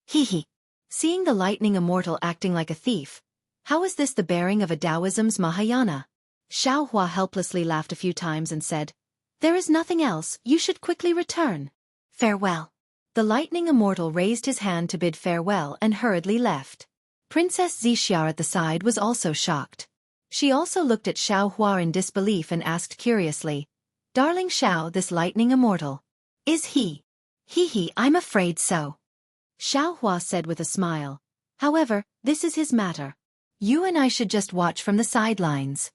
Hee. Seeing the lightning immortal acting like a thief, how is this the bearing of a Taoism's Mahayana? Xiaohua helplessly laughed a few times and said, There is nothing else, you should quickly return. Farewell. The lightning immortal raised his hand to bid farewell and hurriedly left. Princess Xianxia at the side was also shocked. She also looked at Xiaohua in disbelief and asked curiously, Darling Xiao, this lightning immortal. Is he Hee, I'm afraid so. Xiaohua said with a smile. However, this is his matter. You and I should just watch from the sidelines.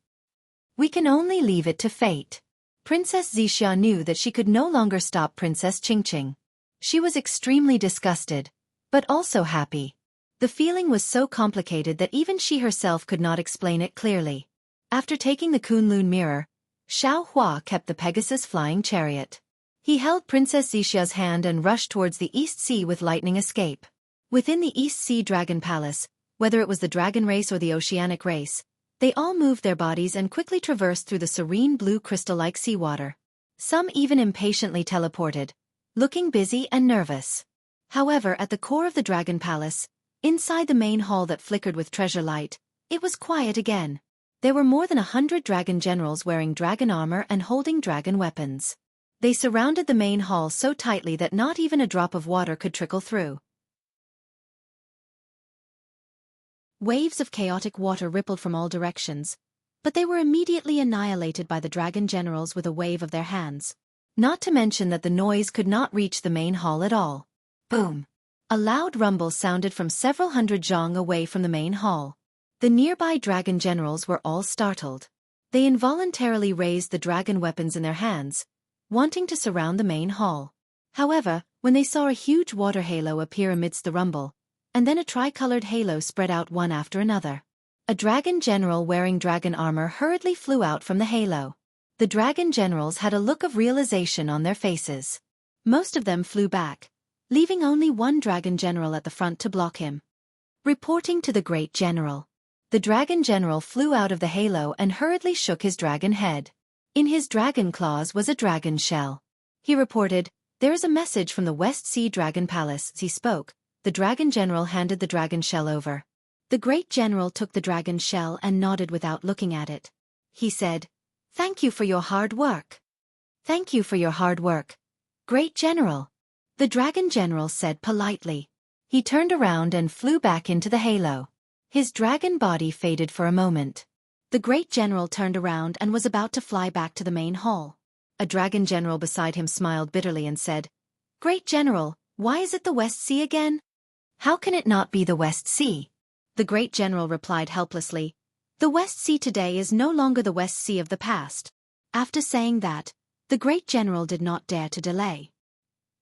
We can only leave it to fate. Princess Xianxia knew that she could no longer stop Princess Qingqing. She was extremely disgusted, but also happy. The feeling was so complicated that even she herself could not explain it clearly. After taking the Kunlun mirror, Xiaohua kept the Pegasus flying chariot. He held Princess Xixia's hand and rushed towards the East Sea with lightning escape. Within the East Sea Dragon Palace, whether it was the dragon race or the oceanic race, they all moved their bodies and quickly traversed through the serene blue crystal-like seawater. Some even impatiently teleported, looking busy and nervous. However, at the core of the Dragon Palace, inside the main hall that flickered with treasure light, it was quiet again. There were more than 100 dragon generals wearing dragon armor and holding dragon weapons. They surrounded the main hall so tightly that not even a drop of water could trickle through. Waves of chaotic water rippled from all directions, but they were immediately annihilated by the dragon generals with a wave of their hands. Not to mention that the noise could not reach the main hall at all. Boom! A loud rumble sounded from several hundred zhang away from the main hall. The nearby dragon generals were all startled. They involuntarily raised the dragon weapons in their hands, wanting to surround the main hall. However, when they saw a huge water halo appear amidst the rumble, and then a tricolored halo spread out one after another, a dragon general wearing dragon armor hurriedly flew out from the halo. The dragon generals had a look of realization on their faces. Most of them flew back, leaving only one dragon general at the front to block him. Reporting to the great general. The dragon general flew out of the halo and hurriedly shook his dragon head. In his dragon claws was a dragon shell. He reported, "There is a message from the West Sea Dragon Palace." As he spoke, the dragon general handed the dragon shell over. The great general took the dragon shell and nodded without looking at it. He said, "Thank you for your hard work." "Thank you for your hard work, great general," the dragon general said politely. He turned around and flew back into the halo. His dragon body faded for a moment. The great general turned around and was about to fly back to the main hall. A dragon general beside him smiled bitterly and said, "Great general, why is it the West Sea again?" "How can it not be the West Sea?" The great general replied helplessly, "The West Sea today is no longer the West Sea of the past." After saying that, the great general did not dare to delay.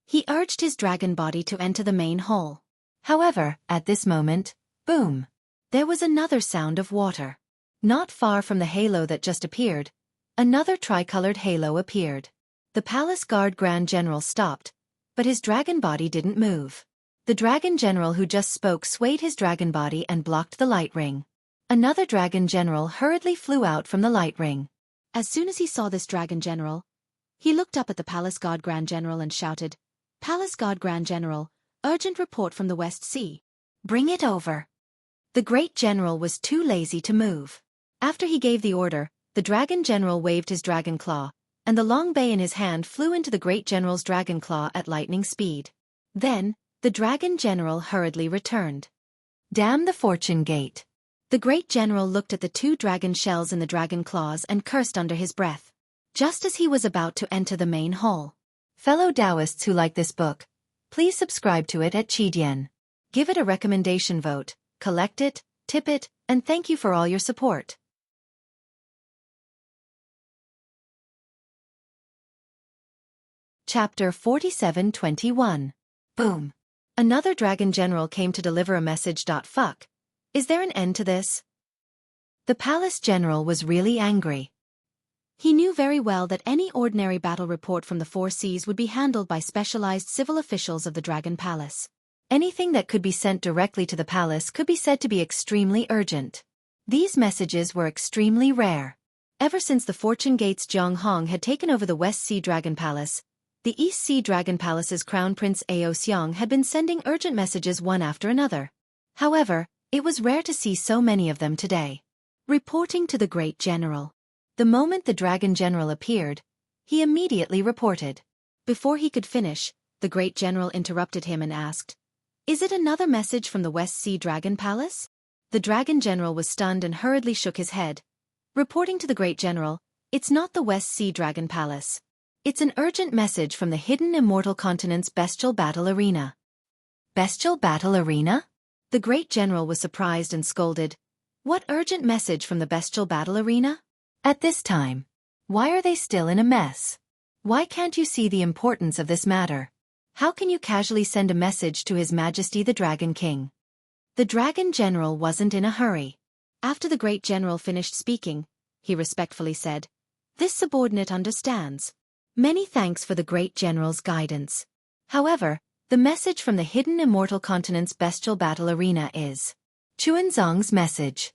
He urged his dragon body to enter the main hall. However, at this moment, boom! There was another sound of water. Not far from the halo that just appeared, another tricolored halo appeared. The palace guard grand general stopped, but his dragon body didn't move. The dragon general who just spoke swayed his dragon body and blocked the light ring. Another dragon general hurriedly flew out from the light ring. As soon as he saw this dragon general, he looked up at the palace guard grand general and shouted, "Palace guard grand general, urgent report from the West Sea. Bring it over." The great general was too lazy to move. After he gave the order, the dragon general waved his dragon claw, and the long bay in his hand flew into the great general's dragon claw at lightning speed. Then, the dragon general hurriedly returned. Damn the fortune gate. The great general looked at the two dragon shells in the dragon claws and cursed under his breath. Just as he was about to enter the main hall. Fellow Taoists who like this book, please subscribe to it at Qidian. Give it a recommendation vote, collect it, tip it, and thank you for all your support. Chapter 47-21. Boom. Another dragon general came to deliver a message. Fuck. Is there an end to this? The palace general was really angry. He knew very well that any ordinary battle report from the Four Seas would be handled by specialized civil officials of the Dragon Palace. Anything that could be sent directly to the palace could be said to be extremely urgent. These messages were extremely rare. Ever since the Fortune Gate's Jianghu had taken over the West Sea Dragon Palace, the East Sea Dragon Palace's Crown Prince Ao Xiang had been sending urgent messages one after another. However, it was rare to see so many of them today. Reporting to the Great General. The moment the Dragon General appeared, he immediately reported. Before he could finish, the Great General interrupted him and asked, "Is it another message from the West Sea Dragon Palace?" The Dragon General was stunned and hurriedly shook his head. Reporting to the Great General, "It's not the West Sea Dragon Palace. It's an urgent message from the hidden Immortal Continent's bestial battle arena. Bestial battle arena? The great general was surprised and scolded. What urgent message from the bestial battle arena? At this time. Why are they still in a mess? Why can't you see the importance of this matter? How can you casually send a message to His Majesty the Dragon King? The Dragon General wasn't in a hurry. After the great general finished speaking, he respectfully said, "This subordinate understands. Many thanks for the great general's guidance. However, the message from the hidden Immortal Continent's bestial battle arena is Chuanzong's message."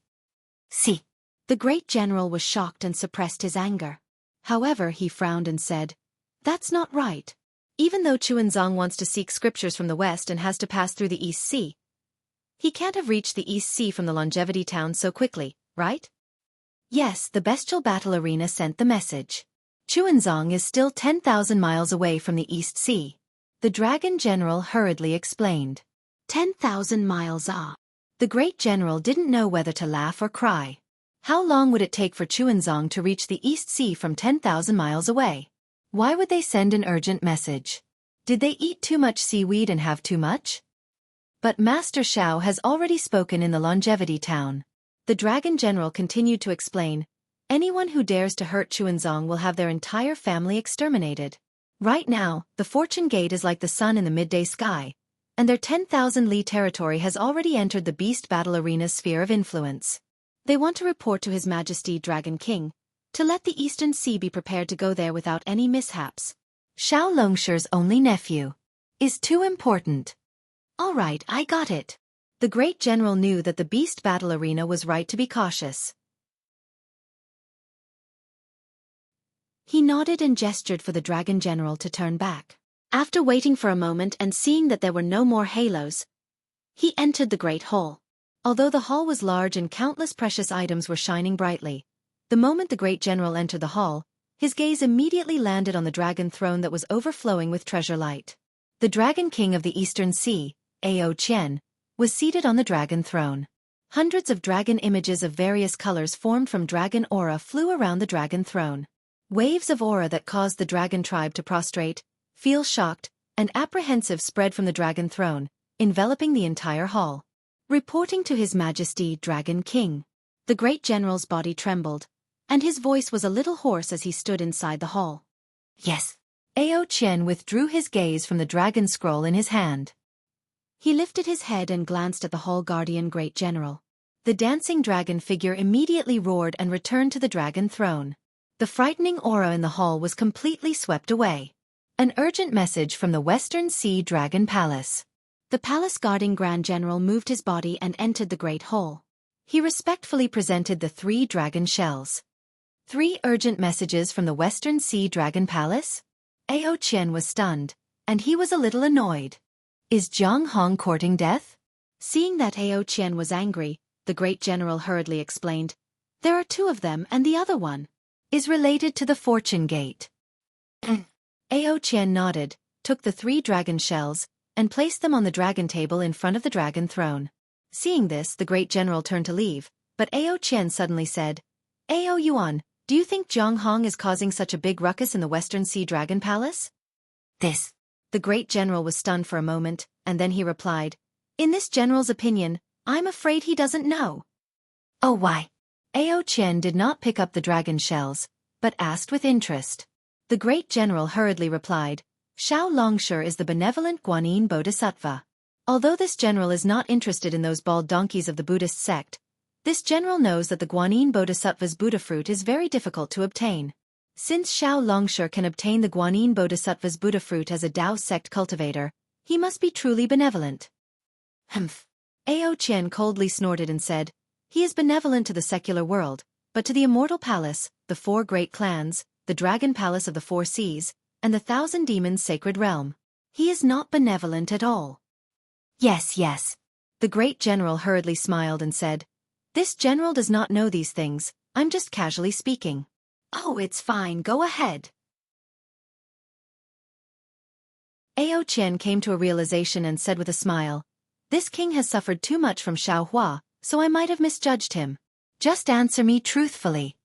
See. The great general was shocked and suppressed his anger. However, he frowned and said, "That's not right. Even though Chuanzong wants to seek scriptures from the west and has to pass through the East Sea, he can't have reached the East Sea from the Longevity Town so quickly, right?" Yes, the bestial battle arena sent the message. Chuanzong is still 10,000 miles away from the East Sea. The Dragon General hurriedly explained. 10,000 miles ah. The great general didn't know whether to laugh or cry. How long would it take for Chuanzong to reach the East Sea from 10,000 miles away? Why would they send an urgent message? Did they eat too much seaweed and have too much? But Master Xiao has already spoken in the Longevity Town. The Dragon General continued to explain, anyone who dares to hurt Chuanzong will have their entire family exterminated. Right now, the Fortune Gate is like the sun in the midday sky, and their 10,000 li territory has already entered the Beast Battle Arena's sphere of influence. They want to report to His Majesty Dragon King, to let the Eastern Sea be prepared to go there without any mishaps. Xiao Longshi's only nephew is too important. All right, I got it. The great general knew that the Beast Battle Arena was right to be cautious. He nodded and gestured for the Dragon General to turn back. After waiting for a moment and seeing that there were no more halos, he entered the Great Hall. Although the hall was large and countless precious items were shining brightly, the moment the great general entered the hall, his gaze immediately landed on the dragon throne that was overflowing with treasure light. The Dragon King of the Eastern Sea, Ao Qian, was seated on the dragon throne. Hundreds of dragon images of various colors formed from dragon aura flew around the dragon throne. Waves of aura that caused the dragon tribe to prostrate, feel shocked, and apprehensive spread from the dragon throne, enveloping the entire hall. Reporting to His Majesty Dragon King. The great general's body trembled, and his voice was a little hoarse as he stood inside the hall. Yes. Ao Qian withdrew his gaze from the dragon scroll in his hand. He lifted his head and glanced at the hall guardian great general. The dancing dragon figure immediately roared and returned to the dragon throne. The frightening aura in the hall was completely swept away. An urgent message from the Western Sea Dragon Palace. The palace guarding Grand General moved his body and entered the Great Hall. He respectfully presented the 3 dragon shells. 3 urgent messages from the Western Sea Dragon Palace? Ao Qian was stunned, and he was a little annoyed. Is Jianghu courting death? Seeing that Ao Qian was angry, the great general hurriedly explained, there are 2 of them and the other one is related to the Fortune Gate. Ao Qian nodded, took the 3 dragon shells, and placed them on the dragon table in front of the dragon throne. Seeing this, the great general turned to leave, but Ao Qian suddenly said, Ao Yuan, do you think Jianghu is causing such a big ruckus in the Western Sea Dragon Palace? This. The great general was stunned for a moment, and then he replied, in this general's opinion, I'm afraid he doesn't know. Oh why? Ao Qian did not pick up the dragon shells, but asked with interest. The great general hurriedly replied, Xiao Longshi is the benevolent Guanyin Bodhisattva. Although this general is not interested in those bald donkeys of the Buddhist sect, this general knows that the Guanyin Bodhisattva's Buddha fruit is very difficult to obtain. Since Xiao Longshi can obtain the Guanyin Bodhisattva's Buddha fruit as a Dao sect cultivator, he must be truly benevolent. Humph. Ao Qian coldly snorted and said, he is benevolent to the secular world, but to the Immortal Palace, the 4 great clans, the Dragon Palace of the 4 seas, and the 1,000 demons' sacred realm, he is not benevolent at all. Yes, yes. The great general hurriedly smiled and said, this general does not know these things, I'm just casually speaking. Oh, it's fine, go ahead. Ao Qian came to a realization and said with a smile, this king has suffered too much from Xiao Hua, so I might have misjudged him. Just answer me truthfully.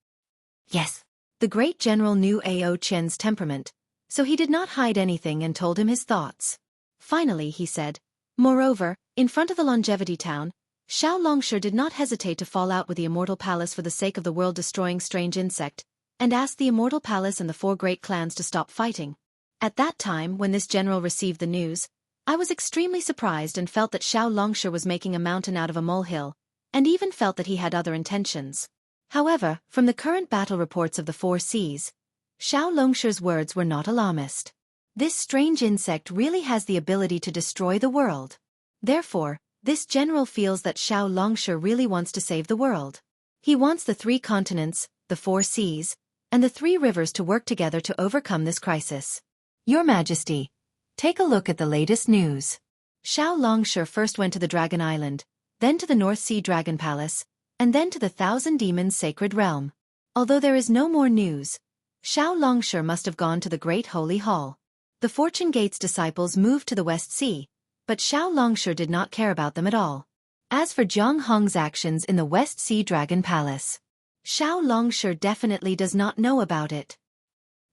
Yes. The great general knew Ao Qian's temperament, so he did not hide anything and told him his thoughts. Finally he said, "Moreover, in front of the longevity town, Xiao Longsha did not hesitate to fall out with the Immortal Palace for the sake of the world-destroying strange insect, and asked the Immortal Palace and the 4 great clans to stop fighting. At that time, when this general received the news, I was extremely surprised and felt that Xiao Longsha was making a mountain out of a molehill, and even felt that he had other intentions. However, from the current battle reports of the 4 seas, Xiao Longsha's words were not alarmist. This strange insect really has the ability to destroy the world. Therefore, this general feels that Xiao Longsha really wants to save the world. He wants the 3 continents, the 4 seas, and the 3 rivers to work together to overcome this crisis. Your Majesty, take a look at the latest news. Xiao Longsha first went to the Dragon Island, then to the North Sea Dragon Palace, and then to the Thousand Demons Sacred Realm. Although there is no more news, Xiao Longsha must have gone to the Great Holy Hall. The Fortune Gate's disciples moved to the West Sea, but Xiao Longsha did not care about them at all. As for Jianghong's actions in the West Sea Dragon Palace, Xiao Longsha definitely does not know about it.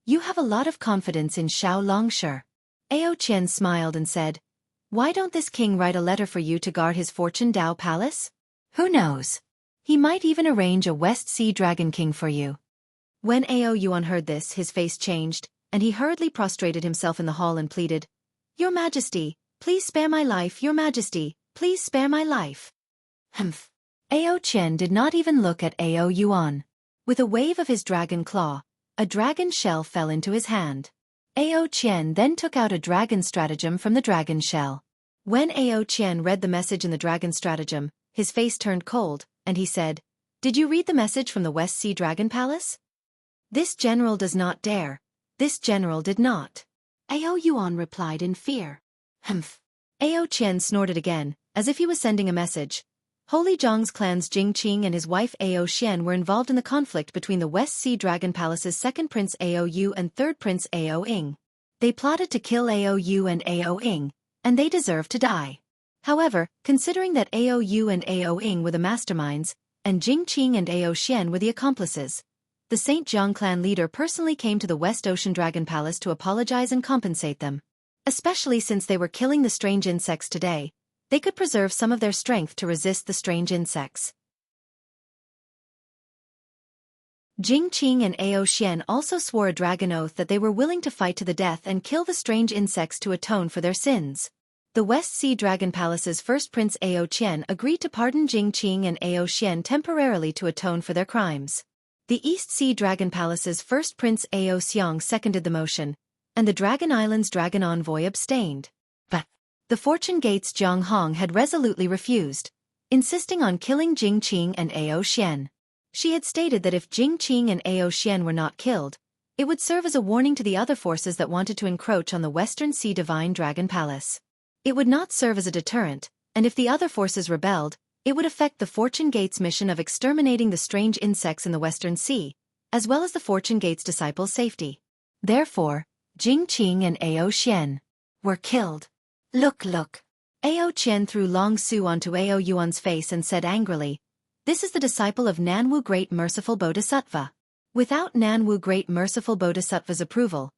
You have a lot of confidence in Xiao Longsha. Ao Qian smiled and said, "Why don't this king write a letter for you to guard his Fortune Dao Palace? Who knows? He might even arrange a West Sea Dragon King for you." When Ao Yuan heard this, his face changed, and he hurriedly prostrated himself in the hall and pleaded, "Your Majesty, please spare my life, Your Majesty, please spare my life." Humph. Ao Qian did not even look at Ao Yuan. With a wave of his dragon claw, a dragon shell fell into his hand. Ao Qian then took out a dragon stratagem from the dragon shell. When Ao Qian read the message in the dragon stratagem, his face turned cold, and he said, "Did you read the message from the West Sea Dragon Palace?" "This general does not dare. This general did not." Ao Yuan replied in fear. Humph. Ao Qian snorted again, as if he was sending a message. Holy Zhang's clans Jing Qing and his wife Ao Xian were involved in the conflict between the West Sea Dragon Palace's 2nd Prince Ao Yu and 3rd Prince Ao Ying. They plotted to kill Ao Yu and Ao Ying, and they deserved to die. However, considering that Ao Yu and Ao Ying were the masterminds, and Jing Qing and Ao Xian were the accomplices, the Saint Jiang clan leader personally came to the West Ocean Dragon Palace to apologize and compensate them. Especially since they were killing the strange insects today, they could preserve some of their strength to resist the strange insects. Jing Qing and Ao Xian also swore a dragon oath that they were willing to fight to the death and kill the strange insects to atone for their sins. The West Sea Dragon Palace's 1st Prince Ao Qian agreed to pardon Jing Qing and Ao Xian temporarily to atone for their crimes. The East Sea Dragon Palace's 1st Prince Ao Xiang seconded the motion, and the Dragon Island's dragon envoy abstained. But the Fortune Gate's Jiang Hong had resolutely refused, insisting on killing Jing Qing and Ao Xian. She had stated that if Jing Qing and Ao Xian were not killed, it would serve as a warning to the other forces that wanted to encroach on the Western Sea Divine Dragon Palace. It would not serve as a deterrent, and if the other forces rebelled, it would affect the Fortune Gate's mission of exterminating the strange insects in the Western Sea, as well as the Fortune Gate's disciples' safety. Therefore, Jing Qing and Ao Xian were killed. Look. Ao Qian threw Long Su onto Ao Yuan's face and said angrily, "This is the disciple of Nanwu Great Merciful Bodhisattva. Without Nanwu Great Merciful Bodhisattva's approval,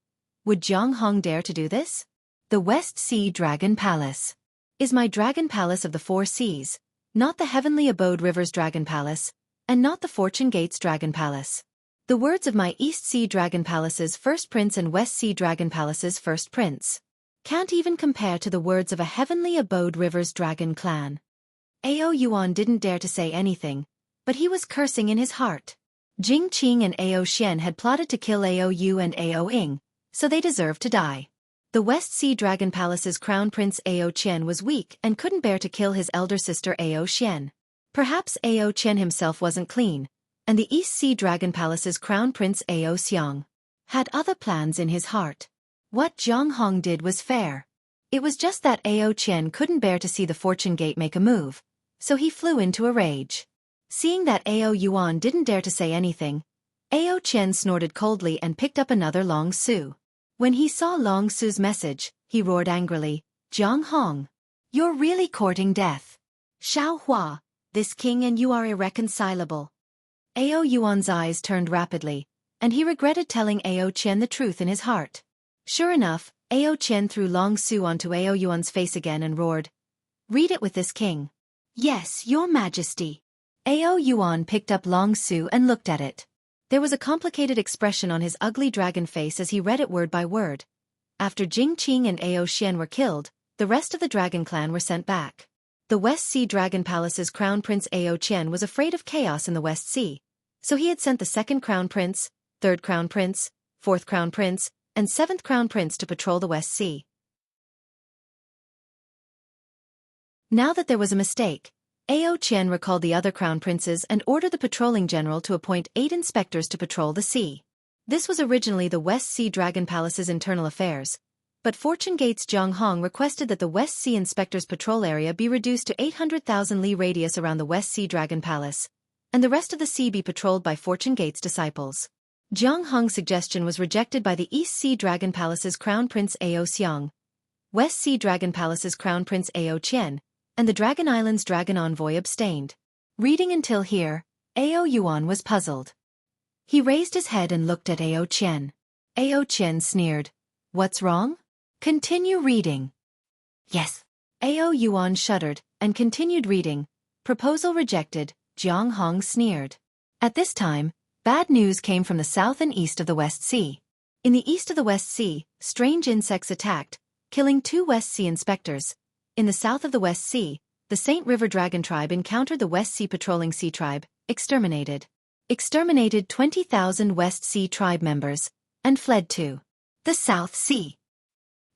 would Jiang Hong dare to do this? The West Sea Dragon Palace is my Dragon Palace of the 4 seas, not the Heavenly Abode River's Dragon Palace, and not the Fortune Gate's Dragon Palace. The words of my East Sea Dragon Palace's 1st Prince and West Sea Dragon Palace's 1st Prince can't even compare to the words of a Heavenly Abode River's Dragon Clan." Ao Yuan didn't dare to say anything, but he was cursing in his heart. Jing Qing and Ao Xian had plotted to kill Ao Yu and Ao Ying, so they deserved to die. The West Sea Dragon Palace's Crown Prince Ao Qian was weak and couldn't bear to kill his elder sister Ao Xian. Perhaps Ao Qian himself wasn't clean, and the East Sea Dragon Palace's Crown Prince Ao Xiang had other plans in his heart. What Jiang Hong did was fair. It was just that Ao Qian couldn't bear to see the Fortune Gate make a move, so he flew into a rage. Seeing that Ao Yuan didn't dare to say anything, Ao Qian snorted coldly and picked up another Long Su. When he saw Long Su's message, he roared angrily, "Jiang Hong, you're really courting death. Xiao Hua, this king and you are irreconcilable." Ao Yuan's eyes turned rapidly, and he regretted telling Ao Qian the truth in his heart. Sure enough, Ao Qian threw Long Su onto Ao Yuan's face again and roared, "Read it with this king." "Yes, your majesty." Ao Yuan picked up Long Su and looked at it. There was a complicated expression on his ugly dragon face as he read it word by word. After Jing Qing and Ao Xian were killed, the rest of the dragon clan were sent back. The West Sea Dragon Palace's crown prince Ao Qian was afraid of chaos in the West Sea, so he had sent the second crown prince, third crown prince, fourth crown prince, and seventh crown prince to patrol the West Sea. Now that there was a mistake, Ao Qian recalled the other crown princes and ordered the patrolling general to appoint 8 inspectors to patrol the sea. This was originally the West Sea Dragon Palace's internal affairs, but Fortune Gate's Jianghu requested that the West Sea Inspector's patrol area be reduced to 800,000 li radius around the West Sea Dragon Palace, and the rest of the sea be patrolled by Fortune Gate's disciples. Jianghu's suggestion was rejected by the East Sea Dragon Palace's Crown Prince Ao Xiang, West Sea Dragon Palace's Crown Prince Ao Qian, and the Dragon Island's Dragon Envoy abstained. Reading until here, Ao Yuan was puzzled. He raised his head and looked at Ao Qian. Ao Qian sneered. "What's wrong? Continue reading." "Yes." Ao Yuan shuddered and continued reading. Proposal rejected, Jianghu sneered. At this time, bad news came from the south and east of the West Sea. In the east of the West Sea, strange insects attacked, killing 2 West Sea inspectors. In the south of the West Sea, the Saint River Dragon tribe encountered the West Sea patrolling sea tribe, exterminated 20,000 West Sea tribe members, and fled to the South Sea.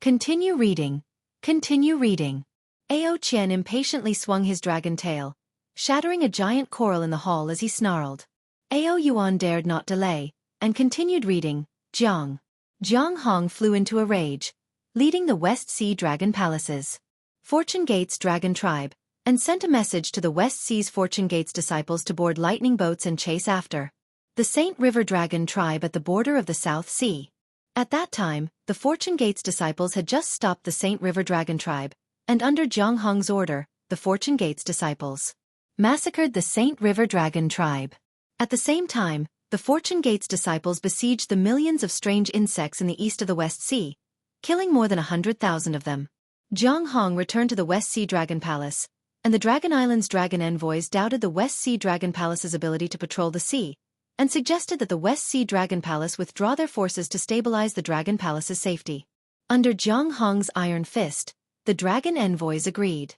Continue reading. Continue reading. Ao Qian impatiently swung his dragon tail, shattering a giant coral in the hall as he snarled. Ao Yuan dared not delay, and continued reading. Jianghu flew into a rage, leading the West Sea Dragon Palaces, Fortune Gate's Dragon Tribe, and sent a message to the West Sea's Fortune Gate's disciples to board lightning boats and chase after the Saint River Dragon Tribe at the border of the South Sea. At that time, the Fortune Gate's disciples had just stopped the Saint River Dragon Tribe, and under Jianghu's order, the Fortune Gate's disciples massacred the Saint River Dragon Tribe. At the same time, the Fortune Gate's disciples besieged the millions of strange insects in the east of the West Sea, killing more than 100,000 of them. Jianghu returned to the West Sea Dragon Palace, and the Dragon Island's dragon envoys doubted the West Sea Dragon Palace's ability to patrol the sea, and suggested that the West Sea Dragon Palace withdraw their forces to stabilize the Dragon Palace's safety. Under Jianghu's iron fist, the dragon envoys agreed.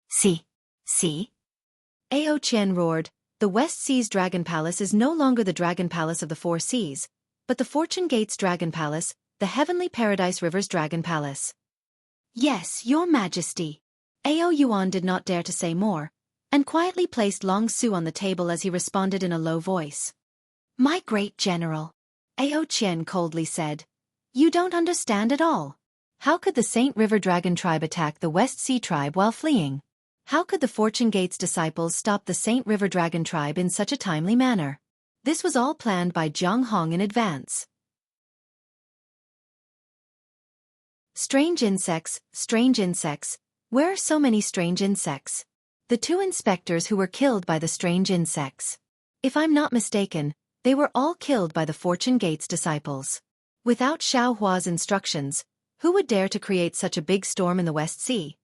See? Ao Qian roared, "The West Sea's Dragon Palace is no longer the Dragon Palace of the Four Seas, but the Fortune Gate's Dragon Palace, the Heavenly Paradise River's Dragon Palace." "Yes, your majesty." Ao Yuan did not dare to say more, and quietly placed Long Su on the table as he responded in a low voice. "My great general," Ao Qian coldly said. "You don't understand at all. How could the Saint River Dragon Tribe attack the West Sea Tribe while fleeing? How could the Fortune Gate's disciples stop the Saint River Dragon Tribe in such a timely manner? This was all planned by Jianghu in advance." Strange insects, where are so many strange insects? The 2 inspectors who were killed by the strange insects. If I'm not mistaken, they were all killed by the Fortune Gate's disciples. Without Xiaohua's instructions, who would dare to create such a big storm in the West Sea?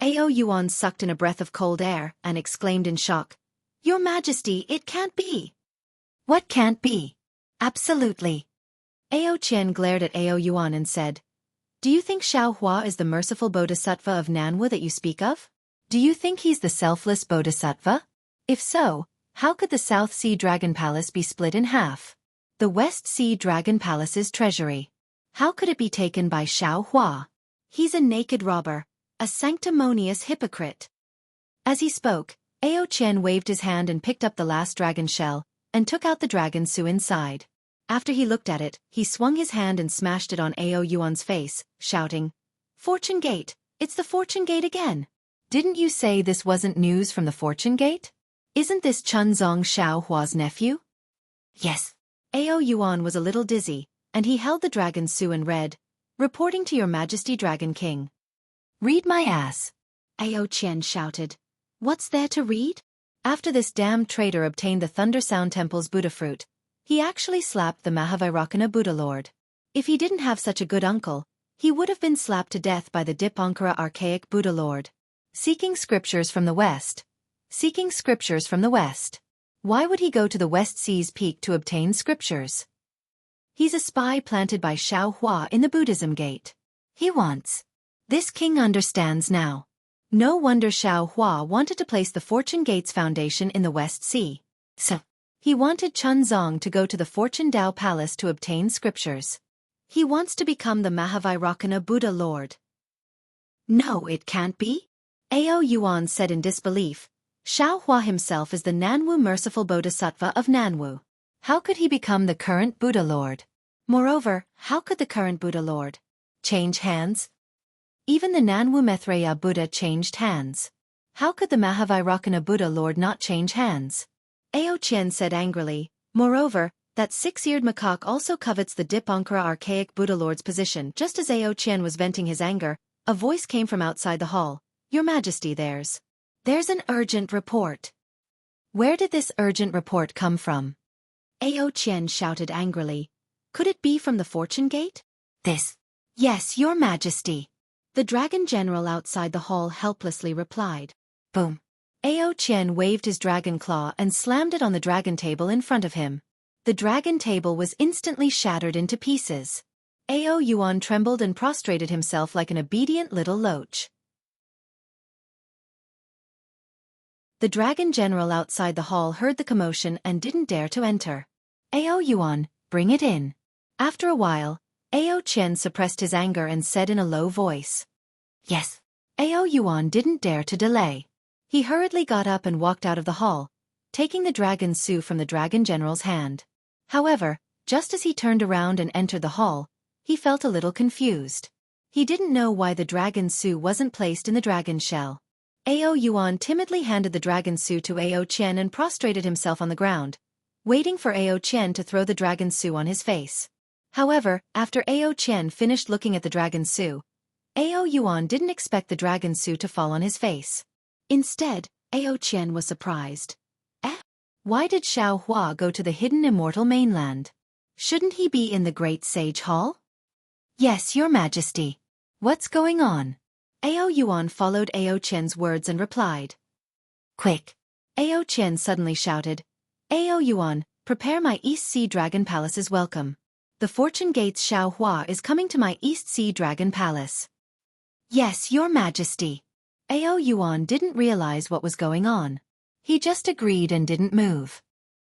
Ao Yuan sucked in a breath of cold air and exclaimed in shock, "Your Majesty, it can't be." "What can't be?" "Absolutely." Ao Qian glared at Ao Yuan and said, "Do you think Xiaohua is the merciful bodhisattva of Nanwu that you speak of? Do you think he's the selfless bodhisattva? If so, how could the South Sea Dragon Palace be split in half? The West Sea Dragon Palace's treasury, how could it be taken by Xiaohua? He's a naked robber, a sanctimonious hypocrite." As he spoke, Ao Qian waved his hand and picked up the last dragon shell, and took out the dragon Su inside. After he looked at it, he swung his hand and smashed it on Ao Yuan's face, shouting, "Fortune Gate, it's the Fortune Gate again. Didn't you say this wasn't news from the Fortune Gate? Isn't this Chunzong Xiaohua's nephew?" "Yes." Ao Yuan was a little dizzy, and he held the dragon Su and read, "Reporting to your Majesty Dragon King." "Read my ass," Ao Qian shouted. "What's there to read?" After this damned traitor obtained the Thunder Sound Temple's Buddha fruit, he actually slapped the Mahavairakana Buddha Lord. If he didn't have such a good uncle, he would have been slapped to death by the Dipankara archaic Buddha Lord. Seeking scriptures from the West. Seeking scriptures from the West. Why would he go to the West Sea's peak to obtain scriptures? He's a spy planted by Xianxia in the Buddhism gate. He wants. This king understands now. No wonder Xianxia wanted to place the Fortune Gates Foundation in the West Sea. So, he wanted Chunzong to go to the Fortune Dao Palace to obtain scriptures. He wants to become the Mahavairakana Buddha Lord. No, it can't be. Ao Yuan said in disbelief. Xianxia himself is the Nanwu merciful Bodhisattva of Nanwu. How could he become the current Buddha Lord? Moreover, how could the current Buddha Lord change hands? Even the Nanwu Maitreya Buddha changed hands. How could the Mahavairakana Buddha Lord not change hands? Ao Qian said angrily. Moreover, that six-eared macaque also covets the Dipankara archaic Buddha Lord's position. Just as Ao Qian was venting his anger, a voice came from outside the hall. Your Majesty, there's an urgent report. Where did this urgent report come from? Ao Qian shouted angrily. Could it be from the Fortune Gate? This. Yes, Your Majesty. The dragon general outside the hall helplessly replied. Boom. Ao Qian waved his dragon claw and slammed it on the dragon table in front of him. The dragon table was instantly shattered into pieces. Ao Yuan trembled and prostrated himself like an obedient little loach. The dragon general outside the hall heard the commotion and didn't dare to enter. Ao Yuan, bring it in. After a while, Ao Qian suppressed his anger and said in a low voice. Yes. Ao Yuan didn't dare to delay. He hurriedly got up and walked out of the hall, taking the dragon su from the dragon general's hand. However, just as he turned around and entered the hall, he felt a little confused. He didn't know why the dragon su wasn't placed in the dragon shell. Ao Yuan timidly handed the dragon su to Ao Qian and prostrated himself on the ground, waiting for Ao Qian to throw the dragon su on his face. However, after Ao Qian finished looking at the dragon su, Ao Yuan didn't expect the dragon su to fall on his face. Instead, Ao Qian was surprised. Why did Xianxia go to the hidden immortal mainland? Shouldn't he be in the Great Sage Hall? Yes, Your Majesty. What's going on? Ao Yuan followed Ao Qian's words and replied. Quick! Ao Qian suddenly shouted. Ao Yuan, prepare my East Sea Dragon Palace's welcome. The Fortune Gates Xianxia is coming to my East Sea Dragon Palace. Yes, Your Majesty. Ao Yuan didn't realize what was going on. He just agreed and didn't move.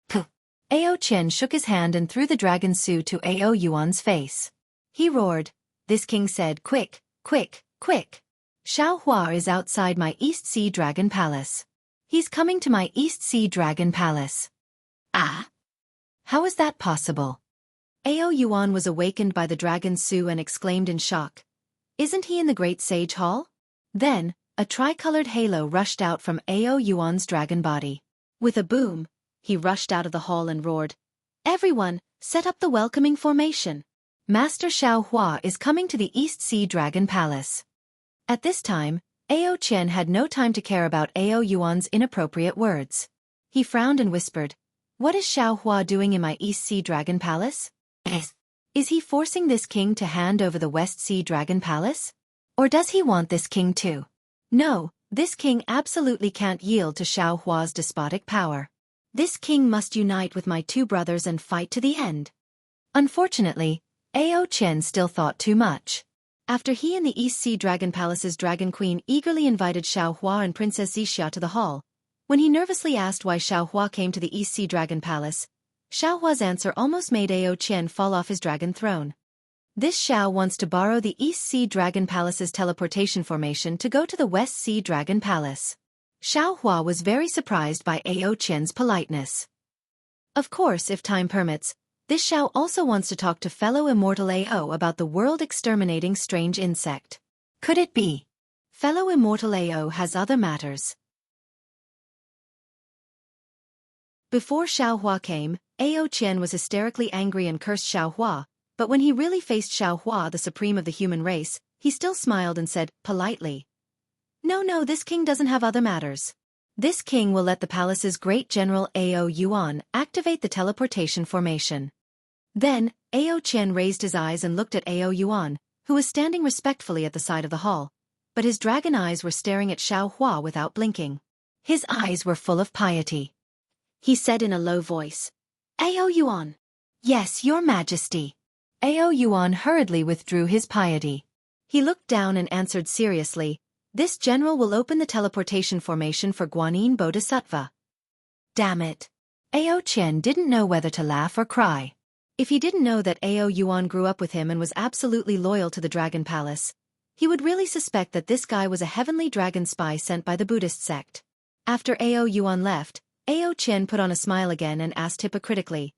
Puh! Ao Qian shook his hand and threw the dragon su to Ao Yuan's face. He roared. This king said, quick, quick, quick. Xianxia is outside my East Sea Dragon Palace. He's coming to my East Sea Dragon Palace. Ah? How is that possible? Ao Yuan was awakened by the dragon su and exclaimed in shock. Isn't he in the Great Sage Hall? Then, a tricolored halo rushed out from Ao Yuan's dragon body. With a boom, he rushed out of the hall and roared. Everyone, set up the welcoming formation. Master Xianxia is coming to the East Sea Dragon Palace. At this time, Ao Qian had no time to care about Ao Yuan's inappropriate words. He frowned and whispered, What is Xianxia doing in my East Sea Dragon Palace? Is he forcing this king to hand over the West Sea Dragon Palace? Or does he want this king too? No, this king absolutely can't yield to Xianxia's despotic power. This king must unite with my two brothers and fight to the end. Unfortunately, Ao Qian still thought too much. After he and the East Sea Dragon Palace's Dragon Queen eagerly invited Xianxia and Princess Xianxia to the hall, when he nervously asked why Xianxia came to the East Sea Dragon Palace, Xiaohua's answer almost made Ao Qian fall off his dragon throne. This Xiao wants to borrow the East Sea Dragon Palace's teleportation formation to go to the West Sea Dragon Palace. Xiaohua was very surprised by Ao Qian's politeness. Of course, if time permits, this Xiao also wants to talk to fellow Immortal Ao about the world-exterminating strange insect. Could it be? Fellow Immortal Ao has other matters. Before Xiaohua came, Ao Qian was hysterically angry and cursed Xiaohua, but when he really faced Xiaohua, the supreme of the human race, he still smiled and said, politely, No, this king doesn't have other matters. This king will let the palace's great general Ao Yuan activate the teleportation formation. Then, Ao Qian raised his eyes and looked at Ao Yuan, who was standing respectfully at the side of the hall, but his dragon eyes were staring at Xiao Hua without blinking. His eyes were full of piety. He said in a low voice, "Ao Yuan." "Yes, your majesty." Ao Yuan hurriedly withdrew his piety. He looked down and answered seriously, "This general will open the teleportation formation for Guanyin Bodhisattva." Damn it. Ao Qian didn't know whether to laugh or cry. If he didn't know that Ao Yuan grew up with him and was absolutely loyal to the Dragon Palace, he would really suspect that this guy was a heavenly dragon spy sent by the Buddhist sect. After Ao Yuan left, Ao Qian put on a smile again and asked hypocritically,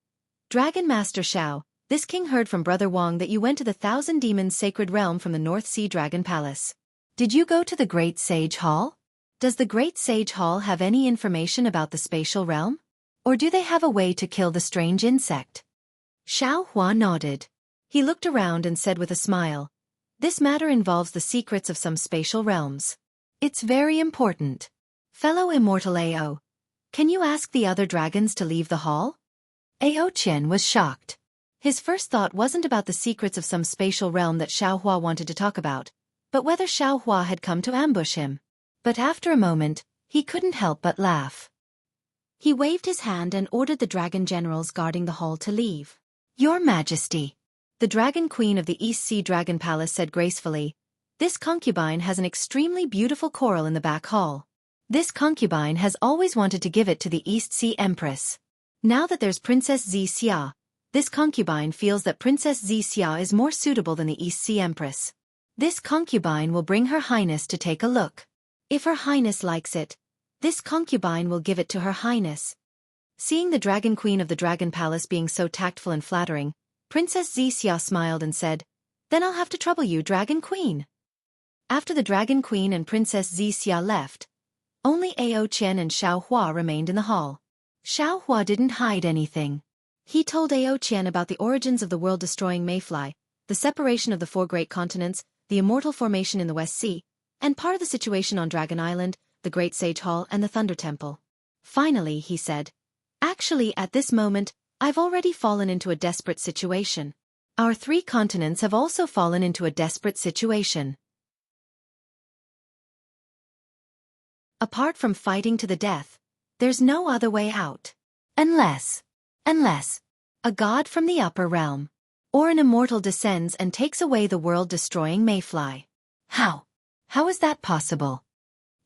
"Dragon Master Xiao, this king heard from Brother Wang that you went to the Thousand Demons Sacred Realm from the North Sea Dragon Palace. Did you go to the Great Sage Hall? Does the Great Sage Hall have any information about the spatial realm? Or do they have a way to kill the strange insect?" Xiao Hua nodded. He looked around and said with a smile, "This matter involves the secrets of some spatial realms. It's very important. Fellow Immortal Ao, can you ask the other dragons to leave the hall?" Ao Qian was shocked. His first thought wasn't about the secrets of some spatial realm that Xiao Hua wanted to talk about, but whether Xiao Hua had come to ambush him. But after a moment, he couldn't help but laugh. He waved his hand and ordered the dragon generals guarding the hall to leave. "Your Majesty," the Dragon Queen of the East Sea Dragon Palace said gracefully, "this concubine has an extremely beautiful coral in the back hall. This concubine has always wanted to give it to the East Sea Empress. Now that there's Princess Xianxia, this concubine feels that Princess Xianxia is more suitable than the East Sea Empress. This concubine will bring Her Highness to take a look. If Her Highness likes it, this concubine will give it to Her Highness." Seeing the Dragon Queen of the Dragon Palace being so tactful and flattering, Princess Xianxia smiled and said, "Then I'll have to trouble you, Dragon Queen." After the Dragon Queen and Princess Xianxia left, only Ao Qian and Xiao Hua remained in the hall. Xiao Hua didn't hide anything. He told Ao Qian about the origins of the world-destroying mayfly, the separation of the four great continents, the Immortal formation in the West Sea, and part of the situation on Dragon Island, the Great Sage Hall and the Thunder Temple. Finally, he said, "Actually, at this moment, I've already fallen into a desperate situation. Our three continents have also fallen into a desperate situation. Apart from fighting to the death, there's no other way out. Unless a god from the upper realm, or an immortal descends and takes away the world-destroying mayfly." How is that possible?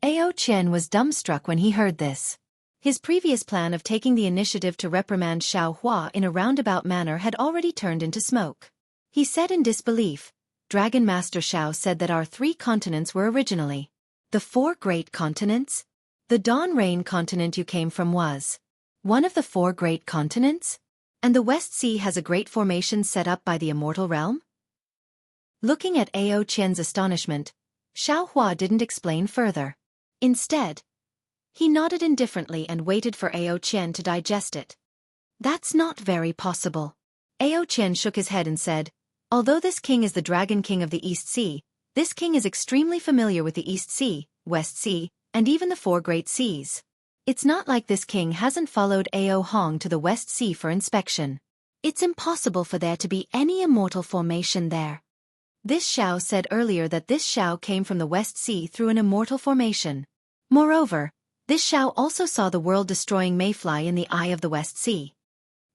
Ao Qian was dumbstruck when he heard this. His previous plan of taking the initiative to reprimand Xiao Hua in a roundabout manner had already turned into smoke. He said in disbelief, "Dragon Master Xiao said that our three continents were originally the four great continents? The Dawn Rain continent you came from was one of the four great continents? And the West Sea has a great formation set up by the Immortal Realm?" Looking at Ao Qian's astonishment, Xiao Hua didn't explain further. Instead, he nodded indifferently and waited for Ao Qian to digest it. "That's not very possible." Ao Qian shook his head and said, "Although this king is the Dragon King of the East Sea, this king is extremely familiar with the East Sea, West Sea, and even the four great seas. It's not like this king hasn't followed Ao Hong to the West Sea for inspection. It's impossible for there to be any immortal formation there. This Xiao said earlier that this Xiao came from the West Sea through an immortal formation. Moreover, this Xiao also saw the world-destroying mayfly in the eye of the West Sea."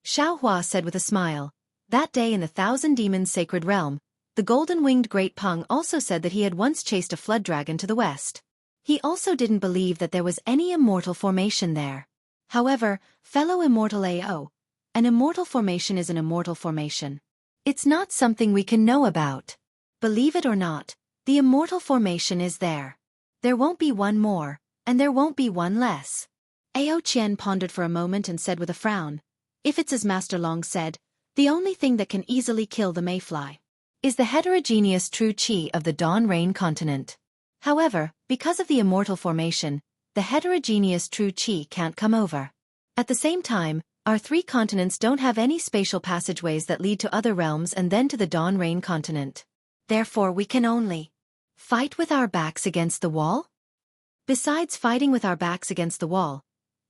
Xiao Hua said with a smile, "That day in the Thousand Demons Sacred Realm, the golden-winged Great Peng also said that he had once chased a flood dragon to the west. He also didn't believe that there was any immortal formation there. However, fellow Immortal Ao, an immortal formation is an immortal formation. It's not something we can know about. Believe it or not, the immortal formation is there. There won't be one more, and there won't be one less." Ao Qian pondered for a moment and said with a frown, "If it's as Master Long said, the only thing that can easily kill the mayfly is the heterogeneous true qi of the Dawn Rain continent. However, because of the immortal formation, the heterogeneous true qi can't come over. At the same time, our three continents don't have any spatial passageways that lead to other realms and then to the Dawn Rain continent. Therefore we can only fight with our backs against the wall? Besides fighting with our backs against the wall,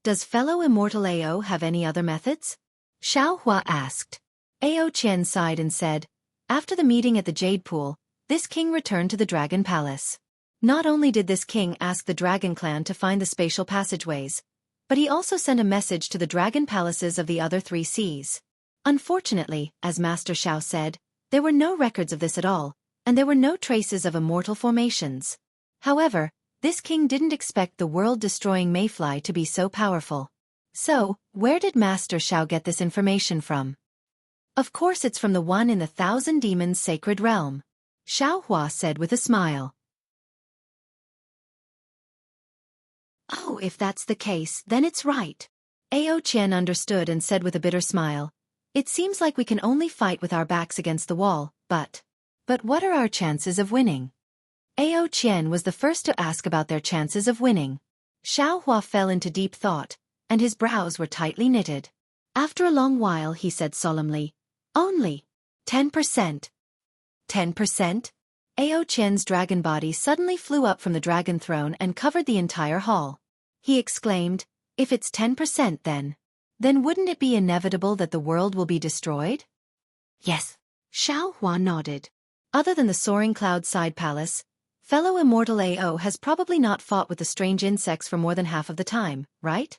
does fellow Immortal Ao have any other methods?" Xiao Hua asked. Ao Qian sighed and said, after the meeting at the Jade Pool, this king returned to the Dragon Palace. Not only did this king ask the Dragon Clan to find the spatial passageways, but he also sent a message to the dragon palaces of the other 3 seas. Unfortunately, as Master Xiao said, there were no records of this at all, and there were no traces of immortal formations. However, this king didn't expect the world-destroying mayfly to be so powerful. So, where did Master Xiao get this information from? Of course it's from the one in the 1,000 demons sacred realm. Xiao Hua said with a smile. Oh, if that's the case, then it's right. Ao Qian understood and said with a bitter smile. It seems like we can only fight with our backs against the wall, but what are our chances of winning? Ao Qian was the first to ask about their chances of winning. Xiao Hua fell into deep thought, and his brows were tightly knitted. After a long while he said solemnly, only 10%. 10%? Ao Qian's dragon body suddenly flew up from the dragon throne and covered the entire hall. He exclaimed, if it's 10% then wouldn't it be inevitable that the world will be destroyed? Yes. Xiao Hua nodded. Other than the soaring cloud side palace, fellow Immortal AO has probably not fought with the strange insects for more than half of the time, right?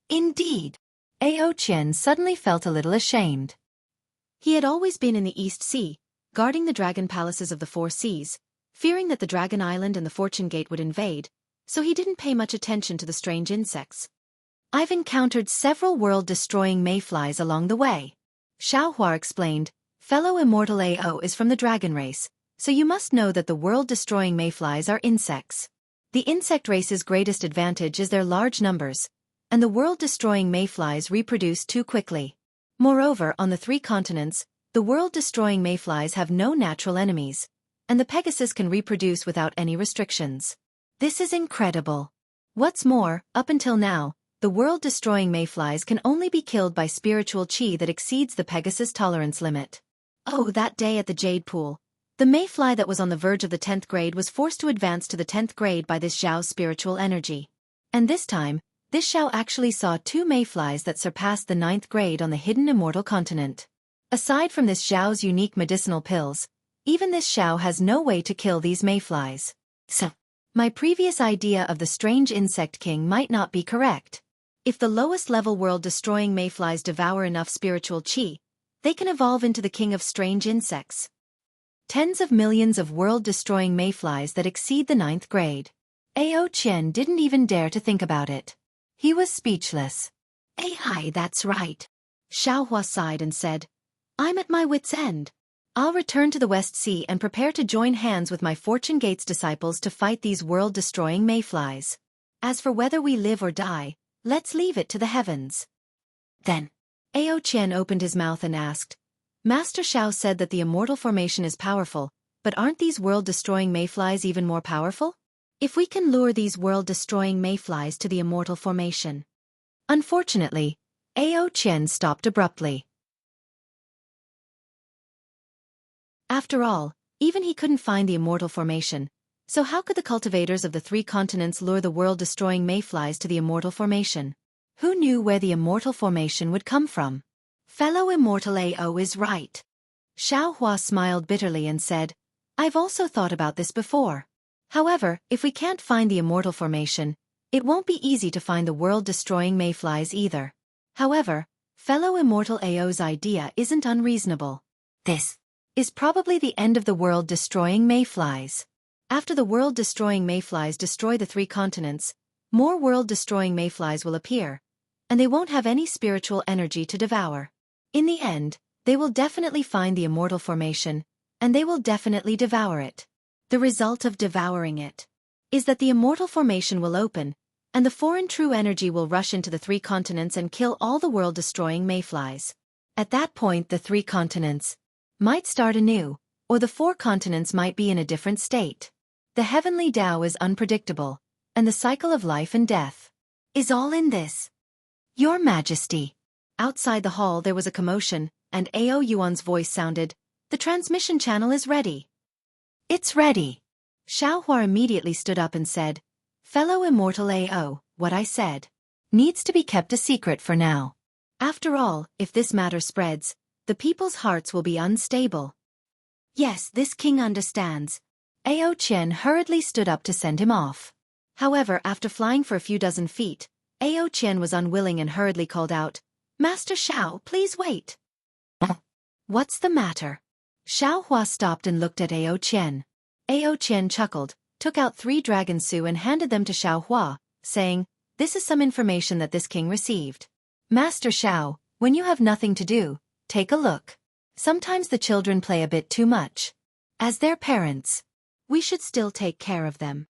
Indeed. Ao Qian suddenly felt a little ashamed. He had always been in the East Sea, guarding the dragon palaces of the 4 seas, fearing that the Dragon Island and the Fortune Gate would invade, so he didn't pay much attention to the strange insects. I've encountered several world-destroying mayflies along the way. Xiao Hua explained, fellow Immortal AO is from the dragon race, so you must know that the world-destroying mayflies are insects. The insect race's greatest advantage is their large numbers, and the world-destroying mayflies reproduce too quickly. Moreover, on the 3 continents, the world-destroying mayflies have no natural enemies, and the Pegasus can reproduce without any restrictions. This is incredible. What's more, up until now, the world-destroying mayflies can only be killed by spiritual qi that exceeds the Pegasus tolerance limit. Oh, that day at the Jade Pool, the mayfly that was on the verge of the 10th grade was forced to advance to the 10th grade by this Xiao's spiritual energy. And this time, this Xiao actually saw 2 mayflies that surpassed the 9th grade on the hidden immortal continent. Aside from this Xiao's unique medicinal pills, even this Xiao has no way to kill these mayflies. So, my previous idea of the strange insect king might not be correct. If the lowest level world-destroying mayflies devour enough spiritual qi, they can evolve into the king of strange insects. Tens of millions of world-destroying mayflies that exceed the 9th grade. Ao Qian didn't even dare to think about it. He was speechless. Hi, that's right. Xiao Hua sighed and said, I'm at my wit's end. I'll return to the West Sea and prepare to join hands with my Fortune Gate's disciples to fight these world-destroying mayflies. As for whether we live or die, let's leave it to the heavens. Then, Ao Qian opened his mouth and asked, Master Xiao said that the immortal formation is powerful, but aren't these world-destroying mayflies even more powerful? If we can lure these world-destroying mayflies to the immortal formation. Unfortunately, Ao Qian stopped abruptly. After all, even he couldn't find the immortal formation, so how could the cultivators of the 3 continents lure the world-destroying mayflies to the immortal formation? Who knew where the immortal formation would come from? Fellow Immortal AO is right. Xiao Hua smiled bitterly and said, I've also thought about this before. However, if we can't find the immortal formation, it won't be easy to find the world-destroying mayflies either. However, fellow Immortal AO's idea isn't unreasonable. This is probably the end of the world-destroying mayflies. After the world-destroying mayflies destroy the 3 continents, more world-destroying mayflies will appear, and they won't have any spiritual energy to devour. In the end, they will definitely find the immortal formation, and they will definitely devour it. The result of devouring it is that the immortal formation will open, and the foreign true energy will rush into the 3 continents and kill all the world-destroying mayflies. At that point the 3 continents might start anew, or the 4 continents might be in a different state. The heavenly Tao is unpredictable, and the cycle of life and death is all in this. Your Majesty. Outside the hall there was a commotion, and Ao Yuan's voice sounded, the transmission channel is ready. It's ready. Xiao Hua immediately stood up and said, Fellow Immortal AO, what I said needs to be kept a secret for now. After all, if this matter spreads, the people's hearts will be unstable. Yes, this king understands. Ao Qian hurriedly stood up to send him off. However, after flying for a few dozen feet, Ao Qian was unwilling and hurriedly called out, "Master Xiao, please wait." What's the matter? Xiao Hua stopped and looked at Ao Qian. Ao Qian chuckled, took out 3 dragon su and handed them to Xiao Hua, saying, "This is some information that this king received. Master Xiao, when you have nothing to do, take a look. Sometimes the children play a bit too much. As their parents, we should still take care of them."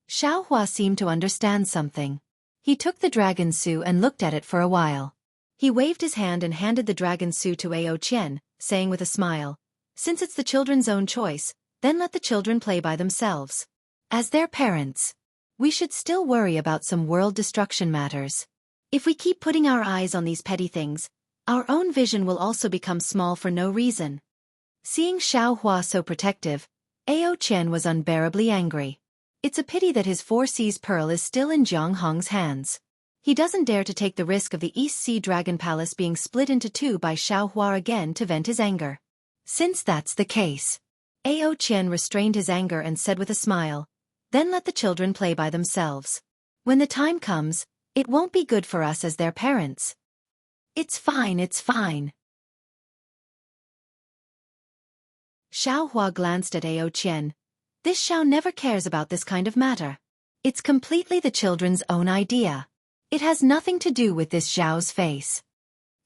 Xiao Hua seemed to understand something. He took the dragon su and looked at it for a while. He waved his hand and handed the dragon su to Ao Qian, saying with a smile, "Since it's the children's own choice, then let the children play by themselves. As their parents, we should still worry about some world destruction matters. If we keep putting our eyes on these petty things, our own vision will also become small for no reason." Seeing Xiao Hua so protective, Ao Qian was unbearably angry. It's a pity that his 4 Seas pearl is still in Jianghong's hands. He doesn't dare to take the risk of the East Sea Dragon Palace being split into 2 by Xiao Hua again to vent his anger. Since that's the case, Ao Qian restrained his anger and said with a smile, "Then let the children play by themselves. When the time comes, it won't be good for us as their parents." It's fine, it's fine." Xiao Hua glanced at Ao Qian. This Xiao never cares about this kind of matter. It's completely the children's own idea. It has nothing to do with this Xiao's face.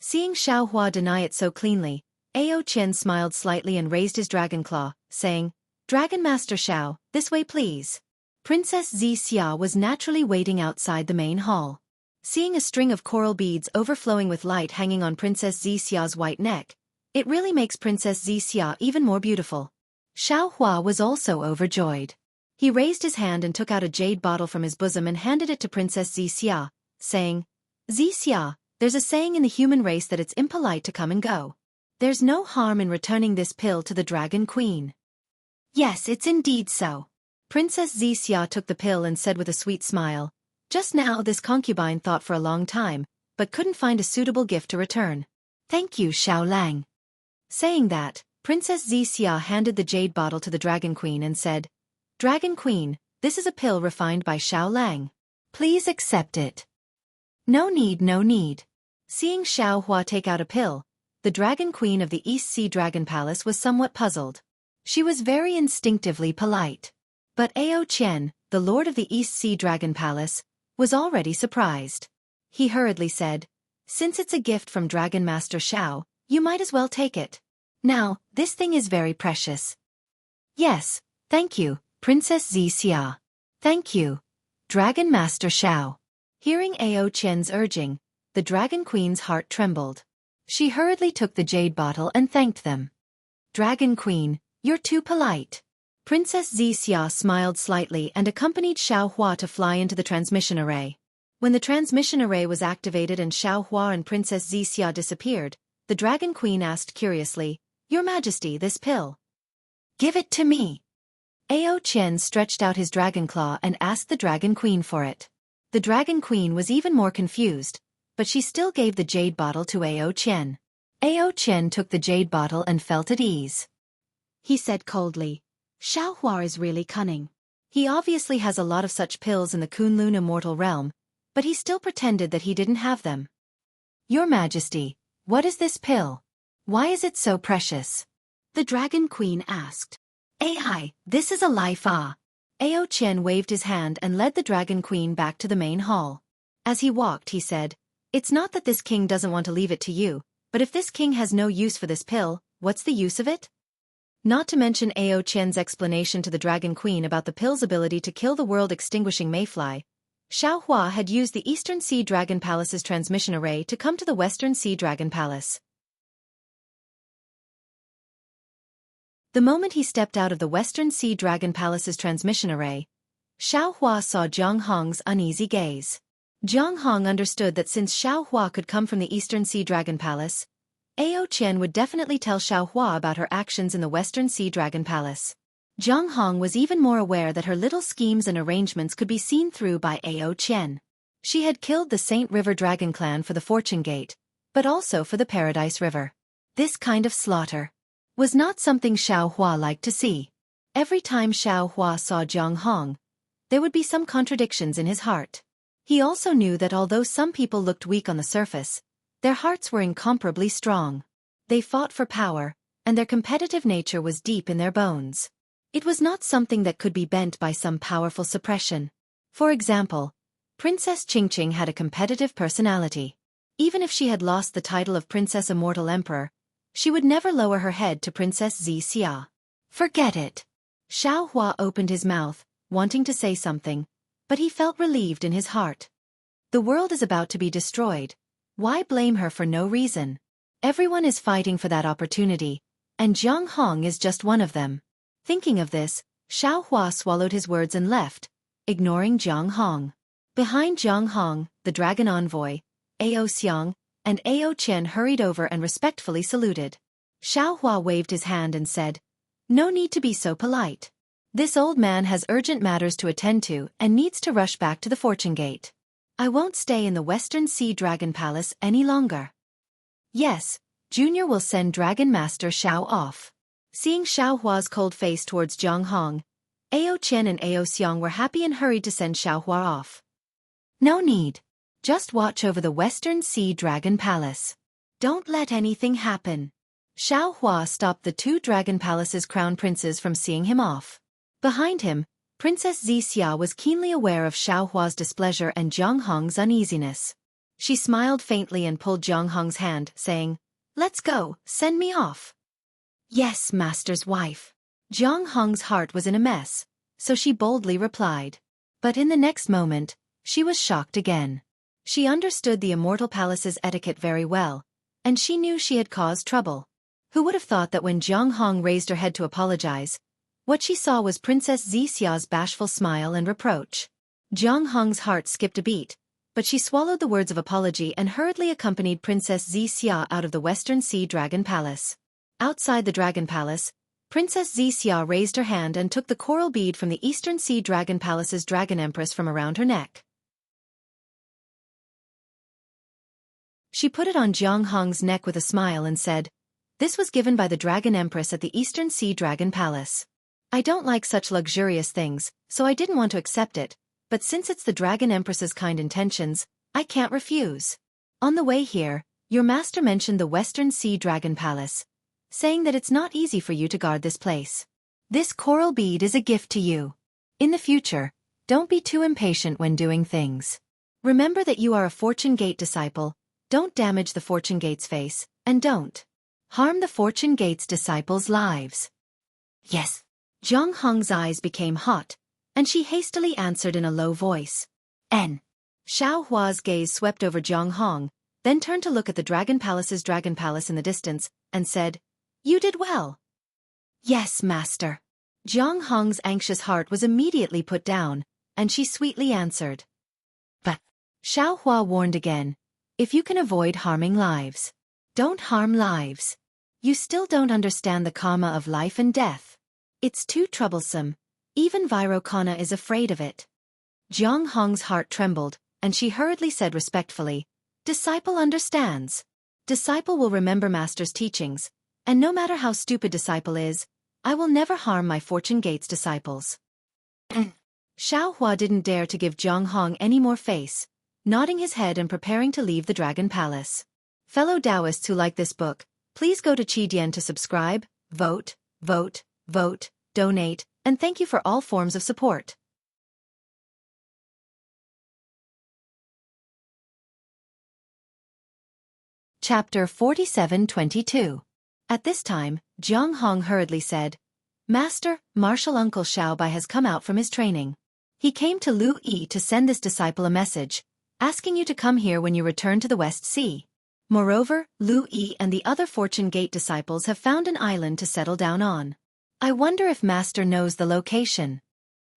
Seeing Xiao Hua deny it so cleanly, Ao Qian smiled slightly and raised his dragon claw, saying, "Dragon Master Xiao, this way please." Princess Xianxia was naturally waiting outside the main hall. Seeing a string of coral beads overflowing with light hanging on Princess Xiaxia's white neck, it really makes Princess Xianxia even more beautiful. Xiao Hua was also overjoyed. He raised his hand and took out a jade bottle from his bosom and handed it to Princess Xianxia, saying, "Xianxia, there's a saying in the human race that it's impolite to come and go. There's no harm in returning this pill to the Dragon Queen." "Yes, it's indeed so." Princess Xianxia took the pill and said with a sweet smile, "Just now this concubine thought for a long time, but couldn't find a suitable gift to return. Thank you, Xiao Lang." Saying that, Princess Xianxia handed the jade bottle to the Dragon Queen and said, "Dragon Queen, this is a pill refined by Xiao Lang. Please accept it." "No need, no need." Seeing Xiao Hua take out a pill, the Dragon Queen of the East Sea Dragon Palace was somewhat puzzled. She was very instinctively polite. But Ao Qian, the Lord of the East Sea Dragon Palace, was already surprised. He hurriedly said, "Since it's a gift from Dragon Master Xiao, you might as well take it. Now, this thing is very precious." "Yes, thank you, Princess Xianxia." "Thank you, Dragon Master Xiao." Hearing Ao Qian's urging, the Dragon Queen's heart trembled. She hurriedly took the jade bottle and thanked them. "Dragon Queen, you're too polite." Princess Xianxia smiled slightly and accompanied Xiao Hua to fly into the transmission array. When the transmission array was activated and Xiao Hua and Princess Xianxia disappeared, the Dragon Queen asked curiously, "Your Majesty, this pill." "Give it to me." Ao Qian stretched out his dragon claw and asked the Dragon Queen for it. The Dragon Queen was even more confused, but she still gave the jade bottle to Ao Qian. Ao Qian took the jade bottle and felt at ease. He said coldly, "Xiao Hua is really cunning. He obviously has a lot of such pills in the Kunlun Immortal realm, but he still pretended that he didn't have them." "Your Majesty, what is this pill? Why is it so precious?" the Dragon Queen asked. "Ai, this is a life-ah." Ao Qian waved his hand and led the Dragon Queen back to the main hall. As he walked, he said, "It's not that this king doesn't want to leave it to you, but if this king has no use for this pill, what's the use of it?" Not to mention Ao Qian's explanation to the Dragon Queen about the pill's ability to kill the world-extinguishing mayfly, Xiao Hua had used the Eastern Sea Dragon Palace's transmission array to come to the Western Sea Dragon Palace. The moment he stepped out of the Western Sea Dragon Palace's transmission array, Xiao Hua saw Jianghong's uneasy gaze. Jianghong understood that since Xiao Hua could come from the Eastern Sea Dragon Palace, Ao Qian would definitely tell Xiao Hua about her actions in the Western Sea Dragon Palace. Jianghong was even more aware that her little schemes and arrangements could be seen through by Ao Qian. She had killed the Saint River Dragon clan for the Fortune Gate, but also for the Paradise River. This kind of slaughter was not something Xiaohua liked to see. Every time Xiaohua saw Jianghu, there would be some contradictions in his heart. He also knew that although some people looked weak on the surface, their hearts were incomparably strong. They fought for power, and their competitive nature was deep in their bones. It was not something that could be bent by some powerful suppression. For example, Princess Qingqing had a competitive personality. Even if she had lost the title of Princess Immortal Emperor, she would never lower her head to Princess Xianxia. Forget it. Xiaohua opened his mouth, wanting to say something, but he felt relieved in his heart. The world is about to be destroyed. Why blame her for no reason? Everyone is fighting for that opportunity, and Jianghu is just one of them. Thinking of this, Xiaohua swallowed his words and left, ignoring Jianghu. Behind Jianghu, the dragon envoy, Ao Xiang, and Ao Qian hurried over and respectfully saluted. Xiaohua waved his hand and said, "No need to be so polite. This old man has urgent matters to attend to and needs to rush back to the Fortune Gate. I won't stay in the Western Sea Dragon Palace any longer." "Yes, Junior will send Dragon Master Xiao off." Seeing Xiaohua's cold face towards Jianghu, Ao Qian and Ao Xiang were happy and hurried to send Xiaohua off. "No need. Just watch over the Western Sea Dragon Palace. Don't let anything happen." Xiaohua stopped the two Dragon Palace's crown princes from seeing him off. Behind him, Princess Xianxia was keenly aware of Xiaohua's displeasure and Jianghu's uneasiness. She smiled faintly and pulled Jianghu's hand, saying, "Let's go, send me off." "Yes, master's wife." Jianghu's heart was in a mess, so she boldly replied. But in the next moment, she was shocked again. She understood the Immortal Palace's etiquette very well, and she knew she had caused trouble. Who would have thought that when Jianghu raised her head to apologize, what she saw was Princess Xixia's bashful smile and reproach. Jianghu's heart skipped a beat, but she swallowed the words of apology and hurriedly accompanied Princess Xixia out of the Western Sea Dragon Palace. Outside the Dragon Palace, Princess Xixia raised her hand and took the coral bead from the Eastern Sea Dragon Palace's Dragon Empress from around her neck. She put it on Jianghu's neck with a smile and said, "This was given by the Dragon Empress at the Eastern Sea Dragon Palace. I don't like such luxurious things, so I didn't want to accept it, but since it's the Dragon Empress's kind intentions, I can't refuse. On the way here, your master mentioned the Western Sea Dragon Palace, saying that it's not easy for you to guard this place. This coral bead is a gift to you. In the future, don't be too impatient when doing things. Remember that you are a Fortune Gate disciple, don't damage the Fortune Gate's face, and don't harm the Fortune Gate's disciples' lives." "Yes." Jianghu's eyes became hot, and she hastily answered in a low voice. "N." Xiaohua's gaze swept over Jianghu, then turned to look at the Dragon Palace's Dragon Palace in the distance, and said, "You did well." "Yes, master." Jianghu's anxious heart was immediately put down, and she sweetly answered. "But," Xiaohua warned again, "if you can avoid harming lives, don't harm lives. You still don't understand the karma of life and death. It's too troublesome. Even Virokana is afraid of it." Jianghu's heart trembled, and she hurriedly said respectfully, "Disciple understands. Disciple will remember master's teachings, and no matter how stupid disciple is, I will never harm my Fortune Gate's disciples." Xiaohua didn't dare to give Jianghu any more face, nodding his head and preparing to leave the Dragon Palace. Fellow Taoists who like this book, please go to Qidian to subscribe, vote, donate, and thank you for all forms of support. Chapter 47-22. At this time, Jianghu hurriedly said, "Master, Martial Uncle Xiaobai has come out from his training. He came to Lu Yi to send this disciple a message, asking you to come here when you return to the West Sea. Moreover, Lu Yi and the other Fortune Gate disciples have found an island to settle down on. I wonder if Master knows the location."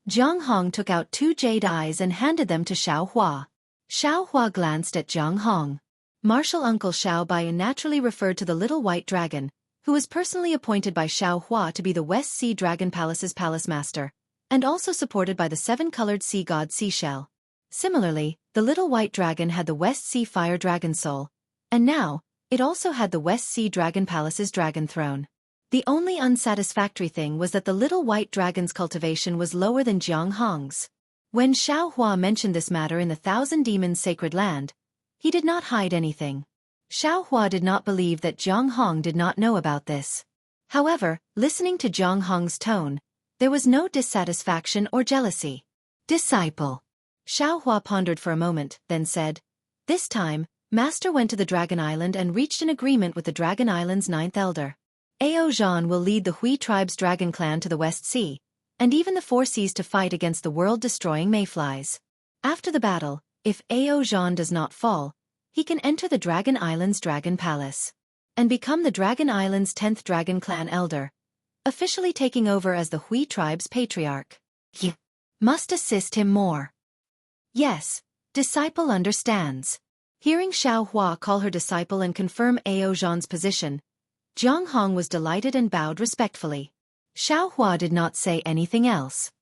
Jianghu took out 2 jade eyes and handed them to Xiaohua. Xiaohua glanced at Jianghu. Martial Uncle Xiaobai naturally referred to the little white dragon, who was personally appointed by Xiaohua to be the West Sea Dragon Palace's palace master, and also supported by the 7-colored sea god Seashell. Similarly, the little white dragon had the West Sea Fire Dragon soul, and now, It also had the West Sea Dragon Palace's dragon throne. The only unsatisfactory thing was that the little white dragon's cultivation was lower than Jianghong's. When Xiaohua mentioned this matter in the Thousand Demons' sacred land, he did not hide anything. Xiaohua did not believe that Jianghong did not know about this. However, listening to Jianghong's tone, there was no dissatisfaction or jealousy. Disciple. Xiaohua pondered for a moment, then said, "This time, Master went to the Dragon Island and reached an agreement with the Dragon Island's 9th elder. Ao Zhan will lead the Hui tribe's dragon clan to the West Sea, and even the Four Seas to fight against the world-destroying mayflies. After the battle, if Ao Zhan does not fall, he can enter the Dragon Island's Dragon Palace and become the Dragon Island's 10th Dragon Clan elder, officially taking over as the Hui tribe's patriarch. You must assist him more." "Yes, disciple understands." Hearing Xiaohua call her disciple and confirm Ao Zhan's position, Jiang Hong was delighted and bowed respectfully. Xiaohua did not say anything else.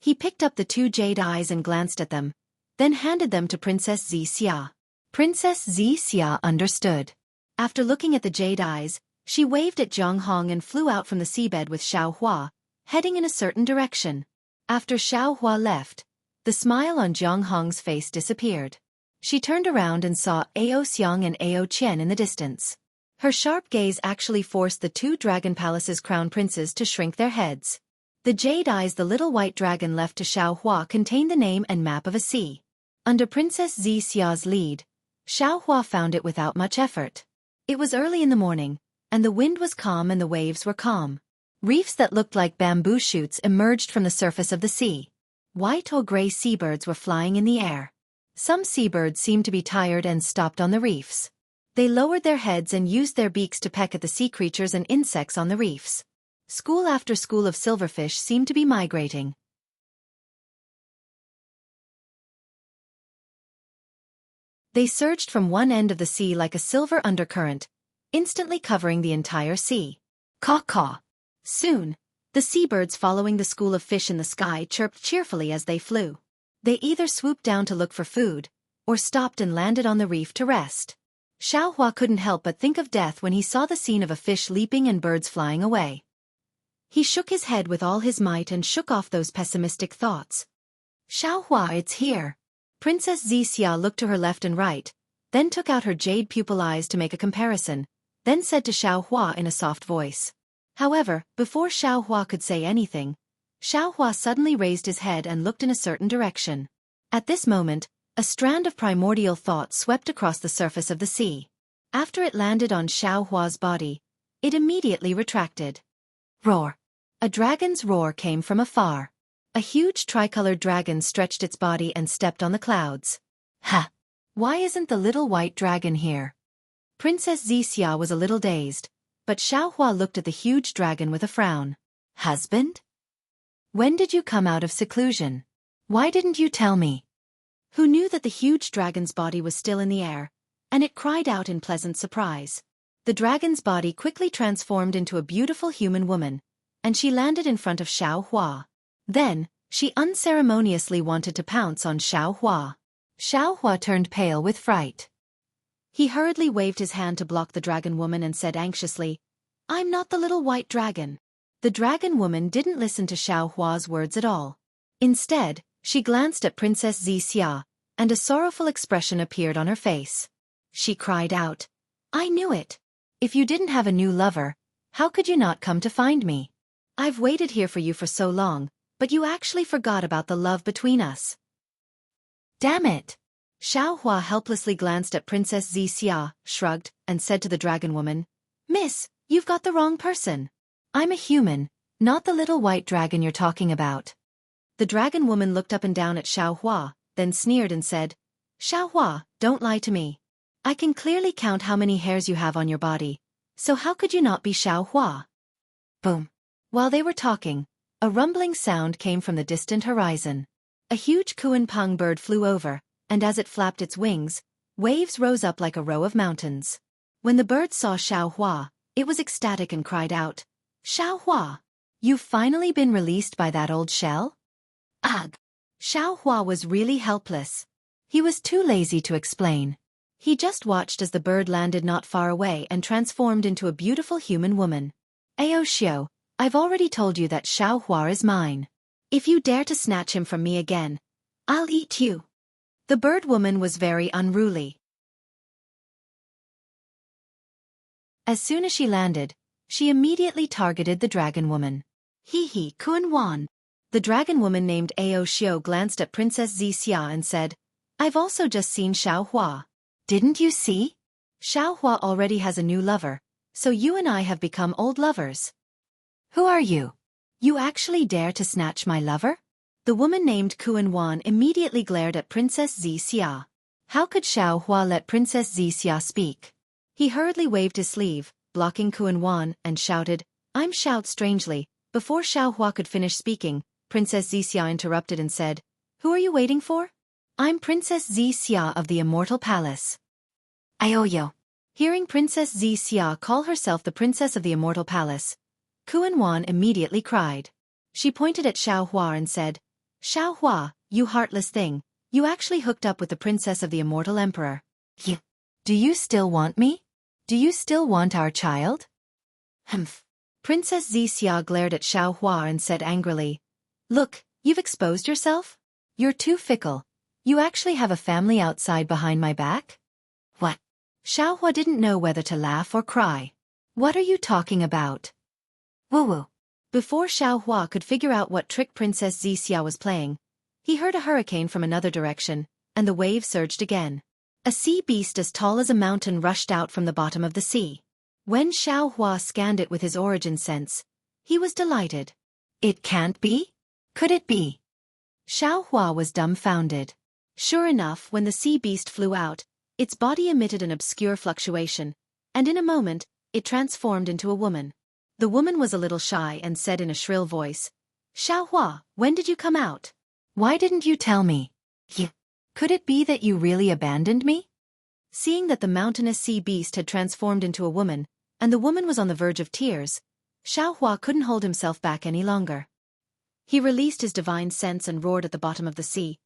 He picked up the 2 jade eyes and glanced at them, then handed them to Princess Xianxia. Princess Xianxia understood. After looking at the jade eyes, she waved at Jiang Hong and flew out from the seabed with Xiaohua, heading in a certain direction. After Xiaohua left, the smile on Jiang Hong's face disappeared. She turned around and saw Ao Xiang and Ao Qian in the distance. Her sharp gaze actually forced the 2 Dragon Palace's crown princes to shrink their heads. The jade eyes the little white dragon left to Xiaohua contained the name and map of a sea. Under Princess Xiaoxia's lead, Xiaohua found it without much effort. It was early in the morning, and the wind was calm and the waves were calm. Reefs that looked like bamboo shoots emerged from the surface of the sea. White or gray seabirds were flying in the air. Some seabirds seemed to be tired and stopped on the reefs. They lowered their heads and used their beaks to peck at the sea creatures and insects on the reefs. School after school of silverfish seemed to be migrating. They surged from one end of the sea like a silver undercurrent, instantly covering the entire sea. Caw-caw. Soon, the seabirds following the school of fish in the sky chirped cheerfully as they flew. They either swooped down to look for food, or stopped and landed on the reef to rest. Xiaohua couldn't help but think of death when he saw the scene of a fish leaping and birds flying away. He shook his head with all his might and shook off those pessimistic thoughts. "Xiaohua, it's here." Princess Xianxia looked to her left and right, then took out her jade pupil eyes to make a comparison, then said to Xiaohua in a soft voice. However, before Xiaohua could say anything, Xiaohua suddenly raised his head and looked in a certain direction. At this moment, a strand of primordial thought swept across the surface of the sea. After it landed on Xiaohua's body, it immediately retracted. Roar. A dragon's roar came from afar. A huge tricolored dragon stretched its body and stepped on the clouds. Ha! Why isn't the little white dragon here? Princess Xianxia was a little dazed, but Xiaohua looked at the huge dragon with a frown. Husband? When did you come out of seclusion? Why didn't you tell me? Who knew that the huge dragon's body was still in the air, and it cried out in pleasant surprise. The dragon's body quickly transformed into a beautiful human woman, and she landed in front of Xiaohua. Then, she unceremoniously wanted to pounce on Xiaohua. Xiaohua turned pale with fright. He hurriedly waved his hand to block the dragon woman and said anxiously, "I'm not the little white dragon." The dragon woman didn't listen to Xiaohua's words at all. Instead, she glanced at Princess Xianxia, and a sorrowful expression appeared on her face. She cried out, "I knew it. If you didn't have a new lover, how could you not come to find me? I've waited here for you for so long, but you actually forgot about the love between us." Damn it! Xiaohua helplessly glanced at Princess Xianxia, shrugged, and said to the dragon woman, "Miss, you've got the wrong person. I'm a human, not the little white dragon you're talking about." The dragon woman looked up and down at Xiaohua, then sneered and said, "Xiaohua, don't lie to me. I can clearly count how many hairs you have on your body, so how could you not be Xiaohua?" Boom. While they were talking, a rumbling sound came from the distant horizon. A huge Kuan-pang bird flew over, and as it flapped its wings, waves rose up like a row of mountains. When the bird saw Xiaohua, it was ecstatic and cried out, "Xiaohua, you've finally been released by that old shell?" Ugh! Xiaohua was really helpless. He was too lazy to explain. He just watched as the bird landed not far away and transformed into a beautiful human woman. Ao Xiao, I've already told you that Xiaohua is mine. If you dare to snatch him from me again, I'll eat you. The bird woman was very unruly. As soon as she landed, she immediately targeted the dragon woman. He, Kun Wan. The dragon woman named Ao Xiao glanced at Princess Xianxia and said, I've also just seen Xiaohua. Didn't you see? Xiaohua already has a new lover, so you and I have become old lovers. Who are you? You actually dare to snatch my lover? The woman named Kun Wan immediately glared at Princess Xianxia. How could Xiaohua let Princess Xianxia speak? He hurriedly waved his sleeve, blocking Kun Wan, and shouted, I'm shout strangely. Before Xiaohua could finish speaking, Princess Xianxia interrupted and said, Who are you waiting for? I'm Princess Xianxia of the Immortal Palace. Aoyo. Hearing Princess Xianxia call herself the Princess of the Immortal Palace, Kun Wan immediately cried. She pointed at Xiaohua and said, Xiaohua, you heartless thing, you actually hooked up with the Princess of the Immortal Emperor. Do you still want me? Do you still want our child? Humph. Princess Xianxia glared at Xiaohua and said angrily, Look, you've exposed yourself? You're too fickle. You actually have a family outside behind my back? What? Xiaohua didn't know whether to laugh or cry. What are you talking about? Woo-woo. Before Xiaohua could figure out what trick Princess Xianxia was playing, he heard a hurricane from another direction, and the wave surged again. A sea beast as tall as a mountain rushed out from the bottom of the sea. When Xiaohua scanned it with his origin sense, he was delighted. It can't be? Could it be? Xiaohua was dumbfounded. Sure enough, when the sea beast flew out, its body emitted an obscure fluctuation, and in a moment, it transformed into a woman. The woman was a little shy and said in a shrill voice, Xiaohua, when did you come out? Why didn't you tell me? Could it be that you really abandoned me? Seeing that the mountainous sea beast had transformed into a woman, and the woman was on the verge of tears, Xiaohua couldn't hold himself back any longer. He released his divine sense and roared at the bottom of the sea.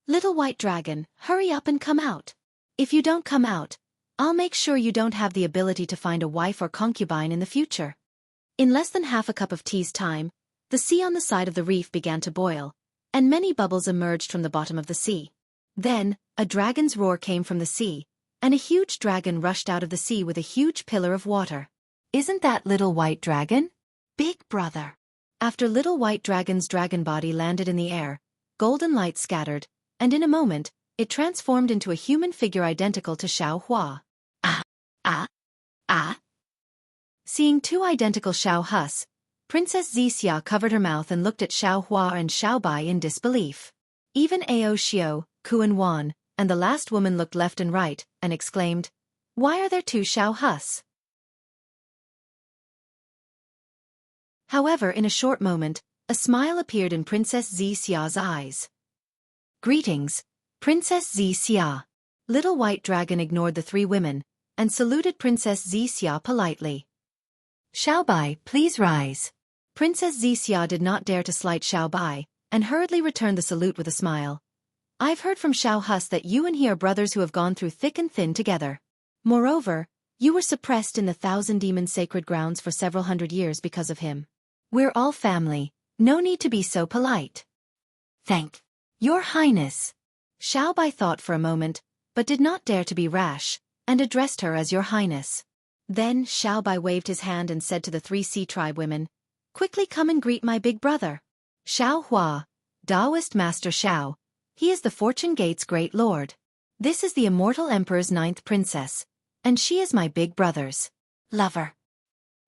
Little white dragon, hurry up and come out. If you don't come out, I'll make sure you don't have the ability to find a wife or concubine in the future. In less than half a cup of tea's time, the sea on the side of the reef began to boil, and many bubbles emerged from the bottom of the sea. Then, a dragon's roar came from the sea, and a huge dragon rushed out of the sea with a huge pillar of water. Isn't that Little White Dragon? Big brother. After Little White Dragon's dragon body landed in the air, golden light scattered, and in a moment, it transformed into a human figure identical to Xiaohua. Seeing two identical Xiaohus, Princess Xianxia covered her mouth and looked at Xiaohua and Xiaobai in disbelief. Even Ao Xiao, Kun Wan, and the last woman looked left and right, and exclaimed, Why are there two Xiaohus? However, in a short moment, a smile appeared in Princess Xiaoxia's eyes. Greetings, Princess Xianxia. Little White Dragon ignored the three women, and saluted Princess Xianxia politely. Xiaobai, please rise. Princess Xianxia did not dare to slight Xiaobai, and hurriedly returned the salute with a smile. I've heard from Xiaohus that you and he are brothers who have gone through thick and thin together. Moreover, you were suppressed in the Thousand Demon Sacred Grounds for several hundred years because of him. We're all family, no need to be so polite. Thank Your Highness. Xiaobai thought for a moment, but did not dare to be rash, and addressed her as Your Highness. Then Xiaobai waved his hand and said to the three sea tribe women, Quickly come and greet my big brother. Xiaohua, Taoist Master Xiao. He is the Fortune Gate's great lord. This is the Immortal Emperor's 9th princess, and she is my big brother's lover.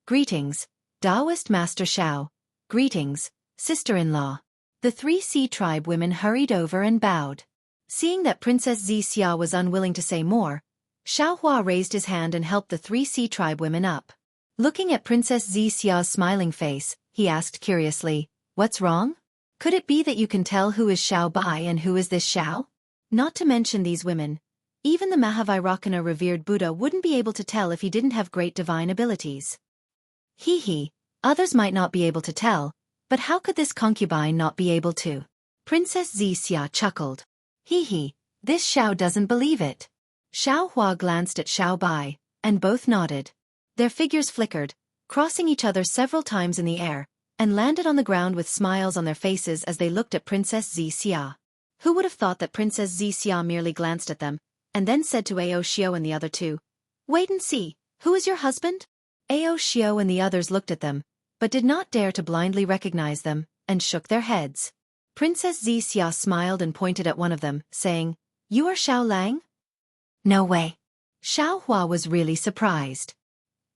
Greetings, Taoist Master Xiao. Greetings, sister-in-law. The three sea tribe women hurried over and bowed. Seeing that Princess Xianxia was unwilling to say more, Xiaohua raised his hand and helped the three sea tribe women up. Looking at Princess Xianxia's smiling face, he asked curiously, What's wrong? Could it be that you can tell who is Xiaobai and who is this Xiao? Not to mention these women, even the Mahavairakana revered Buddha wouldn't be able to tell if he didn't have great divine abilities. Others might not be able to tell, but how could this concubine not be able to? Princess Xianxia chuckled. This Xiao doesn't believe it. Xiaohua glanced at Xiao Bai, and both nodded. Their figures flickered, crossing each other several times in the air, and landed on the ground with smiles on their faces as they looked at Princess Xianxia. Who would have thought that Princess Xianxia merely glanced at them, and then said to Ao Xiao and the other two, "Wait and see, who is your husband?" Ao Xiao and the others looked at them, but did not dare to blindly recognize them, and shook their heads. Princess Xianxia smiled and pointed at one of them, saying, "You are Xiao Lang?" "No way." Xiao Hua was really surprised.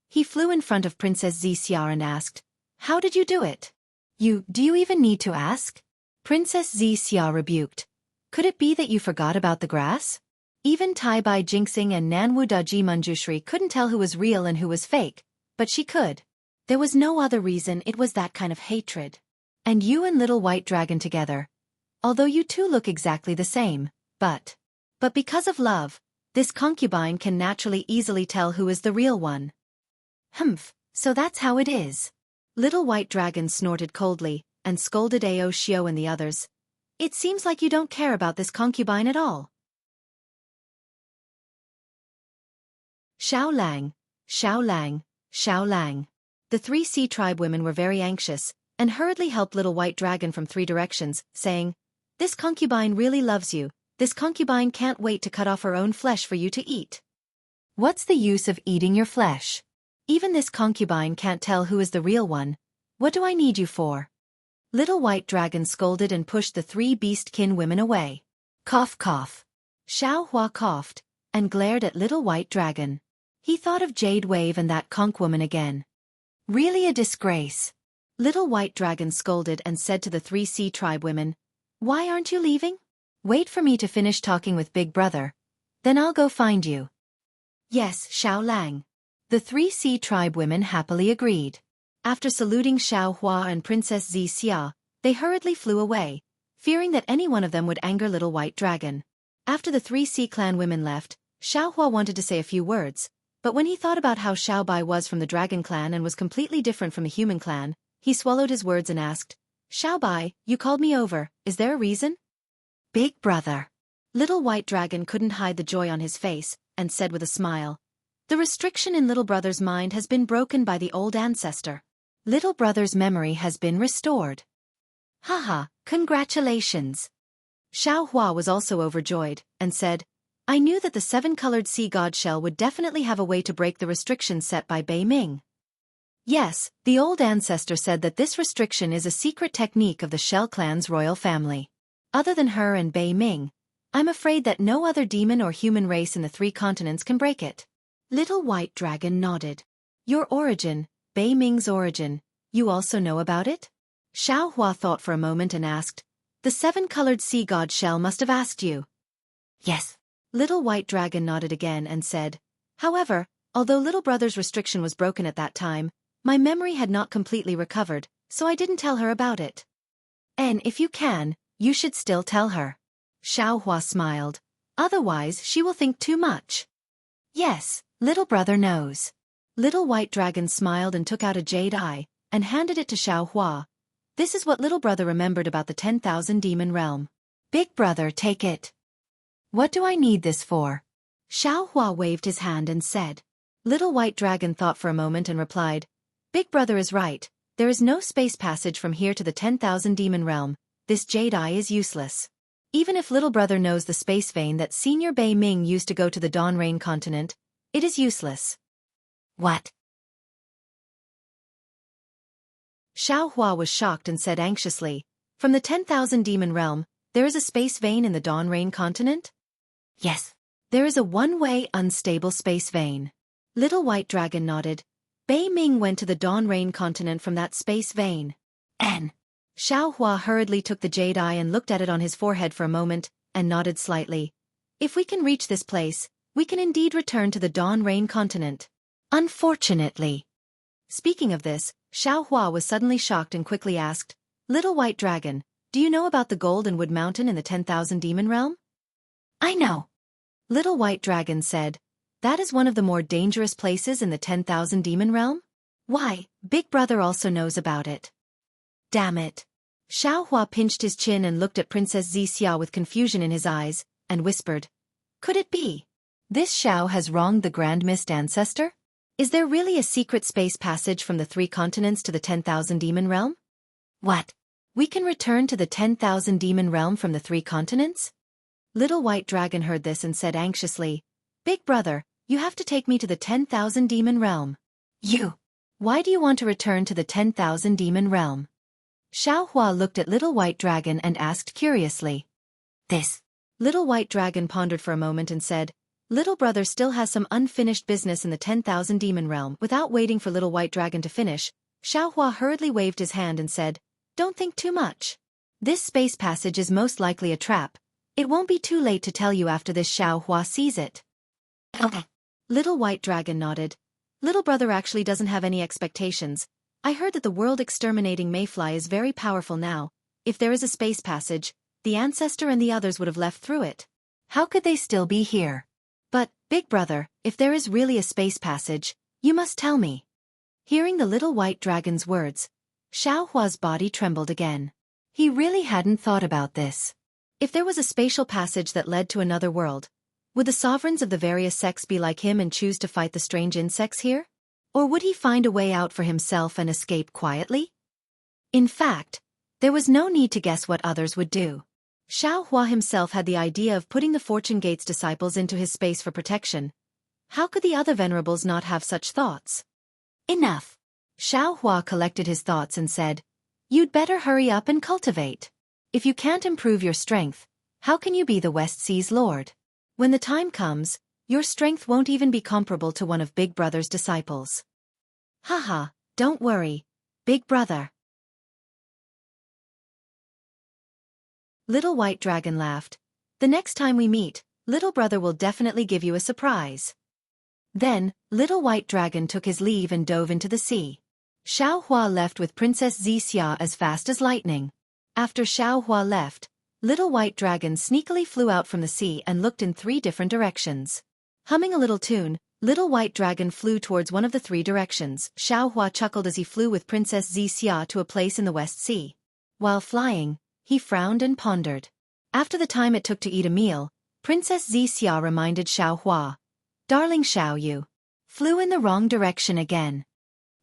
He flew in front of Princess Xianxia and asked, "How did you do it?" Do you even need to ask?" Princess Xianxia rebuked. "Could it be that you forgot about the grass?" Even Tai Bai Jinxing and Nanwu Daji Manjushri couldn't tell who was real and who was fake, but she could. There was no other reason, it was that kind of hatred. And you and Little White Dragon together. Although you two look exactly the same, but because of love, this concubine can naturally easily tell who is the real one. "Humph, so that's how it is." Little White Dragon snorted coldly, and scolded Ao Xiao and the others. "It seems like you don't care about this concubine at all." Xiao Lang, Xiao Lang, Xiao Lang. The 3 sea tribe women were very anxious, and hurriedly helped Little White Dragon from 3 directions, saying, "This concubine really loves you, this concubine can't wait to cut off her own flesh for you to eat." "What's the use of eating your flesh? Even this concubine can't tell who is the real one. What do I need you for?" Little White Dragon scolded and pushed the 3 beast-kin women away. Cough cough. Xiao Hua coughed, and glared at Little White Dragon. He thought of Jade Wave and that conch woman again. Really a disgrace. Little White Dragon scolded and said to the 3 sea tribe women, "Why aren't you leaving? Wait for me to finish talking with Big Brother. Then I'll go find you." "Yes, Xiao Lang." The 3 sea tribe women happily agreed. After saluting Xiao Hua and Princess Xianxia, they hurriedly flew away, fearing that any one of them would anger Little White Dragon. After the 3 sea clan women left, Xiao Hua wanted to say a few words, but when he thought about how Xiao Bai was from the Dragon Clan and was completely different from the Human Clan, he swallowed his words and asked, "Xiao Bai, you called me over, is there a reason?" "Big Brother." Little White Dragon couldn't hide the joy on his face, and said with a smile, "The restriction in Little Brother's mind has been broken by the old ancestor. Little Brother's memory has been restored." "Haha, congratulations." Xiao Hua was also overjoyed, and said, "I knew that the 7-colored sea god shell would definitely have a way to break the restrictions set by Bei Ming." Yes, the old ancestor said that this restriction is a secret technique of the Shell Clan's royal family. Other than her and Bei Ming, I'm afraid that no other demon or human race in the 3 continents can break it. Little White Dragon nodded. "Your origin, Bei Ming's origin, you also know about it?" Xiao Hua thought for a moment and asked, "The 7-colored sea god shell must have asked you." "Yes." Little White Dragon nodded again and said, "However, although Little Brother's restriction was broken at that time, my memory had not completely recovered, so I didn't tell her about it. And if you can, you should still tell her." Xiao Hua smiled. "Otherwise she will think too much." "Yes, Little Brother knows." Little White Dragon smiled and took out a jade eye, and handed it to Xiao Hua. "This is what Little Brother remembered about the 10,000 demon realm. Big Brother, take it." "What do I need this for?" Xiao Hua waved his hand and said. Little White Dragon thought for a moment and replied, "Big Brother is right, there is no space passage from here to the 10,000 demon realm, this jade eye is useless. Even if Little Brother knows the space vein that Senior Bei Ming used to go to the Dawn Rain continent, it is useless." "What?" Xiao Hua was shocked and said anxiously, "From the 10,000 demon realm, there is a space vein in the Dawn Rain continent?" "Yes. There is a one-way unstable space vein." Little White Dragon nodded. "Bei Ming went to the Dawn Rain continent from that space vein." "And?" Xiao Hua hurriedly took the jade eye and looked at it on his forehead for a moment, and nodded slightly. "If we can reach this place, we can indeed return to the Dawn Rain continent. Unfortunately." Speaking of this, Xiao Hua was suddenly shocked and quickly asked, "Little White Dragon, do you know about the Golden Wood Mountain in the 10,000 demon realm?" "I know." Little White Dragon said, "That is one of the more dangerous places in the 10,000 demon realm? Why, Big Brother also knows about it." "Damn it." Xiao Hua pinched his chin and looked at Princess Xianxia with confusion in his eyes, and whispered, "Could it be? This Xiao has wronged the Grand Mist Ancestor? Is there really a secret space passage from the 3 continents to the 10,000 Demon Realm? What? We can return to the 10,000 Demon Realm from the 3 continents? Little White Dragon heard this and said anxiously, Big brother, you have to take me to the 10,000 Demon Realm. You! Why do you want to return to the 10,000 Demon Realm? Xiaohua looked at Little White Dragon and asked curiously. This. Little White Dragon pondered for a moment and said, Little brother still has some unfinished business in the 10,000 Demon Realm. Without waiting for Little White Dragon to finish, Xiaohua hurriedly waved his hand and said, Don't think too much. This space passage is most likely a trap. It won't be too late to tell you after this Xiaohua sees it. Okay. Little White Dragon nodded. Little brother actually doesn't have any expectations. I heard that the world-exterminating mayfly is very powerful now. If there is a space passage, the ancestor and the others would have left through it. How could they still be here? But, Big brother, if there is really a space passage, you must tell me. Hearing the Little White Dragon's words, Xiaohua's body trembled again. He really hadn't thought about this. If there was a spatial passage that led to another world, would the sovereigns of the various sects be like him and choose to fight the strange insects here? Or would he find a way out for himself and escape quietly? In fact, there was no need to guess what others would do. Xiaohua himself had the idea of putting the Fortune Gate's disciples into his space for protection. How could the other venerables not have such thoughts? Enough. Xiaohua collected his thoughts and said, You'd better hurry up and cultivate. If you can't improve your strength, how can you be the West Sea's lord? When the time comes, your strength won't even be comparable to one of Big Brother's disciples. Haha, don't worry, Big Brother. Little White Dragon laughed. The next time we meet, Little Brother will definitely give you a surprise. Then, Little White Dragon took his leave and dove into the sea. Xiaohua left with Princess Xianxia as fast as lightning. After Xiaohua left, Little White Dragon sneakily flew out from the sea and looked in 3 different directions. Humming a little tune, Little White Dragon flew towards one of the 3 directions. Xiaohua chuckled as he flew with Princess Xianxia to a place in the West Sea. While flying, he frowned and pondered. After the time it took to eat a meal, Princess Xianxia reminded Xiaohua, Darling Xiao, you flew in the wrong direction again.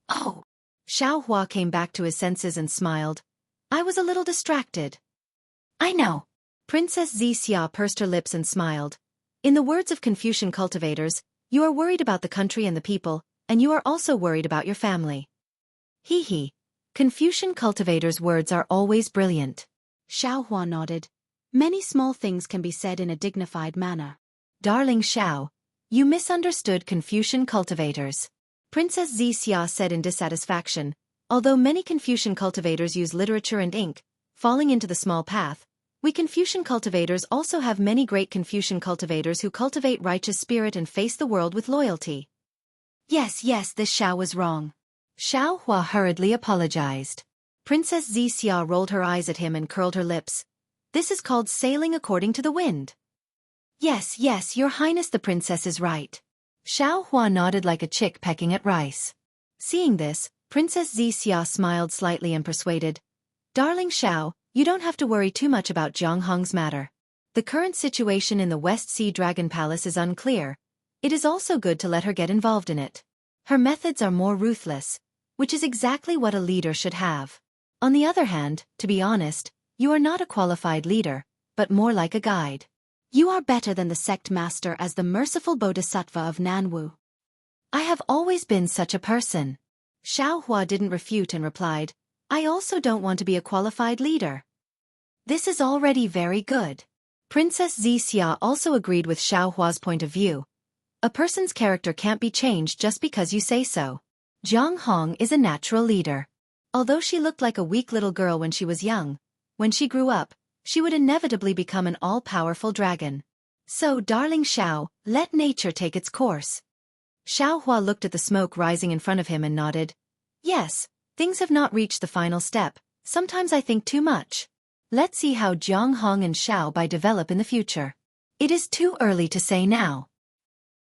Oh! Xiaohua came back to his senses and smiled. I was a little distracted. I know. Princess Xianxia pursed her lips and smiled. In the words of Confucian cultivators, you are worried about the country and the people, and you are also worried about your family. Hee hee. Confucian cultivators' words are always brilliant. Xiaohua nodded. Many small things can be said in a dignified manner. Darling Xiao, you misunderstood Confucian cultivators. Princess Xianxia said in dissatisfaction. Although many Confucian cultivators use literature and ink, falling into the small path, we Confucian cultivators also have many great Confucian cultivators who cultivate righteous spirit and face the world with loyalty. Yes, this Xiao was wrong. Xiaohua hurriedly apologized. Princess Xianxia rolled her eyes at him and curled her lips. This is called sailing according to the wind. Yes, your highness, the princess is right. Xiaohua nodded like a chick pecking at rice. Seeing this, Princess Xianxia smiled slightly and persuaded. Darling Xiao, you don't have to worry too much about Jianghu's matter. The current situation in the West Sea Dragon Palace is unclear. It is also good to let her get involved in it. Her methods are more ruthless, which is exactly what a leader should have. On the other hand, to be honest, you are not a qualified leader, but more like a guide. You are better than the sect master as the merciful bodhisattva of Nanwu. I have always been such a person. Xiaohua didn't refute and replied, I also don't want to be a qualified leader. This is already very good. Princess Xianxia also agreed with Xiaohua's point of view. A person's character can't be changed just because you say so. Jianghu is a natural leader. Although she looked like a weak little girl when she was young, when she grew up, she would inevitably become an all-powerful dragon. So, darling Xiao, let nature take its course. Xiaohua looked at the smoke rising in front of him and nodded. Yes, things have not reached the final step. Sometimes I think too much. Let's see how Jianghu and Xiaobai develop in the future. It is too early to say now.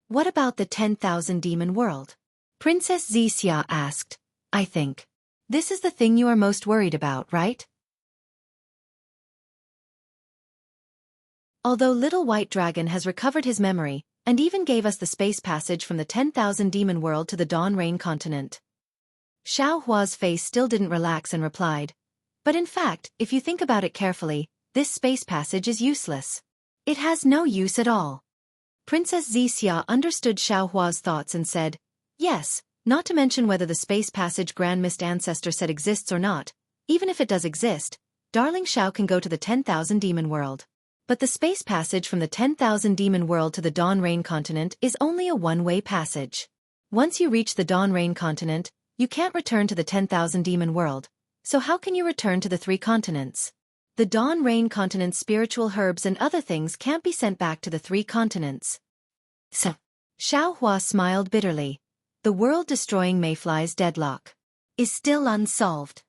What about the 10,000 demon world? Princess Xianxia asked. I think. This is the thing you are most worried about, right? Although Little White Dragon has recovered his memory, and even gave us the space passage from the 10,000 demon world to the Dawn Rain continent. Xiao Hua's face still didn't relax and replied, but in fact, if you think about it carefully, this space passage is useless. It has no use at all. Princess Xianxia understood Xiao Hua's thoughts and said, yes, not to mention whether the space passage Grand Mist Ancestor said exists or not, even if it does exist, Darling Xiao can go to the 10,000 demon world. But the space passage from the 10,000 demon world to the Dawn Rain continent is only a one-way passage. Once you reach the Dawn Rain continent, you can't return to the 10,000 demon world, so how can you return to the 3 continents? The Dawn Rain continent's spiritual herbs and other things can't be sent back to the 3 continents. So, Xiao Hua smiled bitterly. The world-destroying mayfly's deadlock is still unsolved.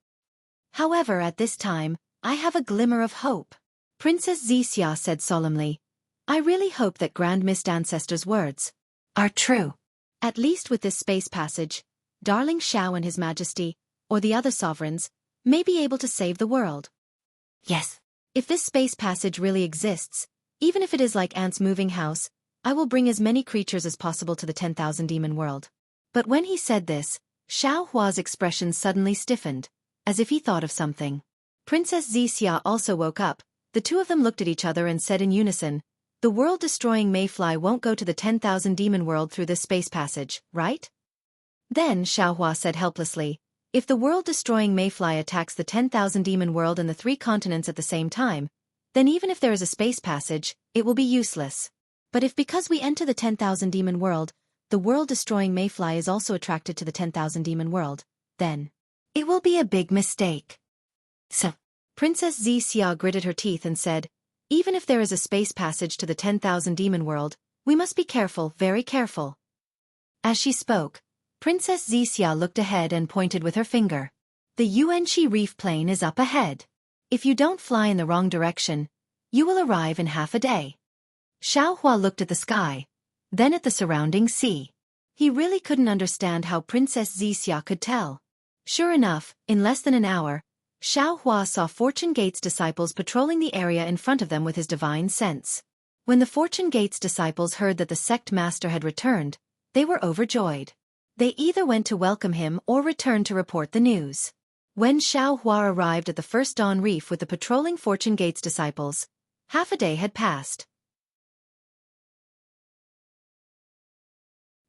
However, at this time, I have a glimmer of hope. Princess Xianxia said solemnly, I really hope that Grand Mist Ancestor's words are true. At least with this space passage, Darling Xiao and His Majesty, or the other sovereigns, may be able to save the world. Yes. If this space passage really exists, even if it is like ants moving house, I will bring as many creatures as possible to the 10,000 demon world. But when he said this, Xiao Hua's expression suddenly stiffened, as if he thought of something. Princess Xianxia also woke up. The two of them looked at each other and said in unison, the world-destroying mayfly won't go to the 10,000 demon world through this space passage, right? Then Xiao Hua said helplessly, if the world-destroying mayfly attacks the 10,000 demon world and the 3 continents at the same time, then even if there is a space passage, it will be useless. But if because we enter the 10,000 demon world, the world-destroying mayfly is also attracted to the 10,000 demon world, then it will be a big mistake. So, Princess Xianxia gritted her teeth and said, even if there is a space passage to the 10,000 demon world, we must be careful, very careful. As she spoke, Princess Xianxia looked ahead and pointed with her finger. The Yuanqi Reef Plain is up ahead. If you don't fly in the wrong direction, you will arrive in half a day. Xiao Hua looked at the sky, then at the surrounding sea. He really couldn't understand how Princess Xianxia could tell. Sure enough, in less than an hour, Xiao Hua saw Fortune Gate's disciples patrolling the area in front of them with his divine sense. When the Fortune Gate's disciples heard that the sect master had returned, they were overjoyed. They either went to welcome him or returned to report the news. When Xiao Hua arrived at the first Dawn Reef with the patrolling Fortune Gate's disciples, half a day had passed.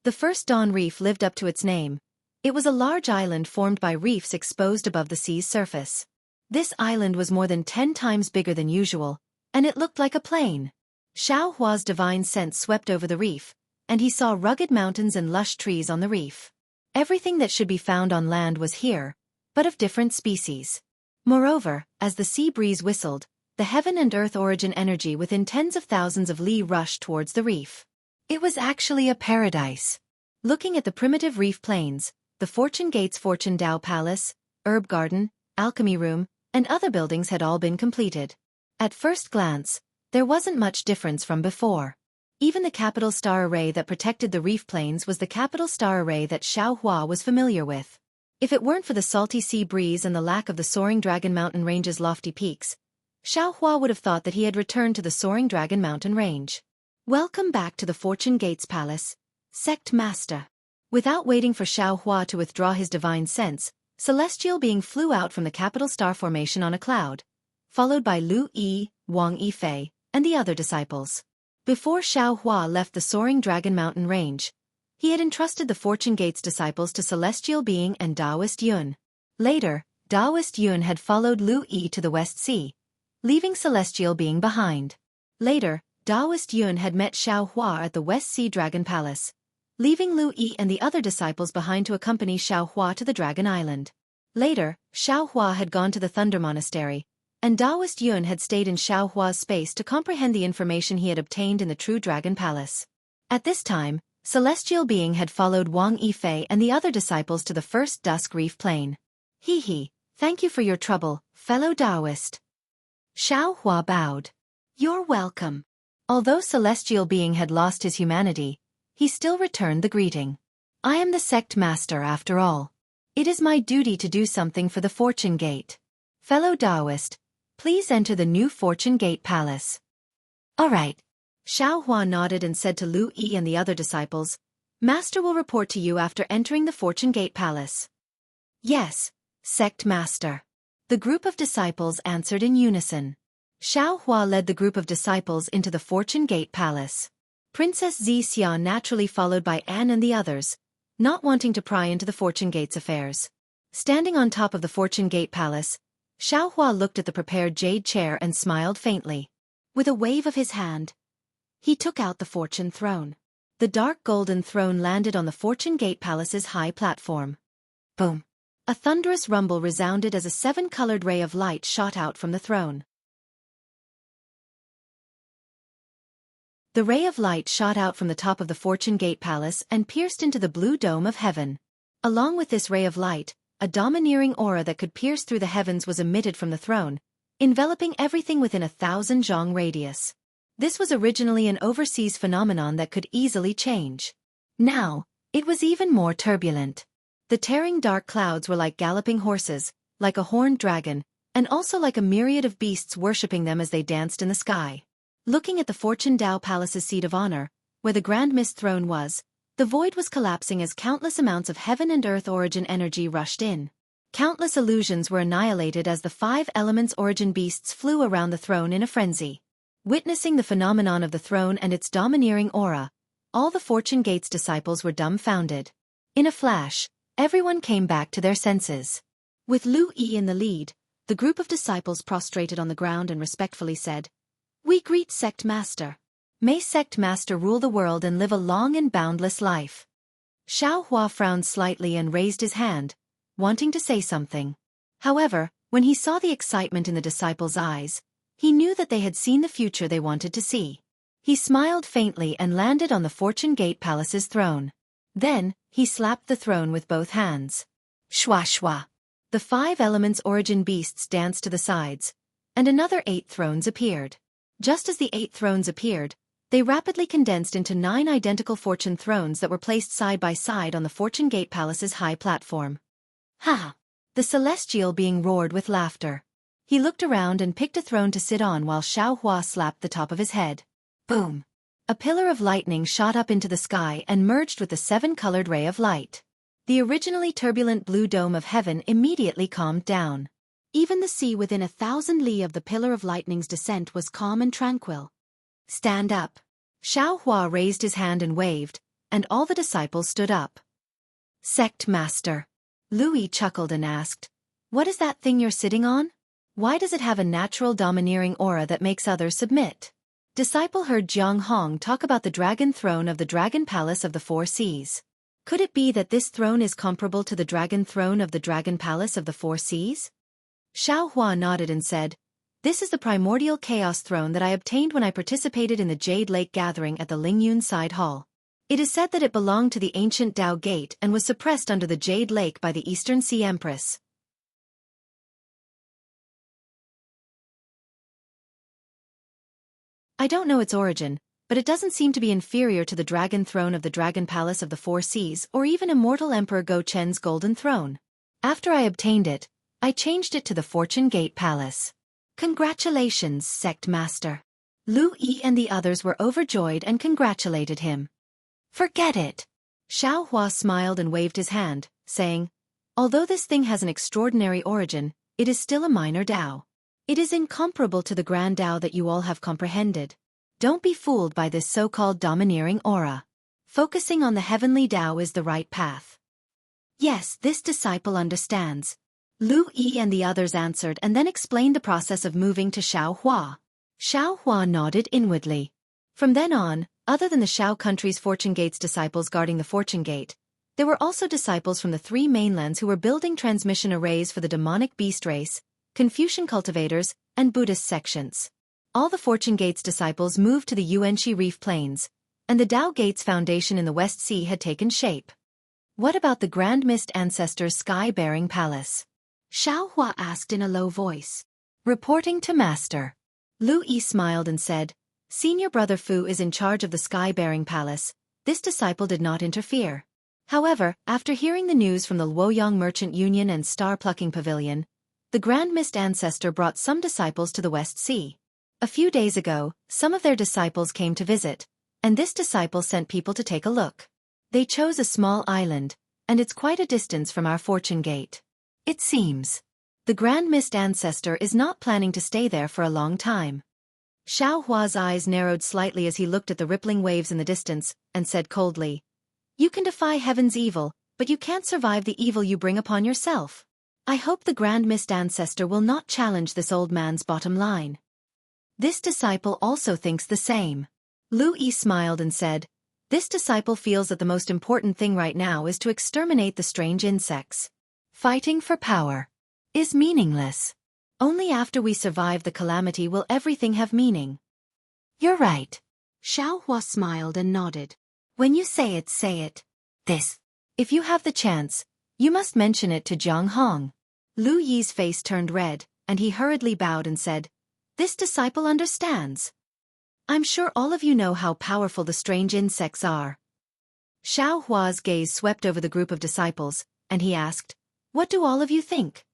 The first Dawn Reef lived up to its name. It was a large island formed by reefs exposed above the sea's surface. This island was more than 10 times bigger than usual, and it looked like a plane. Xiao Hua's divine sense swept over the reef, and he saw rugged mountains and lush trees on the reef. Everything that should be found on land was here, but of different species. Moreover, as the sea breeze whistled, the heaven and earth origin energy within tens of thousands of li rushed towards the reef. It was actually a paradise. Looking at the primitive reef plains, the Fortune Gate's Fortune Dao Palace, Herb Garden, Alchemy Room, and other buildings had all been completed. At first glance, there wasn't much difference from before. Even the capital star array that protected the reef plains was the capital star array that Xiao Hua was familiar with. If it weren't for the salty sea breeze and the lack of the Soaring Dragon Mountain Range's lofty peaks, Xiao Hua would have thought that he had returned to the Soaring Dragon Mountain Range. Welcome back to the Fortune Gate's Palace, Sect Master. Without waiting for Xiao Hua to withdraw his divine sense, Celestial Being flew out from the capital star formation on a cloud, followed by Lu Yi, Wang Yifei, and the other disciples. Before Xiao Hua left the Soaring Dragon Mountain Range, he had entrusted the Fortune Gate's disciples to Celestial Being and Taoist Yun. Later, Taoist Yun had followed Lu Yi to the West Sea, leaving Celestial Being behind. Later, Taoist Yun had met Xiao Hua at the West Sea Dragon Palace, leaving Lu Yi and the other disciples behind to accompany Xiao Hua to the Dragon Island. Later, Xiao Hua had gone to the Thunder Monastery, and Taoist Yun had stayed in Xiao Hua's space to comprehend the information he had obtained in the True Dragon Palace. At this time, Celestial Being had followed Wang Yifei and the other disciples to the first Dusk Reef Plain. Thank you for your trouble, fellow Taoist. Xiao Hua bowed. You're welcome. Although Celestial Being had lost his humanity, he still returned the greeting. I am the sect master after all. It is my duty to do something for the Fortune Gate. Fellow Taoist, please enter the new Fortune Gate Palace. All right. Xiaohua nodded and said to Lu Yi and the other disciples, Master will report to you after entering the Fortune Gate Palace. Yes, Sect Master. The group of disciples answered in unison. Xiaohua led the group of disciples into the Fortune Gate Palace. Princess Xia naturally followed by Anne and the others, not wanting to pry into the Fortune Gate's affairs. Standing on top of the Fortune Gate Palace, Xiaohua looked at the prepared jade chair and smiled faintly. With a wave of his hand, he took out the Fortune Throne. The dark golden throne landed on the Fortune Gate Palace's high platform. Boom! A thunderous rumble resounded as a seven-colored ray of light shot out from the throne. The ray of light shot out from the top of the Fortune Gate Palace and pierced into the blue dome of heaven. Along with this ray of light, a domineering aura that could pierce through the heavens was emitted from the throne, enveloping everything within 1,000 zhang radius. This was originally an overseas phenomenon that could easily change. Now, it was even more turbulent. The tearing dark clouds were like galloping horses, like a horned dragon, and also like a myriad of beasts worshipping them as they danced in the sky. Looking at the Fortune Dao Palace's seat of honor, where the Grand Mist throne was, the void was collapsing as countless amounts of heaven and earth origin energy rushed in. Countless illusions were annihilated as the 5 elements origin beasts flew around the throne in a frenzy. Witnessing the phenomenon of the throne and its domineering aura, all the Fortune Gate's disciples were dumbfounded. In a flash, everyone came back to their senses. With Lu Yi in the lead, the group of disciples prostrated on the ground and respectfully said, We greet Sect Master. May Sect Master rule the world and live a long and boundless life. Xiaohua frowned slightly and raised his hand, wanting to say something. However, when he saw the excitement in the disciples' eyes, he knew that they had seen the future they wanted to see. He smiled faintly and landed on the Fortune Gate Palace's throne. Then, he slapped the throne with both hands. Shwa shwa. The 5 elements origin beasts danced to the sides, and another 8 thrones appeared. Just as the 8 thrones appeared, they rapidly condensed into 9 identical fortune thrones that were placed side by side on the Fortune Gate Palace's high platform. Ha! The celestial being roared with laughter. He looked around and picked a throne to sit on while Xiaohua slapped the top of his head. Boom! A pillar of lightning shot up into the sky and merged with the 7-colored ray of light. The originally turbulent blue dome of heaven immediately calmed down. Even the sea within 1,000 li of the pillar of lightning's descent was calm and tranquil. Stand up. Xiaohua raised his hand and waved, and all the disciples stood up. Sect Master. Lu Yi chuckled and asked, What is that thing you're sitting on? Why does it have a natural domineering aura that makes others submit? Disciple heard Jiang Hong talk about the dragon throne of the Dragon Palace of the 4 Seas. Could it be that this throne is comparable to the dragon throne of the Dragon Palace of the 4 Seas? Xiaohua nodded and said, This is the primordial chaos throne that I obtained when I participated in the Jade Lake gathering at the Lingyun Side Hall. It is said that it belonged to the ancient Dao Gate and was suppressed under the Jade Lake by the Eastern Sea Empress. I don't know its origin, but it doesn't seem to be inferior to the dragon throne of the Dragon Palace of the 4 Seas or even Immortal Emperor Go Chen's golden throne. After I obtained it, I changed it to the Fortune Gate Palace. Congratulations, Sect Master. Lu Yi and the others were overjoyed and congratulated him. Forget it. Xiaohua smiled and waved his hand, saying, Although this thing has an extraordinary origin, it is still a minor Dao. It is incomparable to the grand Dao that you all have comprehended. Don't be fooled by this so-called domineering aura. Focusing on the heavenly Dao is the right path. Yes, this disciple understands. Lu Yi and the others answered and then explained the process of moving to Xiaohua. Xiaohua nodded inwardly. From then on, other than the Xiao country's Fortune Gate's disciples guarding the Fortune Gate, there were also disciples from the 3 mainlands who were building transmission arrays for the demonic beast race, Confucian cultivators, and Buddhist sections. All the Fortune Gate's disciples moved to the Yuanxi Reef Plains, and the Dao Gate's foundation in the West Sea had taken shape. What about the Grand Mist Ancestor's sky-bearing palace? Xiaohua asked in a low voice. Reporting to Master. Lu Yi smiled and said, Senior Brother Fu is in charge of the sky-bearing palace. This disciple did not interfere. However, after hearing the news from the Luoyang Merchant Union and Star Plucking Pavilion, the Grand Mist Ancestor brought some disciples to the West Sea. A few days ago, some of their disciples came to visit, and this disciple sent people to take a look. They chose a small island, and it's quite a distance from our fortune gate. It seems the Grand Mist ancestor is not planning to stay there for a long time. Xiao Hua's eyes narrowed slightly as he looked at the rippling waves in the distance, and said coldly, "You can defy heaven's evil, but you can't survive the evil you bring upon yourself. I hope the Grand Mist ancestor will not challenge this old man's bottom line." This disciple also thinks the same. Lu Yi smiled and said, "This disciple feels that the most important thing right now is to exterminate the strange insects. Fighting for power is meaningless. Only after we survive the calamity will everything have meaning." "You're right." Xiao Hua smiled and nodded. "When you say it, say it. This. If you have the chance, you must mention it to Jianghu." Lu Yi's face turned red, and he hurriedly bowed and said, "This disciple understands. I'm sure all of you know how powerful the strange insects are." Xiao Hua's gaze swept over the group of disciples, and he asked, "What do all of you think?"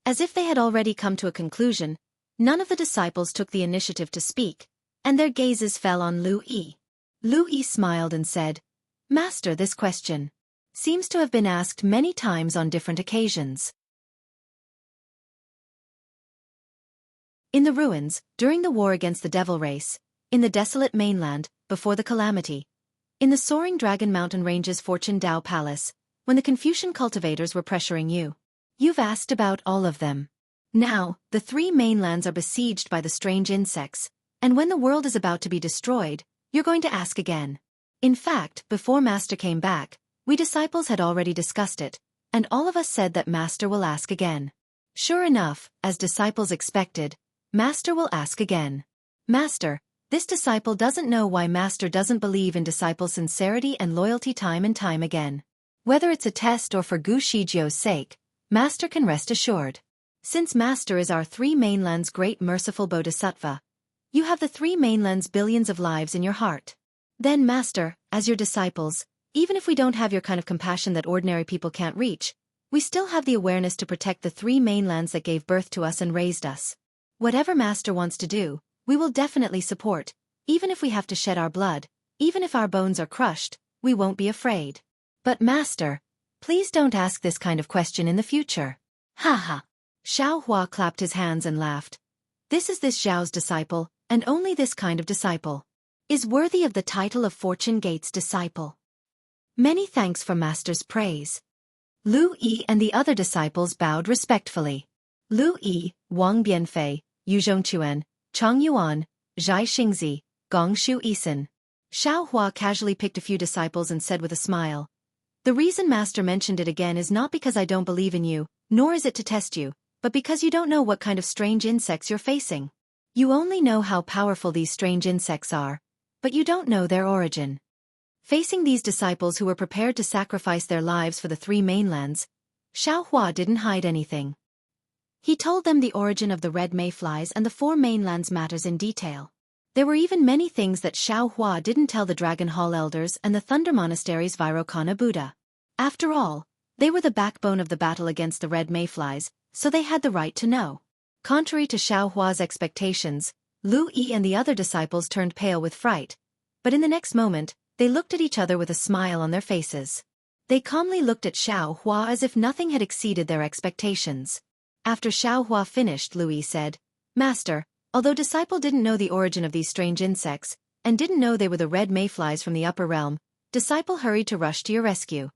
As if they had already come to a conclusion, none of the disciples took the initiative to speak, and their gazes fell on Lu Yi. Lu Yi smiled and said, "Master, this question seems to have been asked many times on different occasions." In the ruins, during the war against the devil race, in the desolate mainland, before the calamity, in the soaring Dragon Mountain Range's Fortune Dao Palace, when the Confucian cultivators were pressuring you. You've asked about all of them. Now, the three mainlands are besieged by the strange insects, and when the world is about to be destroyed, you're going to ask again. In fact, before Master came back, we disciples had already discussed it, and all of us said that Master will ask again. Sure enough, as disciples expected, Master will ask again. Master, this disciple doesn't know why Master doesn't believe in disciples' sincerity and loyalty time and time again. Whether it's a test or for Gu Shijiu's sake, Master can rest assured. Since Master is our three mainlands' great merciful Bodhisattva, you have the three mainlands' billions of lives in your heart. Then Master, as your disciples, even if we don't have your kind of compassion that ordinary people can't reach, we still have the awareness to protect the three mainlands that gave birth to us and raised us. Whatever Master wants to do, we will definitely support, even if we have to shed our blood, even if our bones are crushed, we won't be afraid. But Master, please don't ask this kind of question in the future. Ha ha. Xiao Hua clapped his hands and laughed. This Zhao's disciple, and only this kind of disciple, is worthy of the title of Fortune Gate's disciple. Many thanks for Master's praise. Lu Yi and the other disciples bowed respectfully. Lu Yi, Wang Bianfei, Yu Zhongquan, Chang Yuan, Zhai Xingzi, Gong Shu Isan. Xiao Hua casually picked a few disciples and said with a smile, "The reason Master mentioned it again is not because I don't believe in you, nor is it to test you, but because you don't know what kind of strange insects you're facing. You only know how powerful these strange insects are, but you don't know their origin." Facing these disciples who were prepared to sacrifice their lives for the three mainlands, Xiao Hua didn't hide anything. He told them the origin of the red mayflies and the four mainlands matters in detail. There were even many things that Xiao Hua didn't tell the Dragon Hall elders and the Thunder Monastery's Vairocana Buddha. After all, they were the backbone of the battle against the red mayflies, so they had the right to know. Contrary to Xiao Hua's expectations, Lu Yi and the other disciples turned pale with fright, but in the next moment, they looked at each other with a smile on their faces. They calmly looked at Xiao Hua as if nothing had exceeded their expectations. After Xiao Hua finished, Lu Yi said, "Master, although disciple didn't know the origin of these strange insects, and didn't know they were the red mayflies from the upper realm, disciple hurried to rush to your rescue.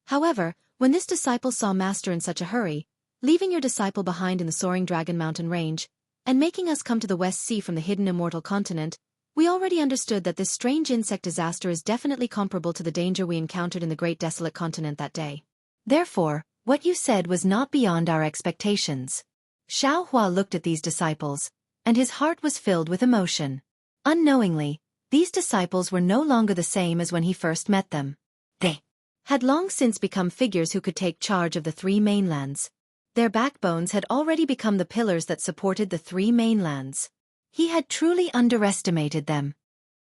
However, when this disciple saw Master in such a hurry, leaving your disciple behind in the soaring Dragon Mountain Range, and making us come to the West Sea from the hidden Immortal continent, we already understood that this strange insect disaster is definitely comparable to the danger we encountered in the Great Desolate Continent that day. Therefore, what you said was not beyond our expectations." Xiao Hua looked at these disciples, and his heart was filled with emotion. Unknowingly, these disciples were no longer the same as when he first met them. They had long since become figures who could take charge of the three mainlands. Their backbones had already become the pillars that supported the three mainlands. He had truly underestimated them.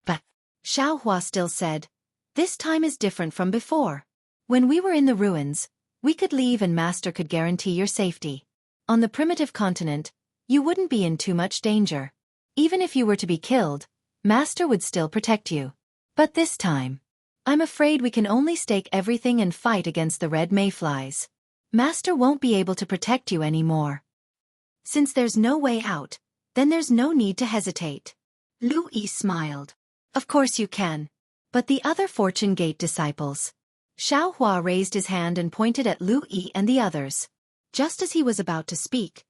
But Xiao Hua still said, "This time is different from before. When we were in the ruins, we could leave and Master could guarantee your safety. On the primitive continent, you wouldn't be in too much danger. Even if you were to be killed, Master would still protect you. But this time, I'm afraid we can only stake everything and fight against the red mayflies. Master won't be able to protect you anymore. Since there's no way out, then there's no need to hesitate. Lu Yi smiled. Of course you can. But the other Fortune Gate disciples. Xiaohua raised his hand and pointed at Lu Yi and the others. Just as he was about to speak,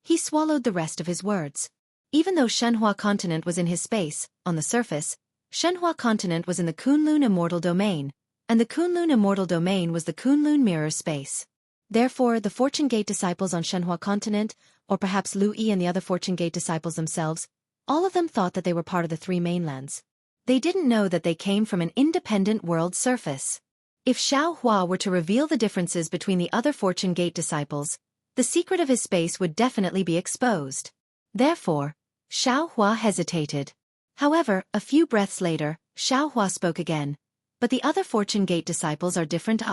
he swallowed the rest of his words. Even though Shenhua continent was in his space, on the surface, Shenhua continent was in the Kunlun Immortal domain, and the Kunlun Immortal domain was the Kunlun mirror space. Therefore, the Fortune Gate disciples on Shenhua continent, or perhaps Lu Yi and the other Fortune Gate disciples themselves, all of them thought that they were part of the three mainlands. They didn't know that they came from an independent world surface. If Xiaohua were to reveal the differences between the other Fortune Gate disciples, the secret of his space would definitely be exposed. Therefore, Xiaohua hesitated. However, a few breaths later, Xiaohua spoke again. But the other Fortune Gate disciples are different.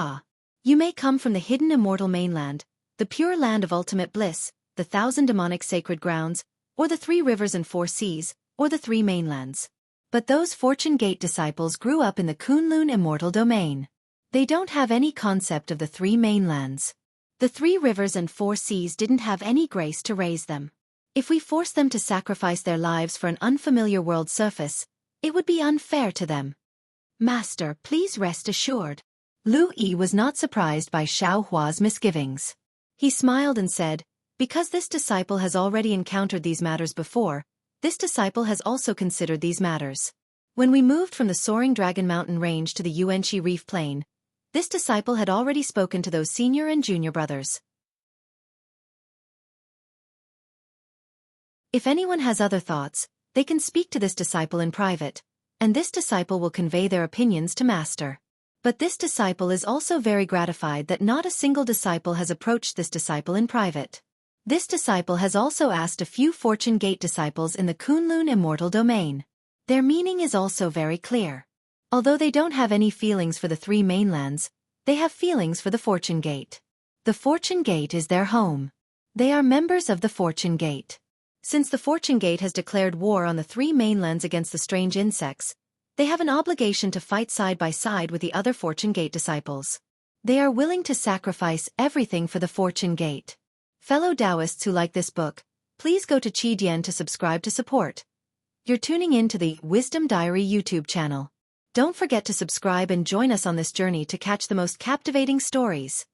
You may come from the hidden immortal mainland, the pure land of ultimate bliss, the 1,000 demonic sacred grounds, or the 3 rivers and 4 seas, or the 3 mainlands. But those Fortune Gate disciples grew up in the Kunlun immortal domain. They don't have any concept of the 3 mainlands. The 3 rivers and 4 seas didn't have any grace to raise them. If we force them to sacrifice their lives for an unfamiliar world surface, it would be unfair to them. Master, please rest assured. Lu Yi was not surprised by Xiaohua's misgivings. He smiled and said, because this disciple has already encountered these matters before, this disciple has also considered these matters. When we moved from the soaring Dragon Mountain range to the Yuanxi Reef Plain, this disciple had already spoken to those senior and junior brothers. If anyone has other thoughts, they can speak to this disciple in private, and this disciple will convey their opinions to Master. But this disciple is also very gratified that not a single disciple has approached this disciple in private. This disciple has also asked a few Fortune Gate disciples in the Kunlun immortal domain. Their meaning is also very clear. Although they don't have any feelings for the 3 mainlands, they have feelings for the Fortune Gate. The Fortune Gate is their home. They are members of the Fortune Gate. Since the Fortune Gate has declared war on the 3 mainlands against the strange insects, they have an obligation to fight side by side with the other Fortune Gate disciples. They are willing to sacrifice everything for the Fortune Gate. Fellow Taoists who like this book, please go to Qidian to subscribe to support. You're tuning in to the Wisdom Diary YouTube channel. Don't forget to subscribe and join us on this journey to catch the most captivating stories.